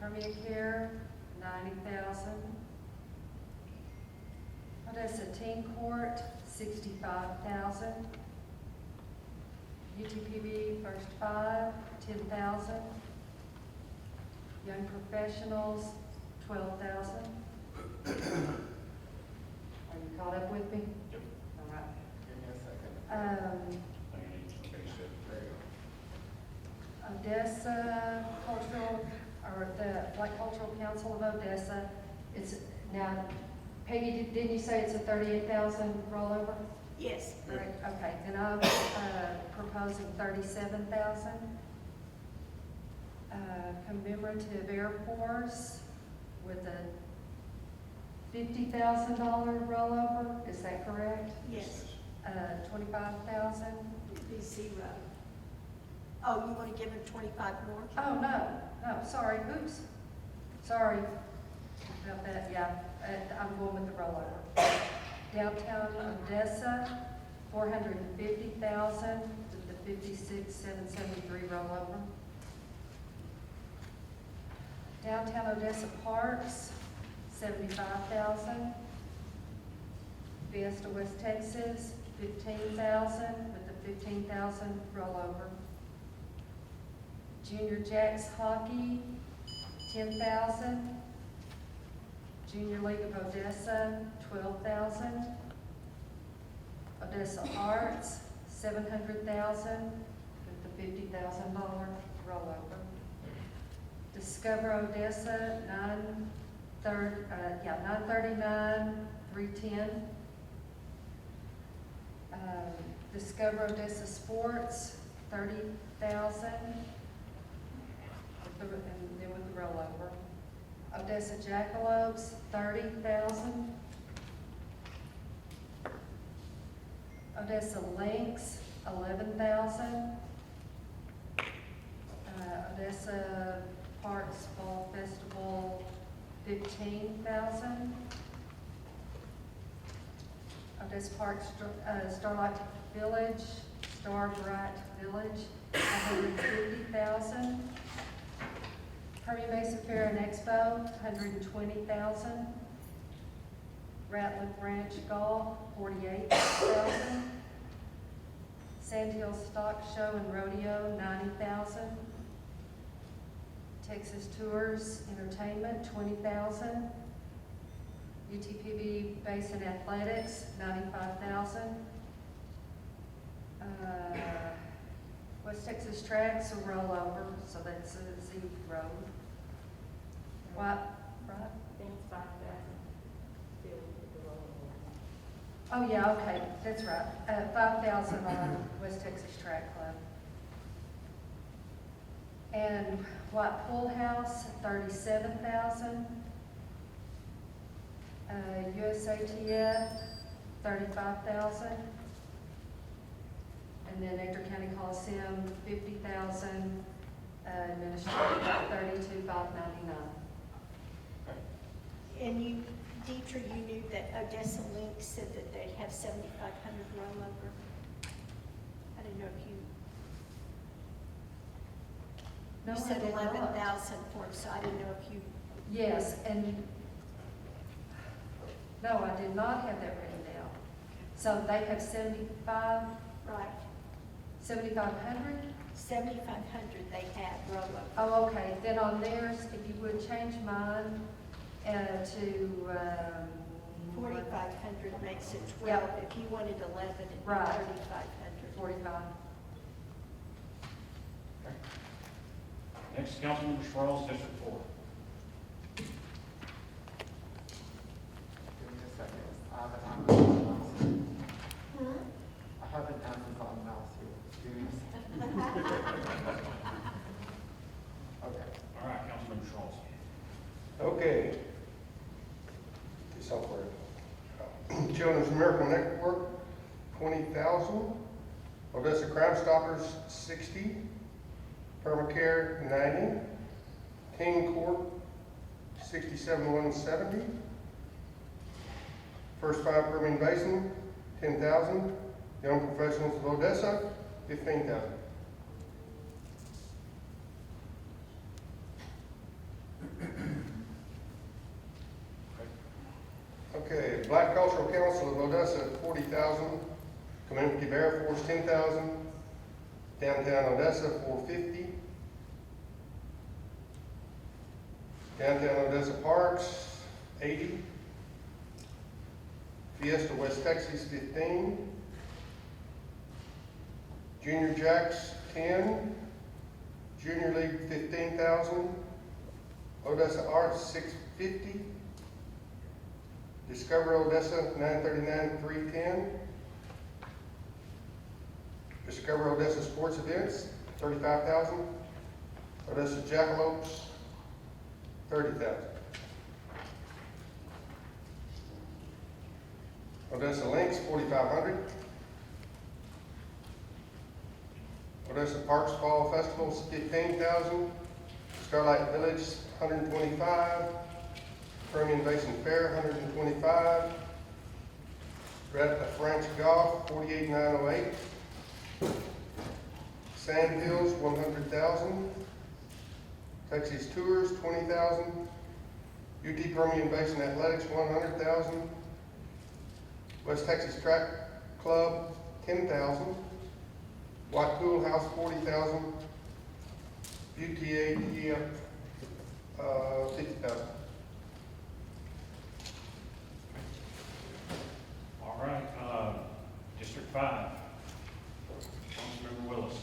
Permeate Care, 90,000. Odessa Teen Court, 65,000. UTPB First Five, 10,000. Young Professionals, 12,000. Are you caught up with me? Yep. All right. Give me a second. Odessa Cultural, or the Black Cultural Council of Odessa, it's now, Peggy, didn't you say it's a 38,000 rollover? Yes. Right, okay, then I'm proposing 37,000. Commemorative Air Force with a $50,000 rollover, is that correct? Yes. 25,000. It'd be 0. Oh, you want to give him 25 more? Oh, no, sorry, oops, sorry about that, yeah, I'm going with the rollover. Downtown Odessa, 450,000, with the 56,773 rollover. Downtown Odessa Parks, 75,000. Fiesta West Texas, 15,000, with the 15,000 rollover. Junior Jacks Hockey, 10,000. Junior League of Odessa, 12,000. Odessa Arts, 700,000, with the $50,000 rollover. Discover Odessa, 939, 310. Discover Odessa Sports, 30,000. And then with the rollover. Odessa Jackalopes, 30,000. Odessa Lynx, 11,000. Odessa Parks Fall Festival, 15,000. Odessa Parks Starlight Village, Starbright Village, 150,000. Permian Basin Fair and Expo, 120,000. Ratcliffe Ranch Golf, 48,000. Sand Hill Stock Show and Rodeo, 90,000. Texas Tours Entertainment, 20,000. UTPB Basin Athletics, 95,000. West Texas Tracks a rollover, so that's a 0. What, right? I think it's 5,000. Oh, yeah, okay, that's right. 5,000 on West Texas Track Club. And White Pool House, 37,000. USATF, 35,000. And then Ector County Coliseum, 50,000. Administrative, 32,599. And you, Deidre, you knew that Odessa Link said that they'd have 7,500 rollover. I didn't know if you. No, You I said did not. 11,000 for it, so I didn't know if you. Yes, and, no, I did not have that written down. So they have 75, Right. 7,500? 7,500 they had rollover. Oh, okay, then on theirs, if you would change mine to, 4,500 makes it 12. Yeah. If you wanted 11, it'd be Right. 3,500. 45. Next, Councilmember Sproles, District 4. Give me a second. I have an Amazon mouse here. Give me a second. Okay. All right, Councilmember Sproles. Okay. This software. Children's Miracle Network, 20,000. Odessa Crime Stoppers, 60. Permacare, 90. Teen Court, 67,170. First Five Permian Basin, 10,000. Young Professionals of Odessa, 15,000. Okay, Black Cultural Council of Odessa, 40,000. Community Bear Force, 10,000. Downtown Odessa, 450. Downtown Odessa Parks, 80. Fiesta West Texas, 15. Junior Jacks, 10. Junior League, 15,000. Odessa Arts, 650. Discover Odessa, 939, 310. Discover Odessa Sports Events, 35,000. Odessa Jackalopes, 30,000. Odessa Links, 4,500. Odessa Parks Fall Festivals, 15,000. Starlight Village, 125. Permian Basin Fair, 125. French Golf, 48,908. Sand Hills, 100,000. Texas Tours, 20,000. UT Permian Basin Athletics, 100,000. West Texas Track Club, 10,000. White Pool House, 40,000. UTA, 50,000. All right, District 5. Councilmember Willis.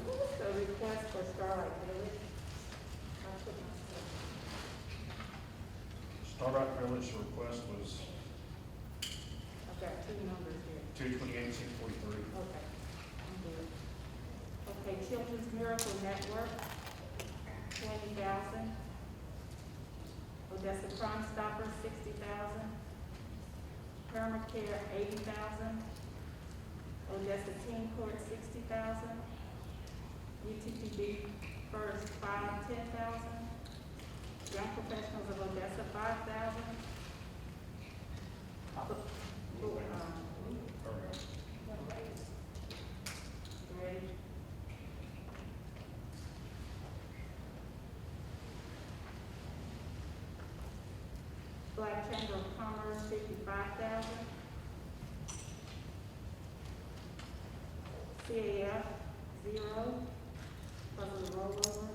What was the request for Starlight Village? Starlight Village request was I've got two numbers here. 228, 643. Okay, I'm good. Okay, Children's Miracle Network, 20,000. Odessa Crime Stoppers, 60,000. Permacare, 80,000. Odessa Teen Court, 60,000. UTPB First Five, 10,000. Young Professionals of Odessa, 5,000. Great. Black Chamber of Commerce, 55,000. CAF, 0, because of the rollover.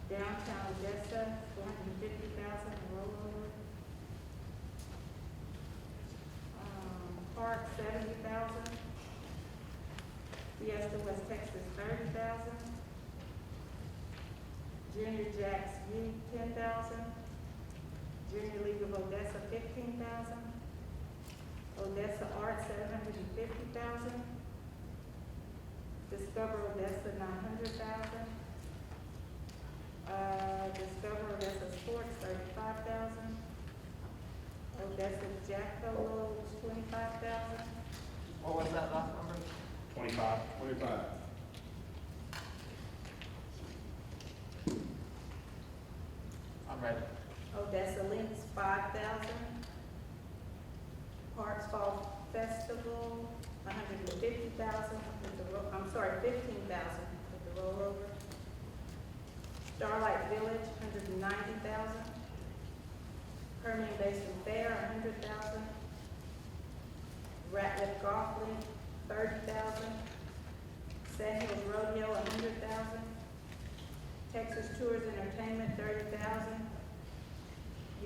Downtown Odessa, 450,000 rollover. Park, 70,000. Fiesta West Texas, 30,000. Junior Jacks Youth, 10,000. Junior League of Odessa, 15,000. Odessa Arts, 750,000. Discover Odessa, 900,000. Discover Odessa Sports, 35,000. Odessa Jack Polo, 25,000. What was that last number? 25. 25. I'm ready. Odessa Links, 5,000. Parks Fall Festival, 150,000 with the, 15,000 with the rollover. Starlight Village, 190,000. Permian Basin Fair, 100,000. Ratliff Golf Link, 30,000. Sand Hills Rodeo, 100,000. Texas Tours Entertainment, 30,000.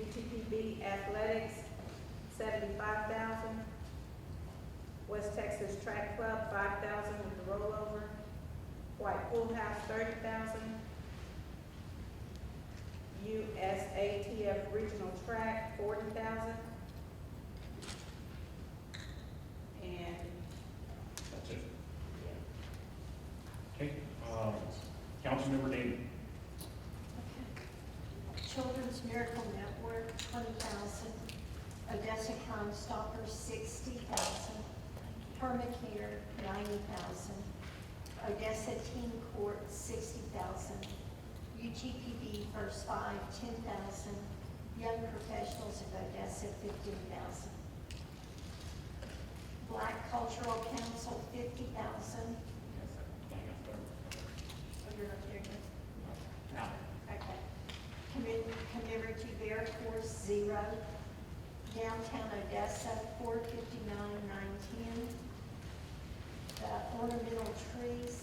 UTPB Athletics, 75,000. West Texas Track Club, 5,000 with the rollover. White Pool House, 30,000. USATF Regional Track, 40,000. And That's it. Okay, Councilmember Damon. Children's Miracle Network, 20,000. Odessa Crime Stoppers, 60,000. Permacare, 90,000. Odessa Teen Court, 60,000. UTPB First Five, 10,000. Young Professionals of Odessa, 15,000. Black Cultural Council, 50,000. Oh, you're not there yet? No. Okay. Commemorative Air Force, 0. Downtown Odessa, 459,910. The ornamental trees,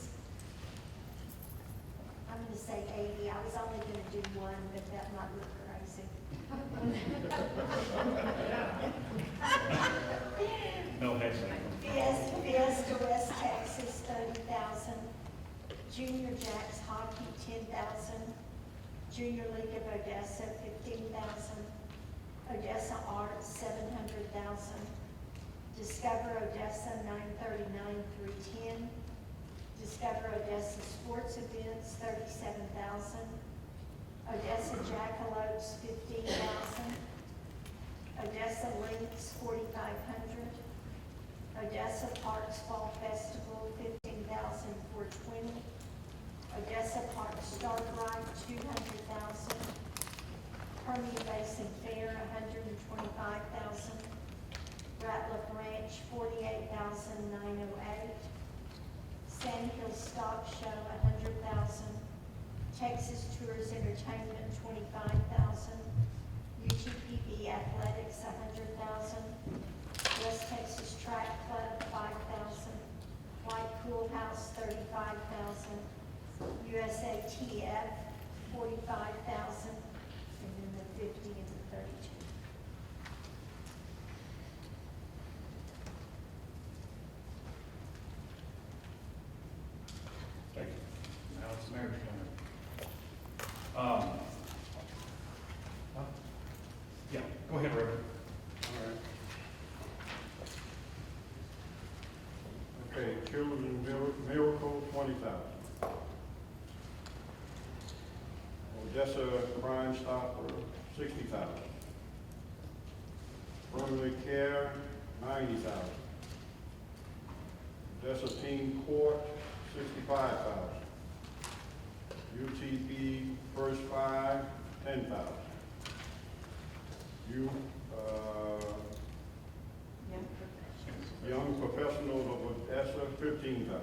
I'm gonna say 80. I was only gonna do one, but that might look crazy. No heads. Fiesta West Texas, 30,000. Junior Jacks Hockey, 10,000. Junior League of Odessa, 15,000. Odessa Arts, 700,000. Discover Odessa, 939,310. Discover Odessa Sports Events, 37,000. Odessa Jackalopes, 15,000. Odessa Links, 4,500. Odessa Parks Fall Festival, 15,420. Odessa Parks Start Ride, 200,000. Permian Basin Fair, 125,000. Ratliff Ranch, 48,908. Sand Hills Stock Show, 100,000. Texas Tours Entertainment, 25,000. UTPB Athletics, 100,000. West Texas Track Club, 5,000. White Pool House, 35,000. USATF, 45,000. And then the 50 and the 32. Thank you. Now it's the mayor's comment. Yeah, go ahead, Reverend. All right. Okay, Children's Miracle, 20,000. Odessa Crime Stopper, 60,000. Permanent Care, 90,000. Odessa Teen Court, 65,000. UTP First Five, 10,000. Young Professionals of Odessa, 15,000.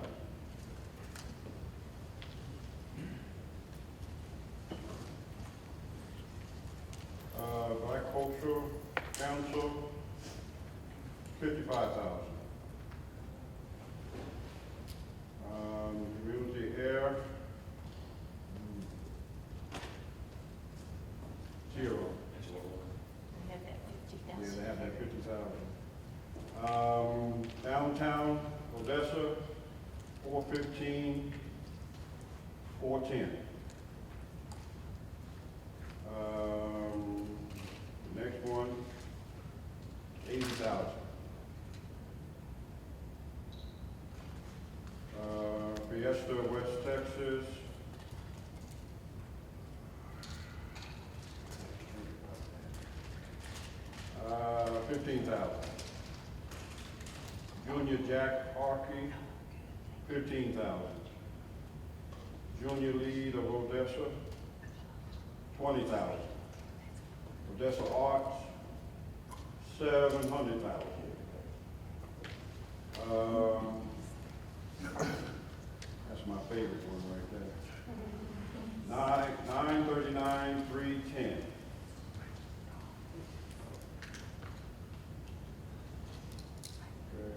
Black Cultural Council, 55,000. Community Air, 0. They have that 50,000. Yeah, they have that 50,000. Downtown Odessa, 415, 410. Next one, 80,000. Fiesta, West Texas, $15,000. Junior Jack Hockey, $15,000. Junior Lead of Odessa, $20,000. Odessa Arts, $700,000. That's my favorite one right there. 939,310. Okay.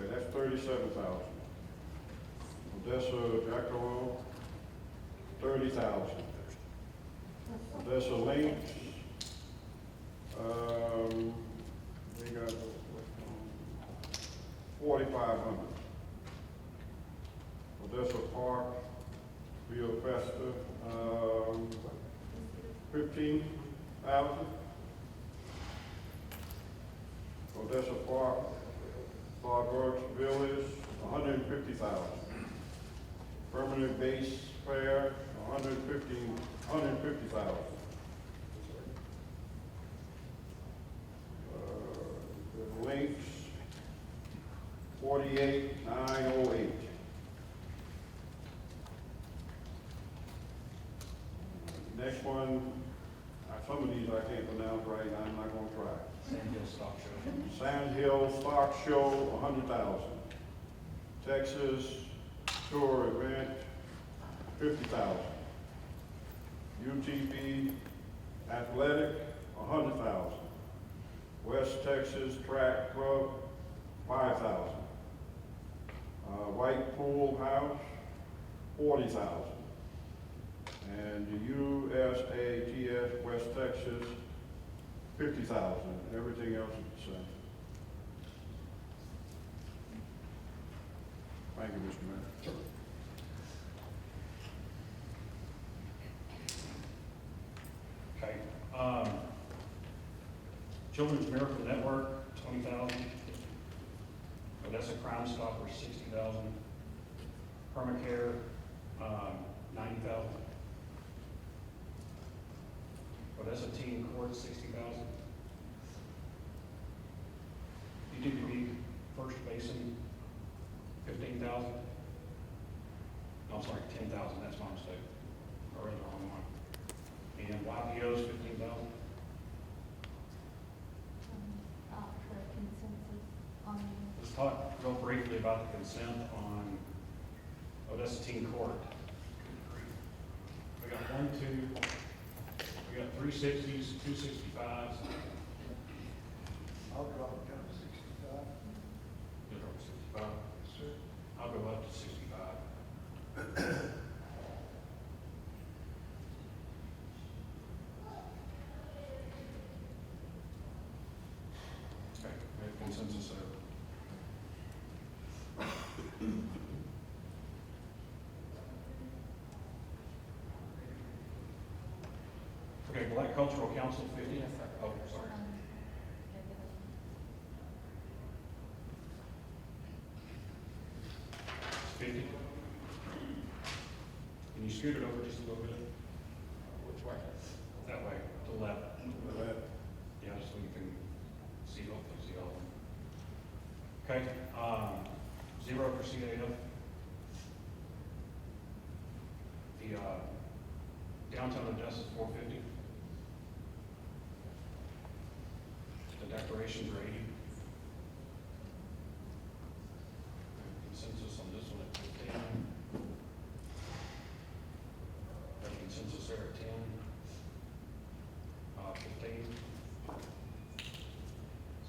That's 37,000. Odessa Jackalo, 30,000. Odessa Links, they got 4,500. Odessa Park, Fiesta, 15,000. Odessa Park, Works Village, 150,000. Permanent Base Fair, 150,000. Links, 48,908. Next one, some of these I can't pronounce right, I'm not gonna try. Sandhill Stock Show. Sandhill Stock Show, 100,000. Texas Tour Event, 50,000. UTV Athletic, 100,000. West Texas Track Club, 5,000. White Pool House, 40,000. And the USATS West Texas, 50,000. Everything else is the same. Thank you, Mr. Mayor. Okay. Children's Miracle Network, 20,000. Odessa Crime Stoppers, 60,000. Permacare, 90,000. Odessa Teen Court, 60,000. UTV First Basin, 15,000. No, I'm sorry, 10,000, that's my mistake. I read the wrong one. And YPO's 15,000. For consensus on. Let's talk real briefly about the consent on Odessa Teen Court. We got 1, 2, we got 360s, 265s. I'll drop it down to 65. You'll drop to 65. Yes, sir. I'll go up to 65. Okay, we have consensus there. Okay, Black Cultural Council, 50. Yes, sir. Oh, sorry. 50. Can you scoot it over just a little bit? Which way? That way, to the left. Yeah, just so you can see all, of them. Okay, 0 for CAF. The downtown Odessa is 450. The declarations are 80. Consensus on this one at 15. Got consensus there at 10. 15.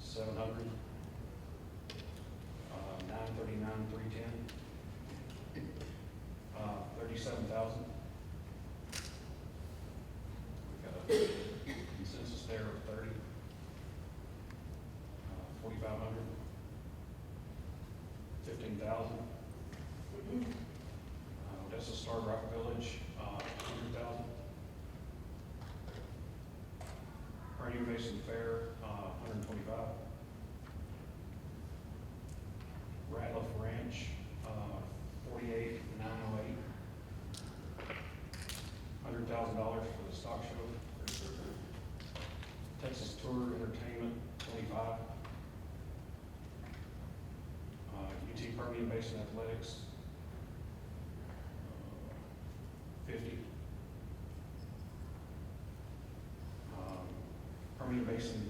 700. 939, 310. 37,000. We've got a consensus there of 30. 4,500. 15,000. Odessa Star Rock Village, 100,000. Carnegie Basin Fair, 125. for the stock show. Texas Tour Entertainment, 25. UT Permian Basin Athletics, 50. Permian Basin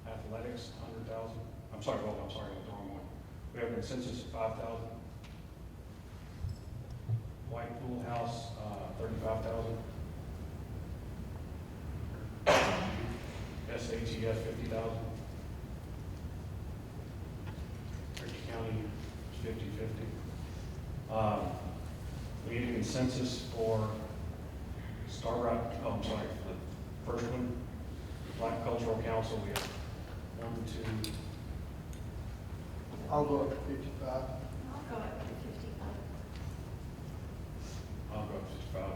Athletics, 100,000. I'm sorry, I went the wrong one. We have a consensus of 5,000. White Pool House, 35,000. SATF, 50,000. Ridge County, 50-50. We need a consensus for Starbright, for the first one, Black Cultural Council. We have 1, 2. I'll go up to 55. I'll go up to 55. I'll go up to 55.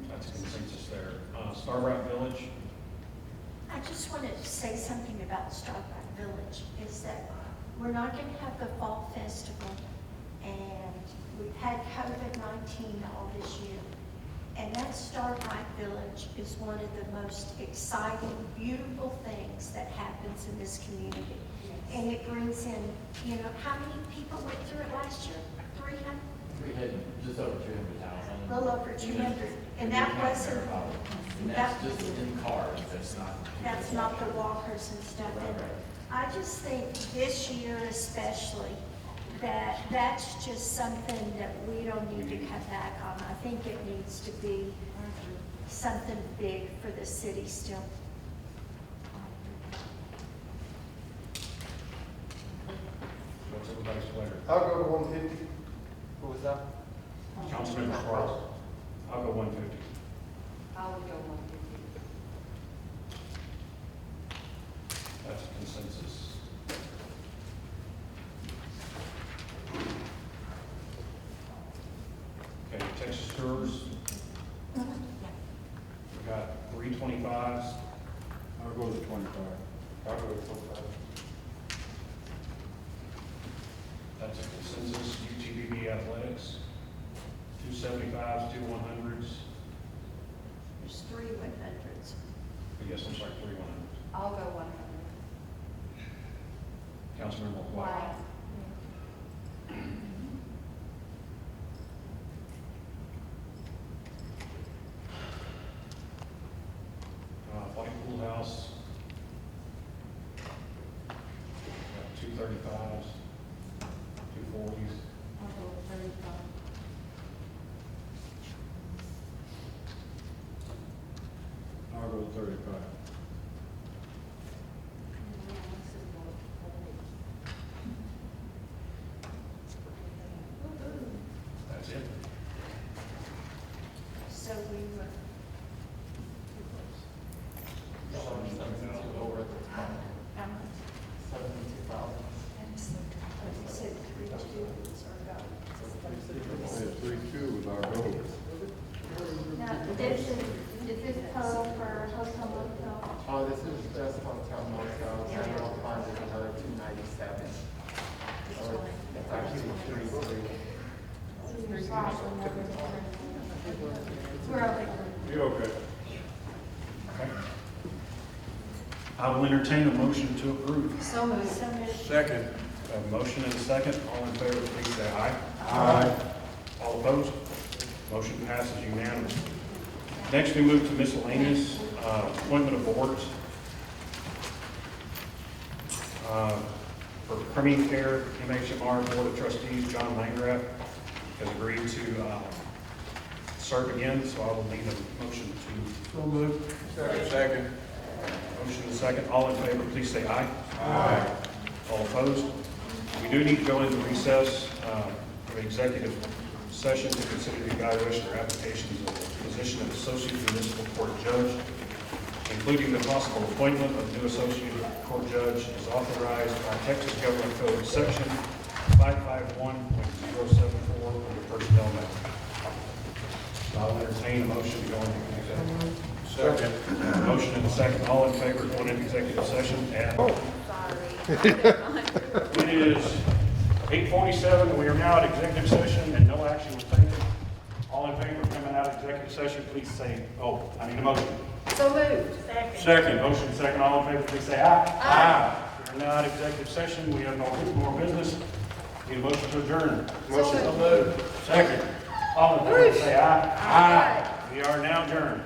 That's a consensus there. Starbright Village. I just wanted to say something about Starbright Village, is that we're not going to have the fall festival, and we've had COVID-19 all this year. And that Starbright Village is one of the most exciting, beautiful things that happens in this community. And it brings in, how many people went through it last year? 300? We had just over 300,000. A little over 200. And that wasn't, And that's just in cars, that's not the walkers and stuff. And I just think this year especially, that's just something that we don't need to cut back on. I think it needs to be something big for the city still. What's everybody's pleasure? I'll go to 150. What was that? Councilmember Sparks. I'll go 150. I would go 150. That's a consensus. Okay, Texas Tours. We got 325s. I'll go to 25. I'll go with 25. That's a consensus. UTBB Athletics, 275s, 2 100s. There's 3 100s. Yes, I'm sorry, 3 100s. I'll go 100. Councilmember White. White Pool House. Got 235s, 240s. I'll go 35. I'll go 35. That's it. So we were, Over at the top. how much? 72,000. You said 3 students or go. 32 was our goal. Now, is this total for hotel motel? Oh, this is just hotel motel, general fund is another 297. So it's actually 33. We're okay. You okay? Okay. I will entertain a motion to approve. So moved. So moved. Second. A motion and a second. All in favor, please say aye. Aye. All opposed? Motion passes unanimously. Next, we move to miscellaneous, appointment of boards. For Permian Care, MHMR Board of Trustees, John Landgraf has agreed to serve again, so I will need a motion to. So moved. Second. Motion and second. All in favor, please say aye. Aye. All opposed? We do need to go into recess for the executive session to consider the evaluation or applications of the position of Associate Municipal Court Judge, including the possible appointment of new Associate Court Judge as authorized by Texas Government Code Section 551.074 under Personnel Matters. I'll entertain a motion to go into executive. Second. Motion and a second. All in favor of going into executive session at it is 8:47. We are now at executive session and no action action was taken. All in favor of coming out of executive session, please say, oh, I need a motion. So moved. Second, motion second, all in favor, please say aye. Aye. We are now in executive session, we have no more business. Need a motion to adjourn. Motion. So moved. Second, all in favor, say aye. Aye. We are now adjourned.